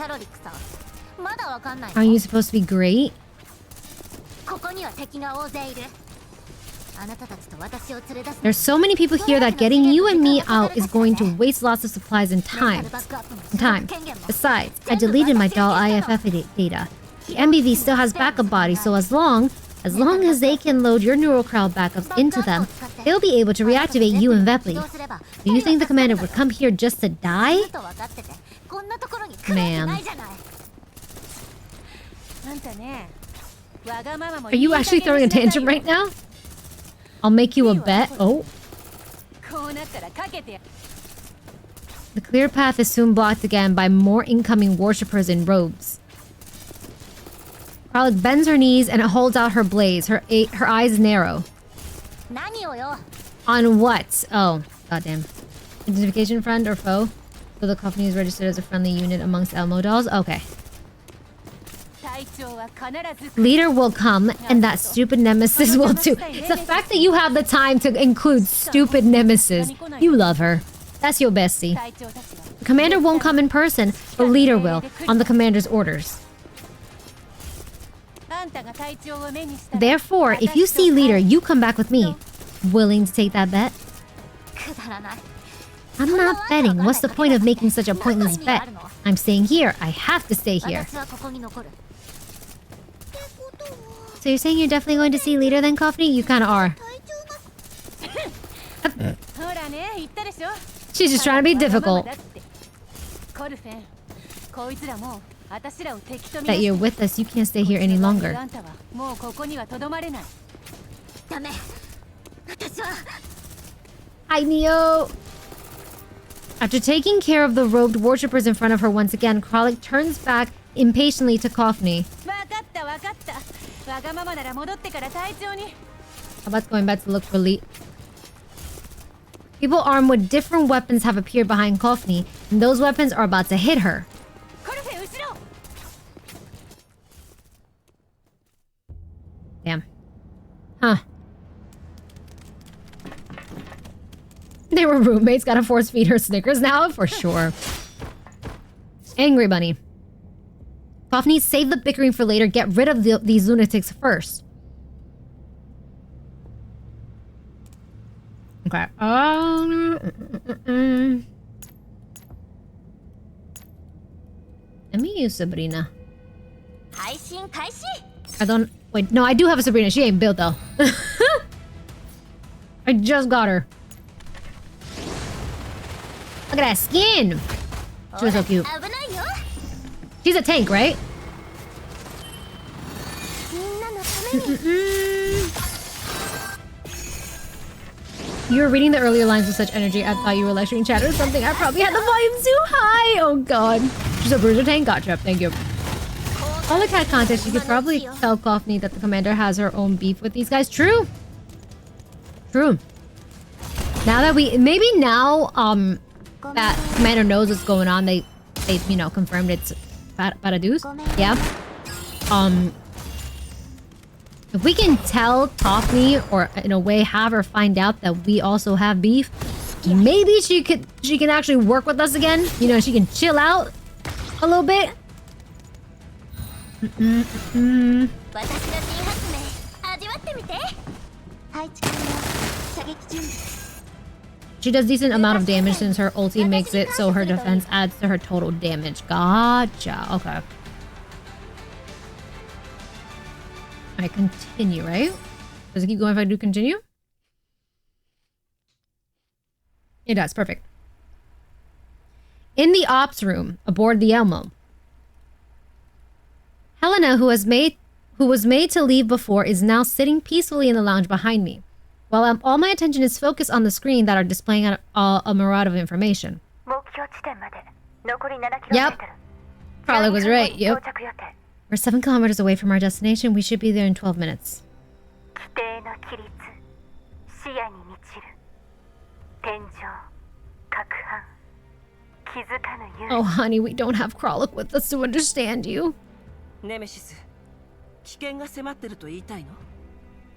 タロリックさんまだわかんないの Are you supposed to be great? ここには敵が大勢いるあなたたちと私を連れ出す There's so many people here that getting you and me out is going to waste lots of supplies and time. Besides, I deleted my doll IFF data. The MBV still has backup bodies, so as long as they can load your neural crowd backups into them, they'll be able to reactivate you and Vepley. Do you think the commander would come here just to die? Man. Are you actually throwing a tantrum right now? I'll make you a bet. Oh. The clear path is soon blocked again by more incoming worshippers in robes. Frolic bends her knees and holds out her blades. Her eyes narrow. On what? Oh, goddamn. Identification friend or foe? So the company is registered as a friendly unit amongst Elmo dolls? Okay. Leader will come, and that stupid nemesis will too. It's the fact that you have the time to include stupid nemesis. You love her. That's your bestie. The commander won't come in person, but leader will, on the commander's orders. Therefore, if you see leader, you come back with me. Willing to take that bet? I'm not betting. What's the point of making such a pointless bet? I'm staying here. I have to stay here. So you're saying you're definitely going to see leader then, Coffee? You kinda are. She's just trying to be difficult. That you're with us, you can't stay here any longer. Hi, Neo! After taking care of the robed worshippers in front of her once again, Kralik turns back impatiently to Coffee. How about going back to look for Lee? People armed with different weapons have appeared behind Coffee, and those weapons are about to hit her. Damn. Huh. They were roommates, gotta force feed her Snickers now? For sure. Angry Bunny. Coffee, save the bickering for later. Get rid of these lunatics first. Okay. Let me use Sabrina. I don't... Wait, no, I do have a Sabrina. She ain't built, though. I just got her. Look at that skin! She was so cute. She's a tank, right? You were reading the earlier lines with such energy, I thought you were lecturing chat or something. I probably had the volume too high! Oh god. She's a bruiser tank? Gotcha, thank you. On the cat contest, you could probably tell Coffee that the commander has her own beef with these guys. True! True. Now that we... Maybe now, that commander knows what's going on, they you know, confirmed it's Paradus. Yeah. If we can tell Coffee, or in a way have her find out that we also have beef, maybe she can actually work with us again. You know, she can chill out a little bit. She does decent amount of damage since her ulti makes it so her defense adds to her total damage. Gotcha. Okay. Alright, continue, right? Does it keep going if I do continue? It does. Perfect. In the ops room, aboard the Elmo, Helena, who was made to leave before, is now sitting peacefully in the lounge behind me, while all my attention is focused on the screen that are displaying a myriad of information. Yep. Probably was right. Yep. We're 7 kilometers away from our destination. We should be there in 12 minutes. Oh, honey, we don't have Kralik with us to understand you. Are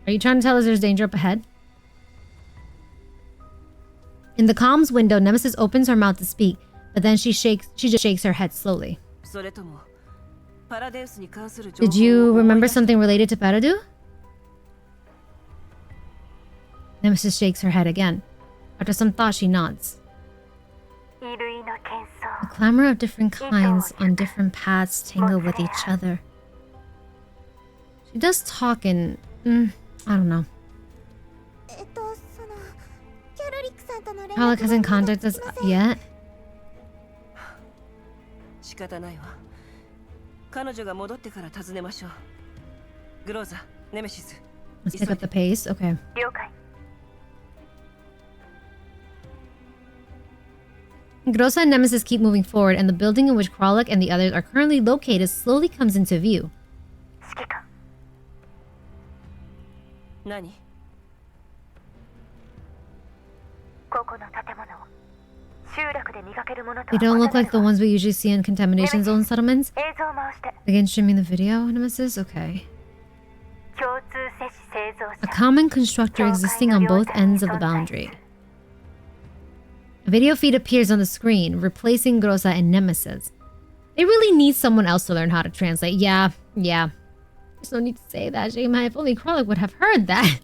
you trying to tell us there's danger up ahead? In the comms window, Nemesis opens her mouth to speak, but then she just shakes her head slowly. それともパラデウスに関する情報を Did you remember something related to Paradu? Nemesis shakes her head again. After some thought, she nods. 衣類の喧 The 騒 clamor of different kinds on different paths tangle with each other. She does talk in... I don't know. そのキャロリックさんとの連 Pollock 絡 hasn't が contacted us yet. 仕方ないわ。彼女が戻ってから尋ねましょう。グローザ、ネメシス。 Let's pick up the pace. Okay. 了解 Groza and Nemesis keep moving forward, and the building in which Kralik and the others are currently located slowly comes into view. 指揮官何？ここの建物集落で見かけるものと They は don't 異 look な like る the わ ones we usually see in contamination zone settlements. 映像を回して Begin streaming the video, Nemesis? Okay. 共通摂氏製造 A 者 common constructor existing on both ends of the boundary. A video feed appears on the screen, replacing Groza and Nemesis. They really need someone else to learn how to translate. Yeah. There's no need to say that, Shema. If only Kralik would have heard that.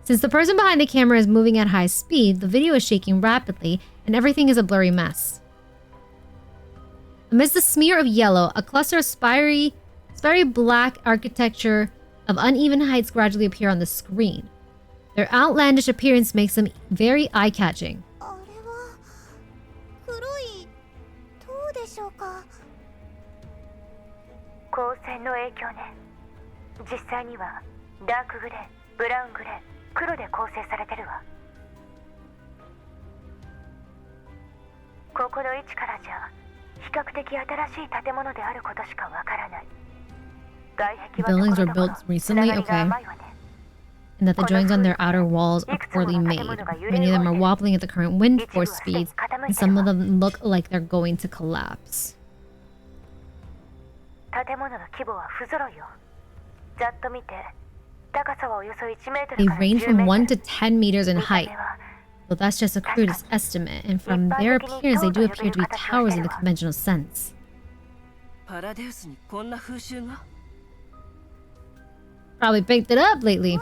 Since the person behind the camera is moving at high speed, the video is shaking rapidly, and everything is a blurry mess. Amidst the smear of yellow, a cluster of spiry black architecture of uneven heights gradually appear on the screen. Their outlandish appearance makes them very eye-catching. あれは黒い塔でしょうか。光線の影響ね実際にはダークグレーブラウングレー黒で構成されてるわここの位置からじゃ比較的新しい建物であることしかわからない外壁は The buildings と were ころどこ built ろ recently? つながりが Okay. 甘いわね And that the joints on their outer walls are poorly made. Many of them are wobbling at the current wind force speeds, and some of them look like they're going to collapse. 建物の規模は不揃いよざっと見て高さはおよそ1メート They ルから range 10 from メー 1 to トル10 meters in 見た height. 目は Though that's just a crude estimate, and from their appearance, they do appear to be towers in the conventional sense. パラデウスにこんな風習が？ Probably picked it up lately.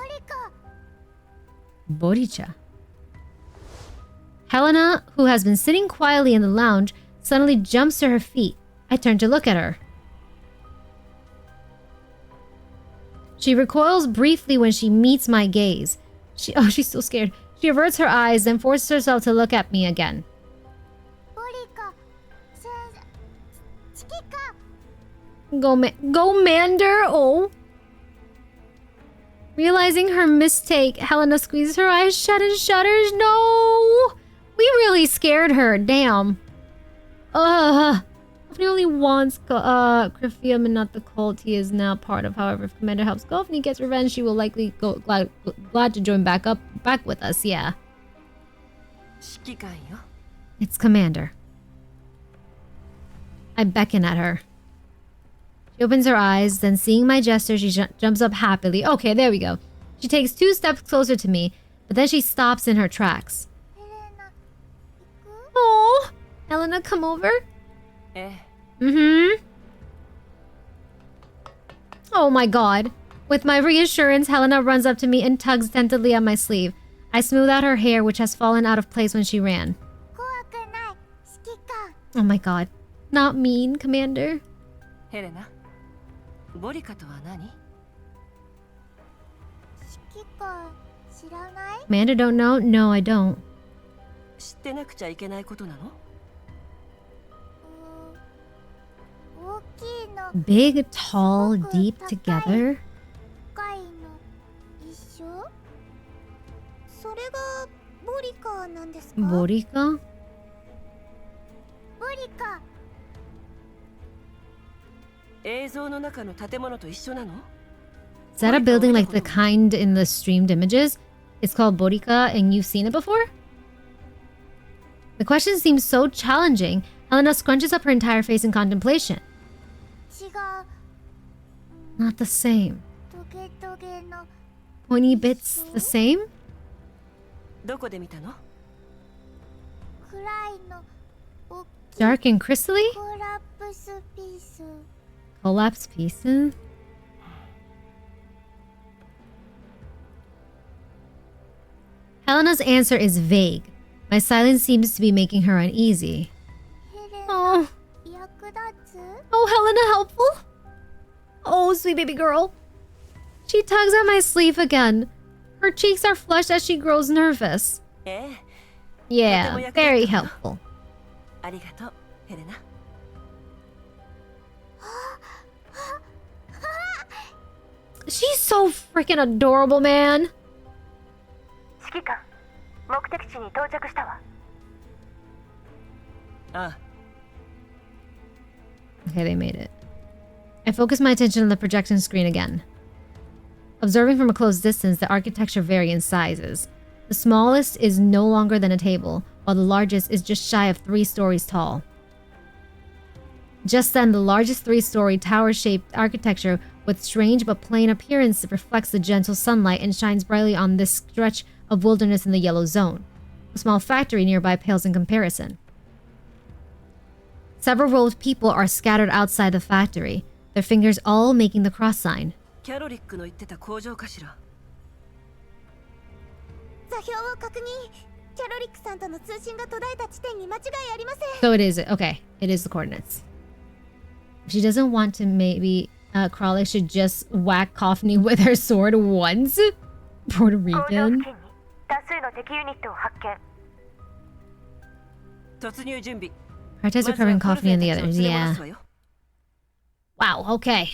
Boricha. Helena, who has been sitting quietly in the lounge, suddenly jumps to her feet. I turn to look at her. She recoils briefly when she meets my gaze. She's so scared. She averts her eyes, then forces herself to look at me again. ボリカ先生指揮官 Gomander? Oh. Realizing her mistake, Helena squeezes her eyes shut and shudders. No! We really scared her. Damn. Gofni only wants Crephium and not the cult he is now part of. However, if Commander helps Gofni gets revenge, she will likely go glad to join back with us. Yeah. 指揮官よ。 It's Commander. I beckon at her. She opens her eyes, then seeing my gesture, she jumps up happily. Okay, there we go. She takes 2 steps closer to me, but then she stops in her tracks. ヘレナ行く Oh, Helena, come over. ええ。 Mm-hmm. Oh my god. With my reassurance, Helena runs up to me and tugs tentatively at my sleeve. I smooth out her hair, which has fallen out of place when she ran. 怖くない指揮官 Oh my god. Not mean, Commander. ヘレナ、ボリカとは何？指揮官知らない Commander don't know? No, I don't. 知ってなくちゃいけないことなの？大きいの Big, tall, deep together? 深いの一緒それがボリカなんですか Borika? ボリカ映像の中の建物と一緒なの？ Is that a building like the kind in the streamed images? It's called Borika and you've seen it before? The question seems so challenging. Helena scrunches up her entire face in contemplation. 違う Not the same. トゲトゲの Pointy bits the same? どこで見たの？暗いの大 Dark and crystally? コラプスピース。 Collapse pieces? Helena's answer is vague. My silence seems to be making her uneasy. ヘレナ、 Oh, 役立つ？ oh, Helena helpful? Oh, sweet baby girl. She tugs at my sleeve again. Her cheeks are flushed as she grows nervous. ええ、 Yeah, very helpful. ありがとう、ヘレナ。 She's so freaking adorable, man. 指揮官、目的地に到着したわ。ああ、 Okay, they made it. I focus my attention on the projection screen again. Observing from a close distance, the architecture varies in sizes. The smallest is no longer than a table, while the largest is just shy of 3 stories tall. Just then, the largest 3-story tower-shaped architecture with strange but plain appearance reflects the gentle sunlight and shines brightly on this stretch of wilderness in the yellow zone. A small factory nearby pales in comparison. Several robed people are scattered outside the factory, their fingers all making the cross sign. キャロリックの言ってた工場かしら。座標を確認。キャロリックさんとの通信が途絶えた地点に間違いありません。 So it is, okay, it is the coordinates. If she doesn't want to, maybe Crawley should just whack Coffney with her sword once? Puerto 工場付 Rican? 近に多数の敵ユニットを発見。突入準備。 Prioritize まずは recovering コル Coffney フェ and the たちを others, 連れ戻 yeah. すわよ。 Wow, okay.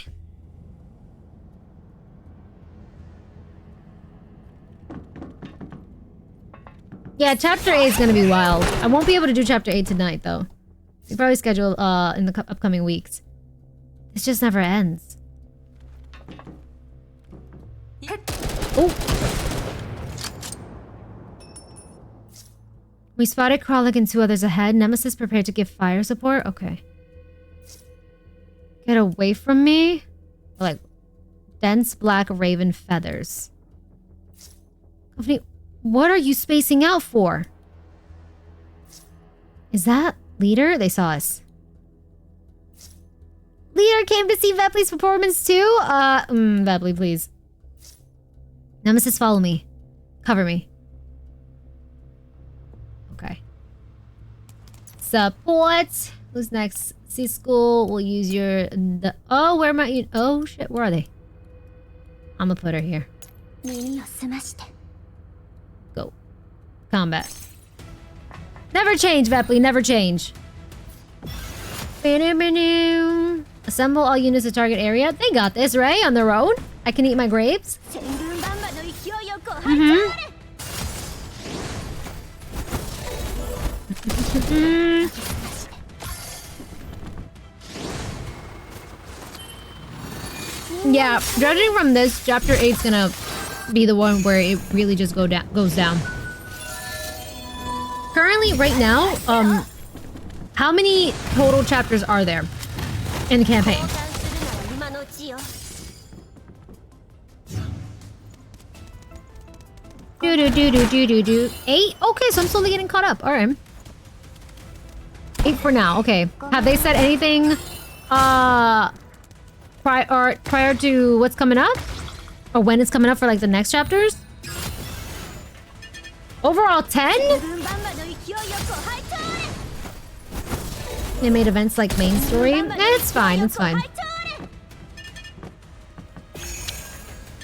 Yeah, chapter 8 is gonna be wild. I won't be able to do chapter 8 tonight, though. We probably schedule in the upcoming weeks. This just never ends. Oh! We spotted Kralik and 2 others ahead. Nemesis prepared to give fire support? Okay. Get away from me? Like, dense black raven feathers. Company, what are you spacing out for? Is that Leader? They saw us. Leader came to see Vepley's performance too? Vepley, please. Nemesis, follow me. Cover me. Okay. Support. Who's next? C-School, we'll use your... Oh, where am I? Oh, shit, where are they? I'm gonna put her here. 耳を澄まして。 Go. Combat. Never change, Vepley, never change. Assemble all units to target area. They got this, right? On their own? I can eat my grapes? 全軍バンバの勢いよく入っ Mm-hmm. Yeah, judging from this, chapter 8's gonna be the one where it really just goes down. Currently, right now, how many total chapters are there in the campaign? 交換するなら今のうちよ。 Do. 8? Okay, so I'm slowly getting caught up. Alright. 8 for now, okay. Have they said anything prior to what's coming up? Or when it's coming up for like the next chapters? Overall 10? 軍バンバの勢いよく入っちゃ They made events like main story? It's fine, it's fine.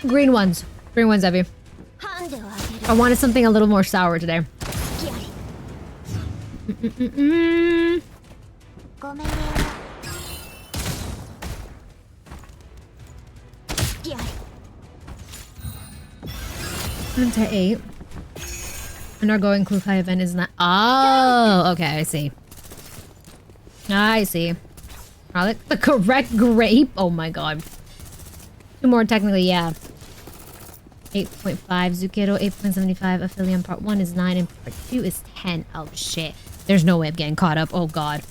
Green ones, Evie. ハンデをあげる。 I wanted something a little more sour today. 隙あり。 ごめんね。隙あり。 Into 8. An ongoing Klukai event is not. Oh, okay, I see. I see. Probably the correct grape. Oh my god. 2 more technically, yeah. 8.5 Zucchero, 8.75 Affilium part 1 is 9 and part 2 is 10. Oh shit. There's no way I'm getting caught up. Oh god.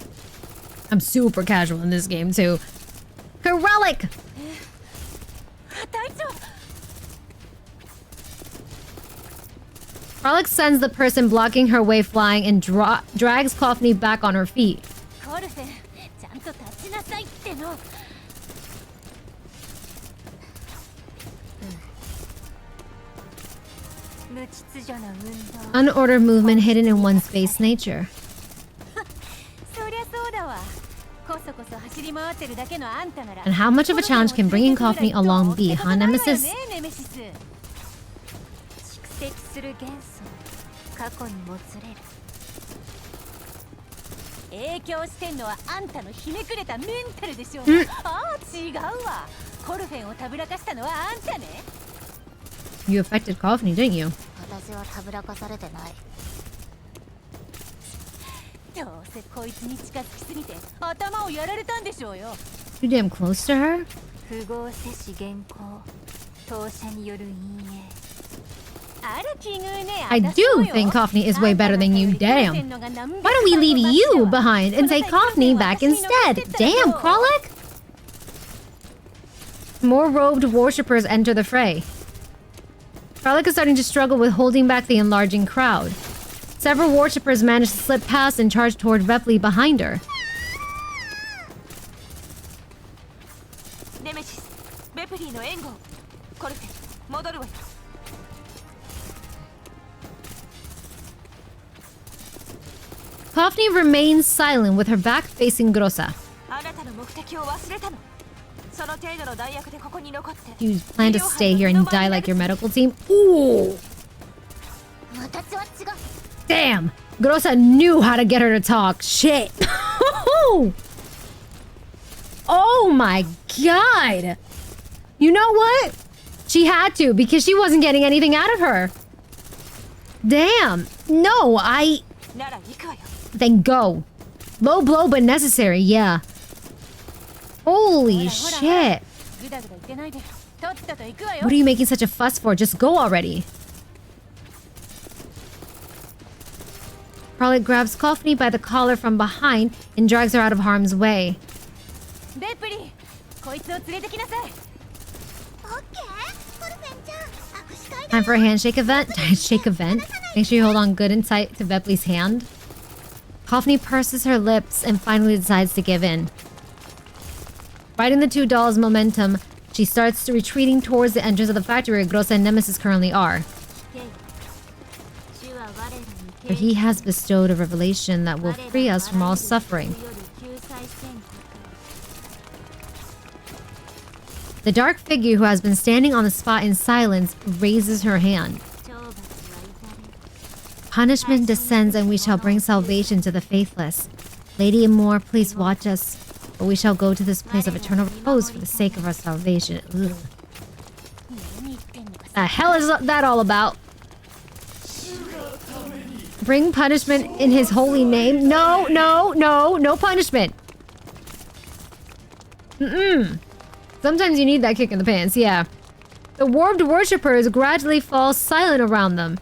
I'm super casual in this game too. Kerelic! 隊長。 Kralik sends the person blocking her way flying and drags Coffney back on her feet. コルフェン、ちゃんと立ちなさいっての。無秩序な運動。 Unordered movement hidden in one's base nature. そりゃそうだわ。こそこそ走り回ってるだけのあんたなら。 And how much of a challenge can bringing Confronting along be, huh, Nemesis? ネメシス。蓄積する元素、過去にもつれる。影響してんのはあんたのひねくれたメンタルでしょ。ああ、違うわ。コルフェンをたぶらかしたのはあんたね。 You affected Confronting, didn't you? 私はたぶらかされてない。どうせこいつに近づきすぎて頭をやられたんでしょうよ。 You damn close to her? 符号摂氏原稿、投射による陰影。ある奇遇ね。 I do think Confronting is way better than you, damn. Why don't we leave you behind and take Confronting back instead? Damn, Kralik! More robed worshippers enter the fray. Kralik is starting to struggle with holding back the enlarging crowd. Several worshippers manage to slip past and charge toward Vepley behind her. ネメシス、ベプリーの援護。コルフェン、戻るわよ。 Confronting remains silent with her back facing Groza. あなたの目的を忘れたの。その程度の代役でここに残って。 You plan to stay here and die like your medical team? Ooh! 私は違う。 Damn! Groza knew how to get her to talk. Shit! Oh my god! You know what? She had to because she wasn't getting anything out of her. Damn! No, なら行くわよ。 Then go. Low blow but necessary, yeah. Holy shit. ぐだぐだ言ってないで。とっとと行くわよ。 What are you making such a fuss for? Just go already. Kralik grabs Confronting by the collar from behind and drags her out of harm's way. ベプリー、こいつを連れてきなさい。オッケー、コルフェンちゃん、握手会 Time for a handshake event. Shake event. Make sure you hold on good and tight to Vepley's hand. Confronting purses her lips and finally decides to give in. Riding the two dolls' momentum, she starts retreating towards the entrance of the factory where Groza and Nemesis currently are. For he has bestowed a revelation that will free us from all suffering. The dark figure who has been standing on the spot in silence raises her hand. Punishment descends and we shall bring salvation to the faithless. Lady Amor, please watch us, but we shall go to this place of eternal repose for the sake of our salvation. Ugh. The hell is that all about? Bring punishment in his holy name? No, no, no, no punishment. Sometimes you need that kick in the pants, yeah. The warped worshippers gradually fall silent around them.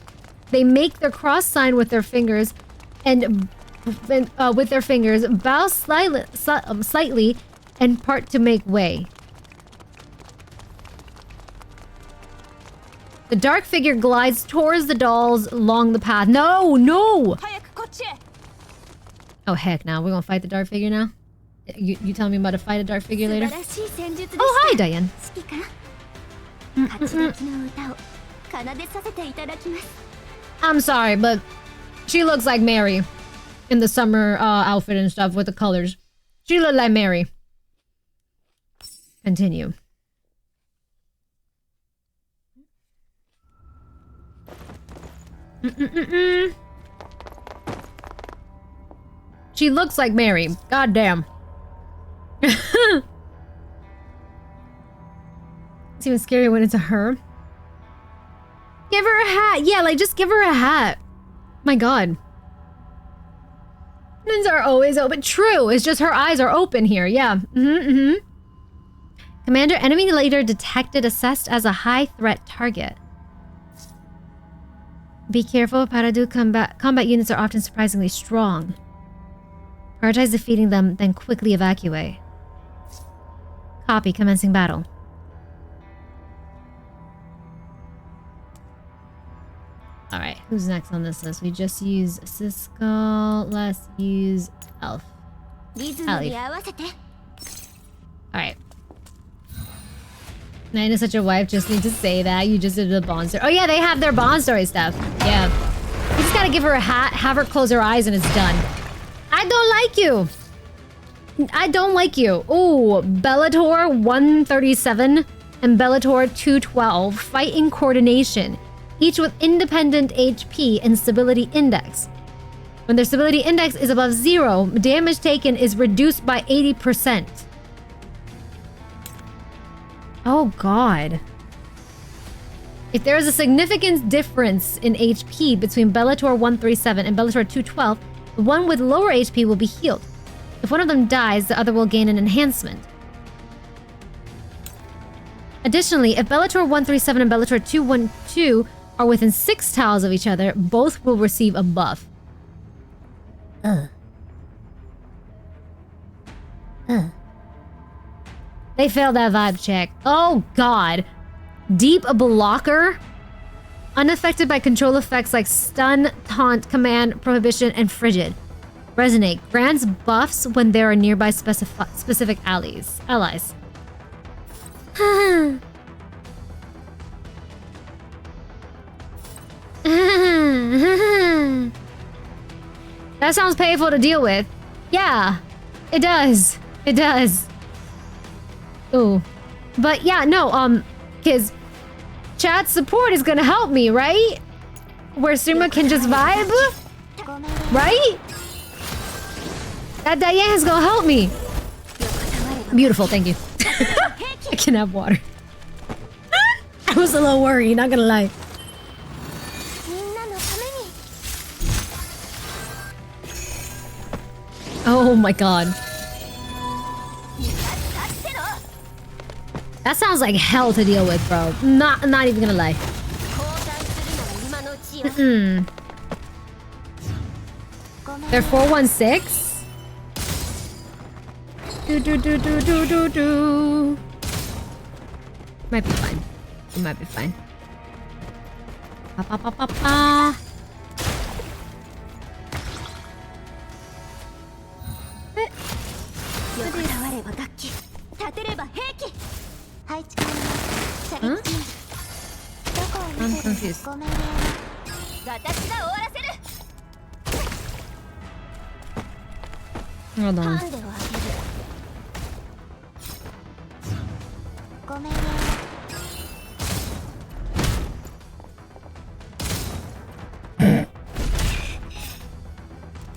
They make their cross sign with their fingers and bow slightly and part to make way. The dark figure glides towards the dolls along the path. No, no! 早くこっちへ。 Oh heck, now we're gonna fight the dark figure now? You tell me about to fight a dark figure later? Oh, hi, Diane. I'm sorry, but she looks like Mary in the summer outfit and stuff with the colors. She looked like Mary. Continue. She looks like Mary. God damn. It's even scarier when it's a her. Give her a hat. Yeah, like just give her a hat. My god. Eyes are always open. True. It's just her eyes are open here. Yeah. Commander, enemy leader detected, assessed as a high threat target. Be careful. Paradu combat units are often surprisingly strong. Prioritize defeating them, then quickly evacuate. Copy. Commencing battle. Alright, who's next on this list? We just use Siskel. Let's use Elf. I'll leave. Alright. Nine is such a wife, just need to say that. You just did the Bond story. Oh yeah, they have their Bond story stuff. Yeah. You just gotta give her a hat, have her close her eyes, and it's done. I don't like you. I don't like you. Ooh, Bellator 137 and Bellator 212 fight in coordination, each with independent HP and stability index. When their stability index is above 0, damage taken is reduced by 80%. Oh god. If there is a significant difference in HP between Bellator 137 and Bellator 212, the one with lower HP will be healed. If one of them dies, the other will gain an enhancement. Additionally, if Bellator 137 and Bellator 212 are within 6 tiles of each other, both will receive a buff. They failed that vibe check. Oh god. Deep blocker. Unaffected by control effects like stun, taunt, command, prohibition, and frigid. Resonate. Grants buffs when there are nearby specific allies. That sounds painful to deal with. Yeah, it does. It does. Ooh. But yeah, no, because chat support is gonna help me, right? Where streamer can just vibe? Right? That Diane is gonna help me. Beautiful, thank you. I can have water. I was a little worried, not gonna lie. Oh my god. That sounds like hell to deal with, bro. Not even gonna lie. They're 416? Do. Might be fine. It might be fine. Pa. Huh? I'm confused. Hold on.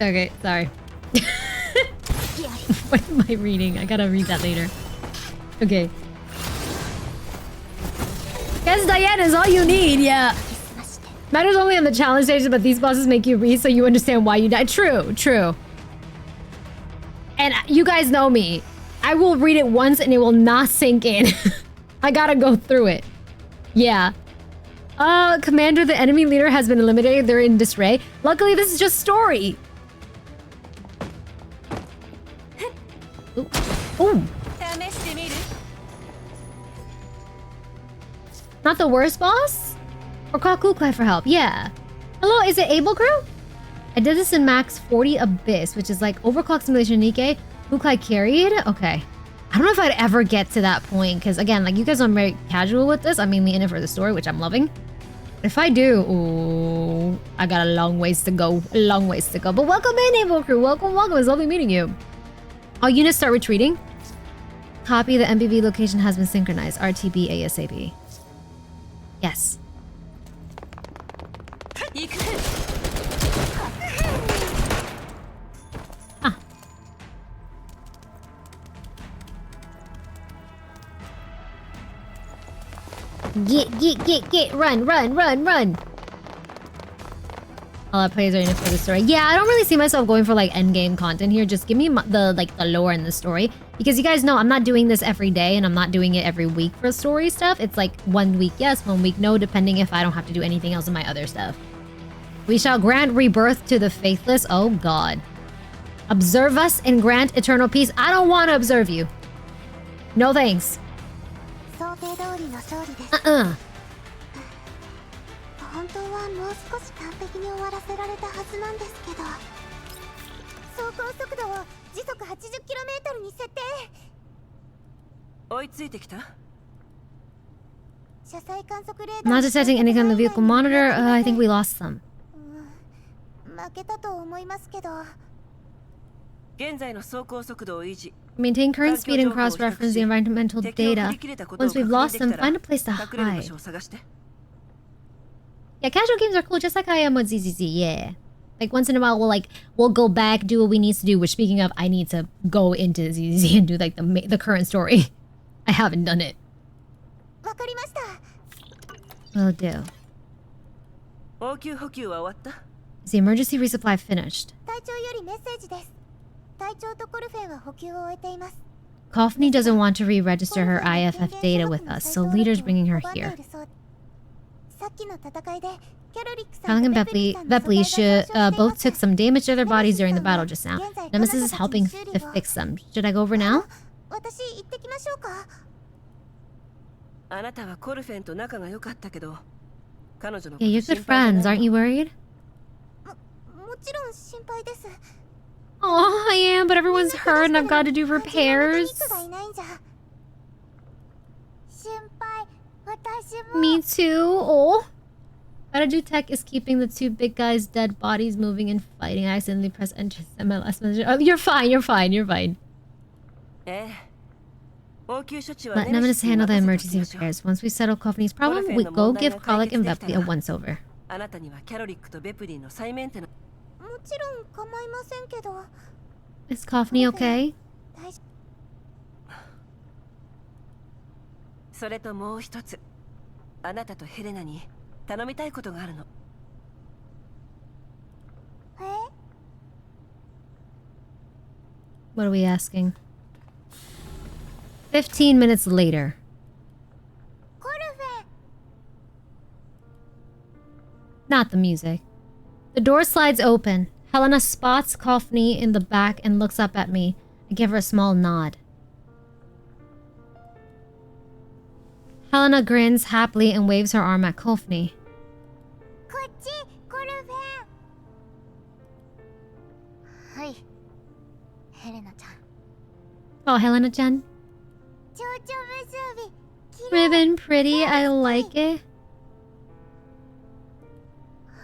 Okay, sorry. What am I reading? I gotta read that later. Okay. Guess Diane is all you need, yeah. Matters only on the challenge stages, but these bosses make you read so you understand why you died. True. And you guys know me. I will read it once and it will not sink in. I gotta go through it. Yeah. Commander, the enemy leader has been eliminated. They're in disarray. Luckily, this is just story. Ooh. Not the worst boss? Or call Kuklai for help. Yeah. Hello, is it Able Crew? I did this in max 40 Abyss, which is like overclock simulation Nikkei. Kuklai carried? Okay. I don't know if I'd ever get to that point, because again, like you guys are very casual with this. I'm mainly in it for the story, which I'm loving. But if I do, ooh, I got a long ways to go. A long ways to go. But welcome in, Able Crew. Welcome. It's lovely meeting you. All units start retreating. Copy, the MBV location has been synchronized. RTB ASAP. Yes. Ah. Get. Run. All our players are in it for the story. Yeah, I don't really see myself going for like endgame content here. Just give me the lore and the story. Because you guys know I'm not doing this every day and I'm not doing it every week for story stuff. It's like 1 week yes, 1 week no, depending if I don't have to do anything else in my other stuff. We shall grant rebirth to the faithless. Oh god. Observe us and grant eternal peace. I don't want to observe you. No thanks. 本当はもう少し完璧に終わらせられたはずなんですけど、走行速度を時速 80km に設定。追いついてきた？ 車載観測レー I'm ダー not detecting anything on the vehicle monitor. I think we lost them. 負けたと思いますけど。現在の走行速度を維持。 Maintain current speed and cross-reference the environmental data. Once we've lost them, find a place to 隠れる場 hide. 所を探して。 Yeah, casual games are cool, just like I am with ZZZ, yeah. Like, once in a while, we'll go back, do what we need to do, which, speaking of, I need to go into ZZZ and do, like, the current story. I haven't done it. わかりました。 Will do. 応急補給は終わった？ Is the emergency resupply finished? 隊長よりメッセージです。隊長とコルフェンは補給を終えています。 Coffney doesn't want to re-register her IFF data with us, so Leader's bringing her here. さっきの戦いで Helen and Bepley both took some damage to their bodies during the battle just now. Nemesis is helping to fix them. Should I go over now? 私行ってきましょうか。あなたはコルフェンと仲が良かったけど、彼女の Yeah, you're good friends, aren't you worried? もちろん心配です。 Oh, I am, but everyone's hurt and I've got to do repairs. 心配、私も。 Me too. Oh. Gotta do tech is keeping the two big guys' dead bodies moving and fighting. I accidentally pressed enter MLS message. Oh, you're fine, you're fine, you're fine. Let Nemesis handle the emergency repairs. Once we settle Coffney's problem, we go give Colic and Bepley a once-over. あなたにはキャロリックとベプリーの再メンテナンス。もちろん構いませんけど。 Is Coffney okay? それともう一つ、あなたとヘレナに頼みたいことがあるの。What are we asking? 15 minutes later. コルフェン。 Not the music. The door slides open. Helena spots Coffney in the back and looks up at me. I give her a small nod. Helena grins happily and waves her arm at Coffney. こっち、コルフェン。はい。ヘレナちゃん。 Oh, Helena-chan. 蝶々結び。綺麗。 Ribbon pretty. I like it.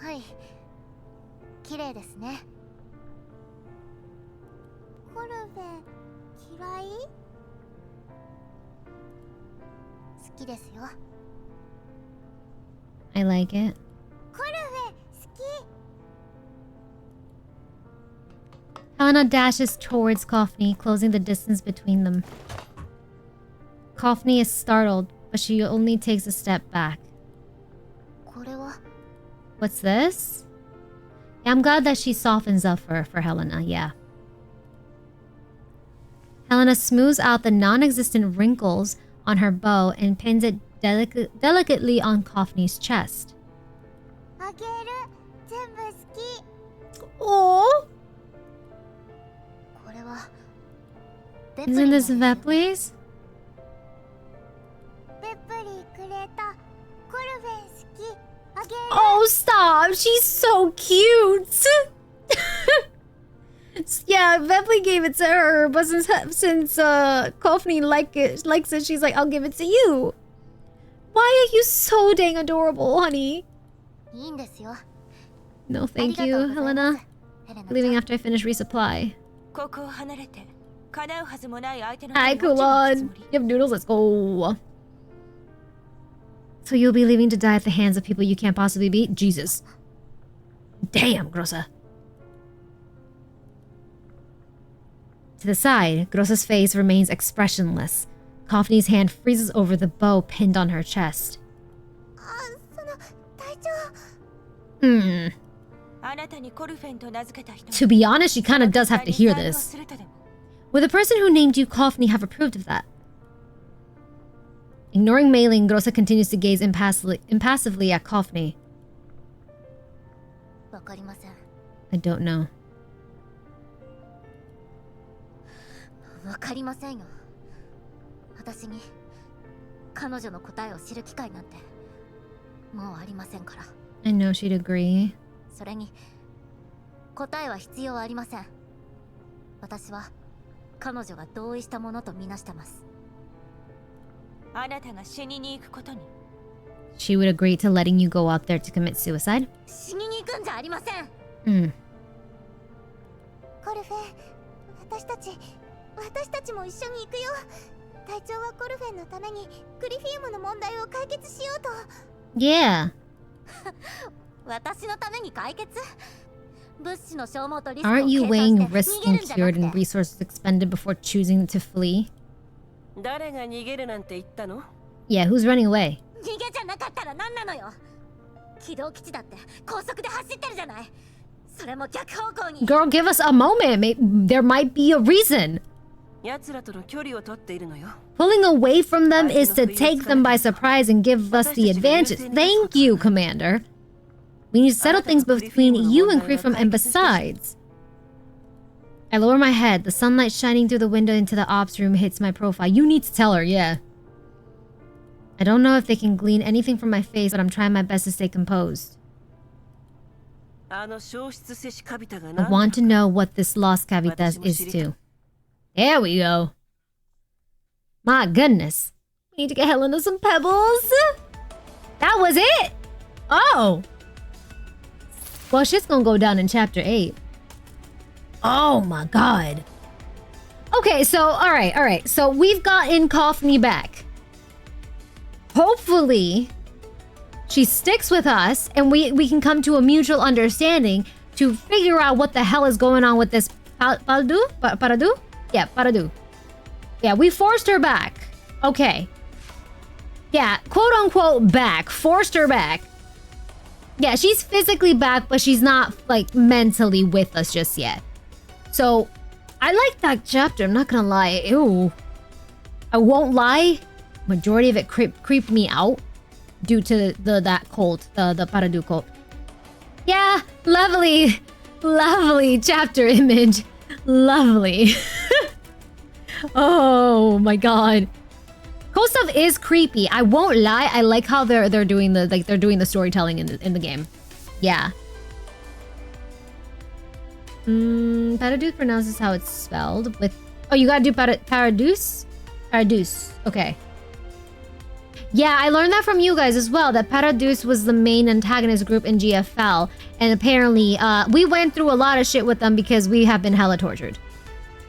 はい。綺麗ですね。コルフェン、嫌い？好きですよ。 I like it. コルフェン、好き。 Helena dashes towards Coffney, closing the distance between them. Coffney is startled, but she only takes a step back. これは What's this? Yeah, I'm glad that she softens up for Helena, yeah. Helena smooths out the non-existent wrinkles on her bow and pins it delicately on Coffney's chest. あげる。全部好き。 Oh! これは Isn't this Vepley's? ベプリーくれた。コルフェン好き。あげる。 Oh, stop! She's so cute! Yeah, Vepley gave it to her, but since Coffney likes it, she's like, I'll give it to you. Why are you so dang adorable, honey? いいんですよ。 No, thank you, Helena. ヘレナ Leaving after I finish resupply. ここを離れて叶うはずもない相手の Hi, 手に落ちるつ Kulon. もり You have noodles, let's go. So you'll be leaving to die at the hands of people you can't possibly beat? Jesus. Damn, Groza. To the side, Groza's face remains expressionless. Coffney's hand freezes over the bow pinned on her chest. その隊長。 Hmm. あなたにコルフェンと名付けた人 To be honest, she kinda does have to hear this. Would the person who named you Coffney have approved of that? Ignoring Mei-Ling, Groza continues to gaze impassively at Coffney. わかりません。 I don't know. わかりませんよ。私に彼女の答えを知る機会なんてもうありませんから。 I know she'd agree. それに答えは必要ありません。私は彼女が同意したものとみなしてます。あなたが死にに行くことに。 She would agree to letting you go out there to commit suicide? 死にに行くんじゃありません。コルフェ、私たちも一緒に行くよ。隊長はコルフェンのためにクリフィウムの問題を解決しようと。Yeah. 私のために解決？物資の消耗とリスクを Aren't you 計 weighing 算して risk 逃げるんじゃな incurred く and て。 resources expended before choosing to flee? 誰が逃げるなんて言ったの？ Yeah, who's running away? 逃げじゃなかったら何なのよ。軌道基地だって高速で走ってるじゃない。それも逆方向に。 Girl, give us a moment. There might be a reason. 奴らとの距離を取っているのよ。 Pulling away from them is to take them by surprise and give us the advantage. Thank you, Commander. We need to settle things between you and Krifum, and besides... I lower my head. The sunlight shining through the window into the ops room hits my profile. You need to tell her, yeah. I don't know if they can glean anything from my face, but I'm trying my best to stay composed. I want to know what this lost Cavitas is too. There we go. My goodness. We need to get Helena some pebbles. That was it? Oh. Well, shit's gonna go down in chapter 8. Oh my god. Okay, so, alright. So we've gotten Coffney back. Hopefully, she sticks with us and we can come to a mutual understanding to figure out what the hell is going on with this Paradu? Yeah, Paradu. Yeah, we forced her back. Okay. Yeah, quote unquote back. Forced her back. Yeah, she's physically back, but she's not, like, mentally with us just yet. So, I like that chapter, I'm not gonna lie. Ew. I won't lie. Majority of it creeped me out due to that cult, the Paradu cult. Yeah, lovely. Lovely chapter image. Lovely. Oh my god. Cold stuff is creepy. I won't lie. I like how they're doing the storytelling in the game. Yeah. Paradus pronounces how it's spelled with. Oh, you gotta do Paradus. Paradus. Okay. Yeah, I learned that from you guys as well. That Paradus was the main antagonist group in GFL, and apparently, we went through a lot of shit with them because we have been hella tortured.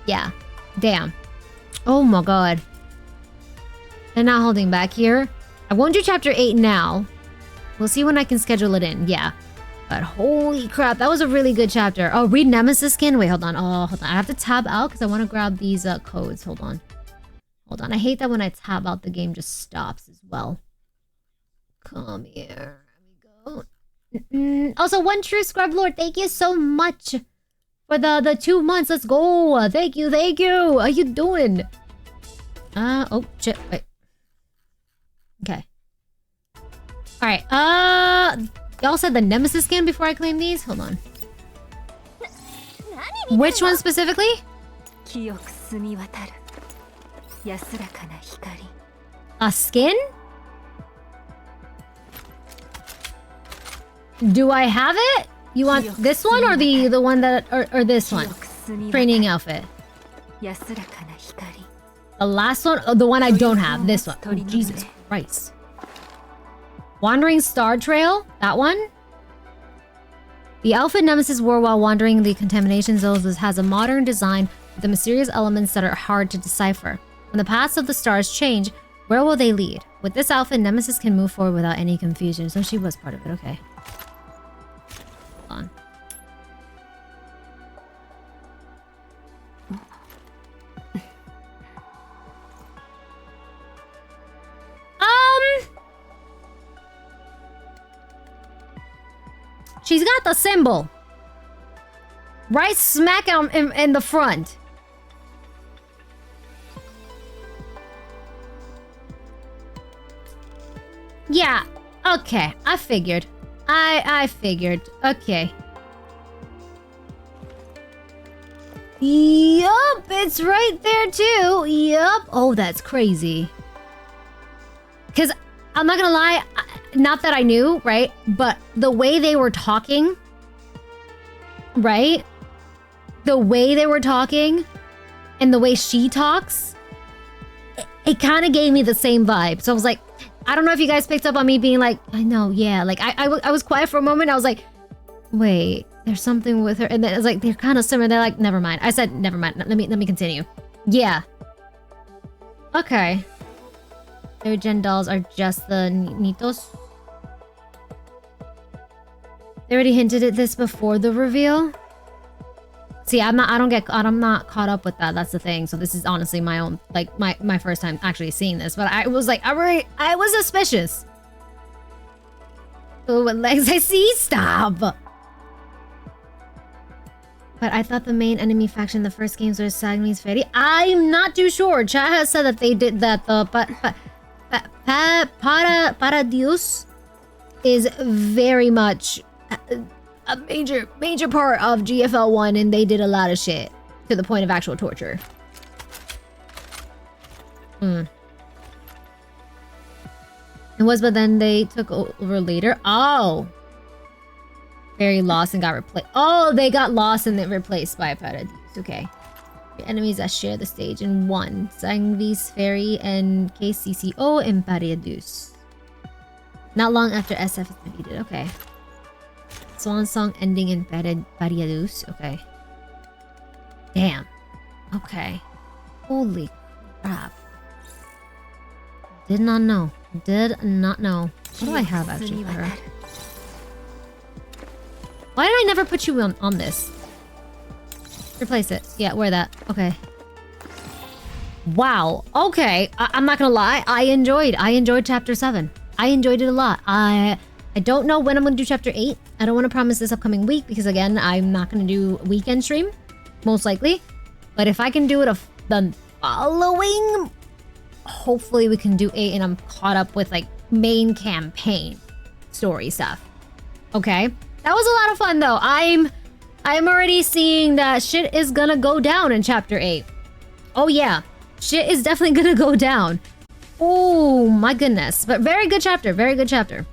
Yeah. Damn. Oh my god. They're not holding back here. I won't do chapter 8 now. We'll see when I can schedule it in. Yeah. But holy crap, that was a really good chapter. Oh, read Nemesis skin? Wait, hold on. Oh, hold on. I have to tab out because I want to grab these codes. Hold on. Hold on. I hate that when I tab out, the game just stops as well. Come here. There we go. Also, One True Scrub Lord, thank you so much for the 2 months. Let's go. Thank you. Thank you. How you doing? Oh, shit. Wait. Okay. Alright, y'all said the Nemesis skin before I claim these? Hold on. Which one specifically? A skin? Do I have it? You want this one or the one that or this one? Training outfit. The last one? Oh, the one I don't have. This one. Oh, Jesus Christ. Wandering Star Trail? That one? The outfit Nemesis wore while wandering the contamination zones has a modern design with the mysterious elements that are hard to decipher. When the paths of the stars change, where will they lead? With this outfit, Nemesis can move forward without any confusion. So she was part of it. Okay. Hold on. She's got the symbol. Right smack in the front. Yeah, okay. I figured. I figured. Okay. Yup, it's right there too. Yup. Oh, that's crazy. Because I'm not gonna lie, not that I knew, right? But the way they were talking, right? The way they were talking and the way she talks, it kind of gave me the same vibe. So I was like, I don't know if you guys picked up on me being like, I know, yeah. Like I was quiet for a moment. I was like, wait, there's something with her. And then it's like, they're kind of similar. They're like, never mind. I said, never mind. Let me continue. Yeah. Okay. Third gen dolls are just the Nitos. They already hinted at this before the reveal. See, I'm not caught up with that. That's the thing. So this is honestly my own, like my first time actually seeing this. But I was like, I was suspicious. Oh, what legs I see? Stop. But I thought the main enemy faction in the first games was Sagni's Fairy. I'm not too sure. Chat has said that they did that. The Paradius is very much a major part of GFL 1, and they did a lot of shit to the point of actual torture. It was, but then they took over later. Oh, very lost and got replaced. Oh, they got lost and then replaced by a Paradise. Okay. The enemies that share the stage in 1. Sangvi's Fairy and KCCO and Paradise. Not long after SF is defeated. Okay. Swan song ending in Paradise. Okay. Damn. Okay. Holy crap. Did not know. Did not know. What do I have actually for her? Why did I never put you on this? Replace it. Yeah, wear that. Okay. Wow. Okay. I'm not gonna lie. I enjoyed chapter 7. I enjoyed it a lot. I don't know when I'm gonna do chapter 8. I don't want to promise this upcoming week because again, I'm not gonna do a weekend stream, most likely. But if I can do it the following, hopefully we can do 8 and I'm caught up with like main campaign story stuff. Okay, that was a lot of fun though. I'm already seeing that shit is gonna go down in chapter 8. Oh yeah, shit is definitely gonna go down. Oh my goodness, but very good chapter, very good chapter.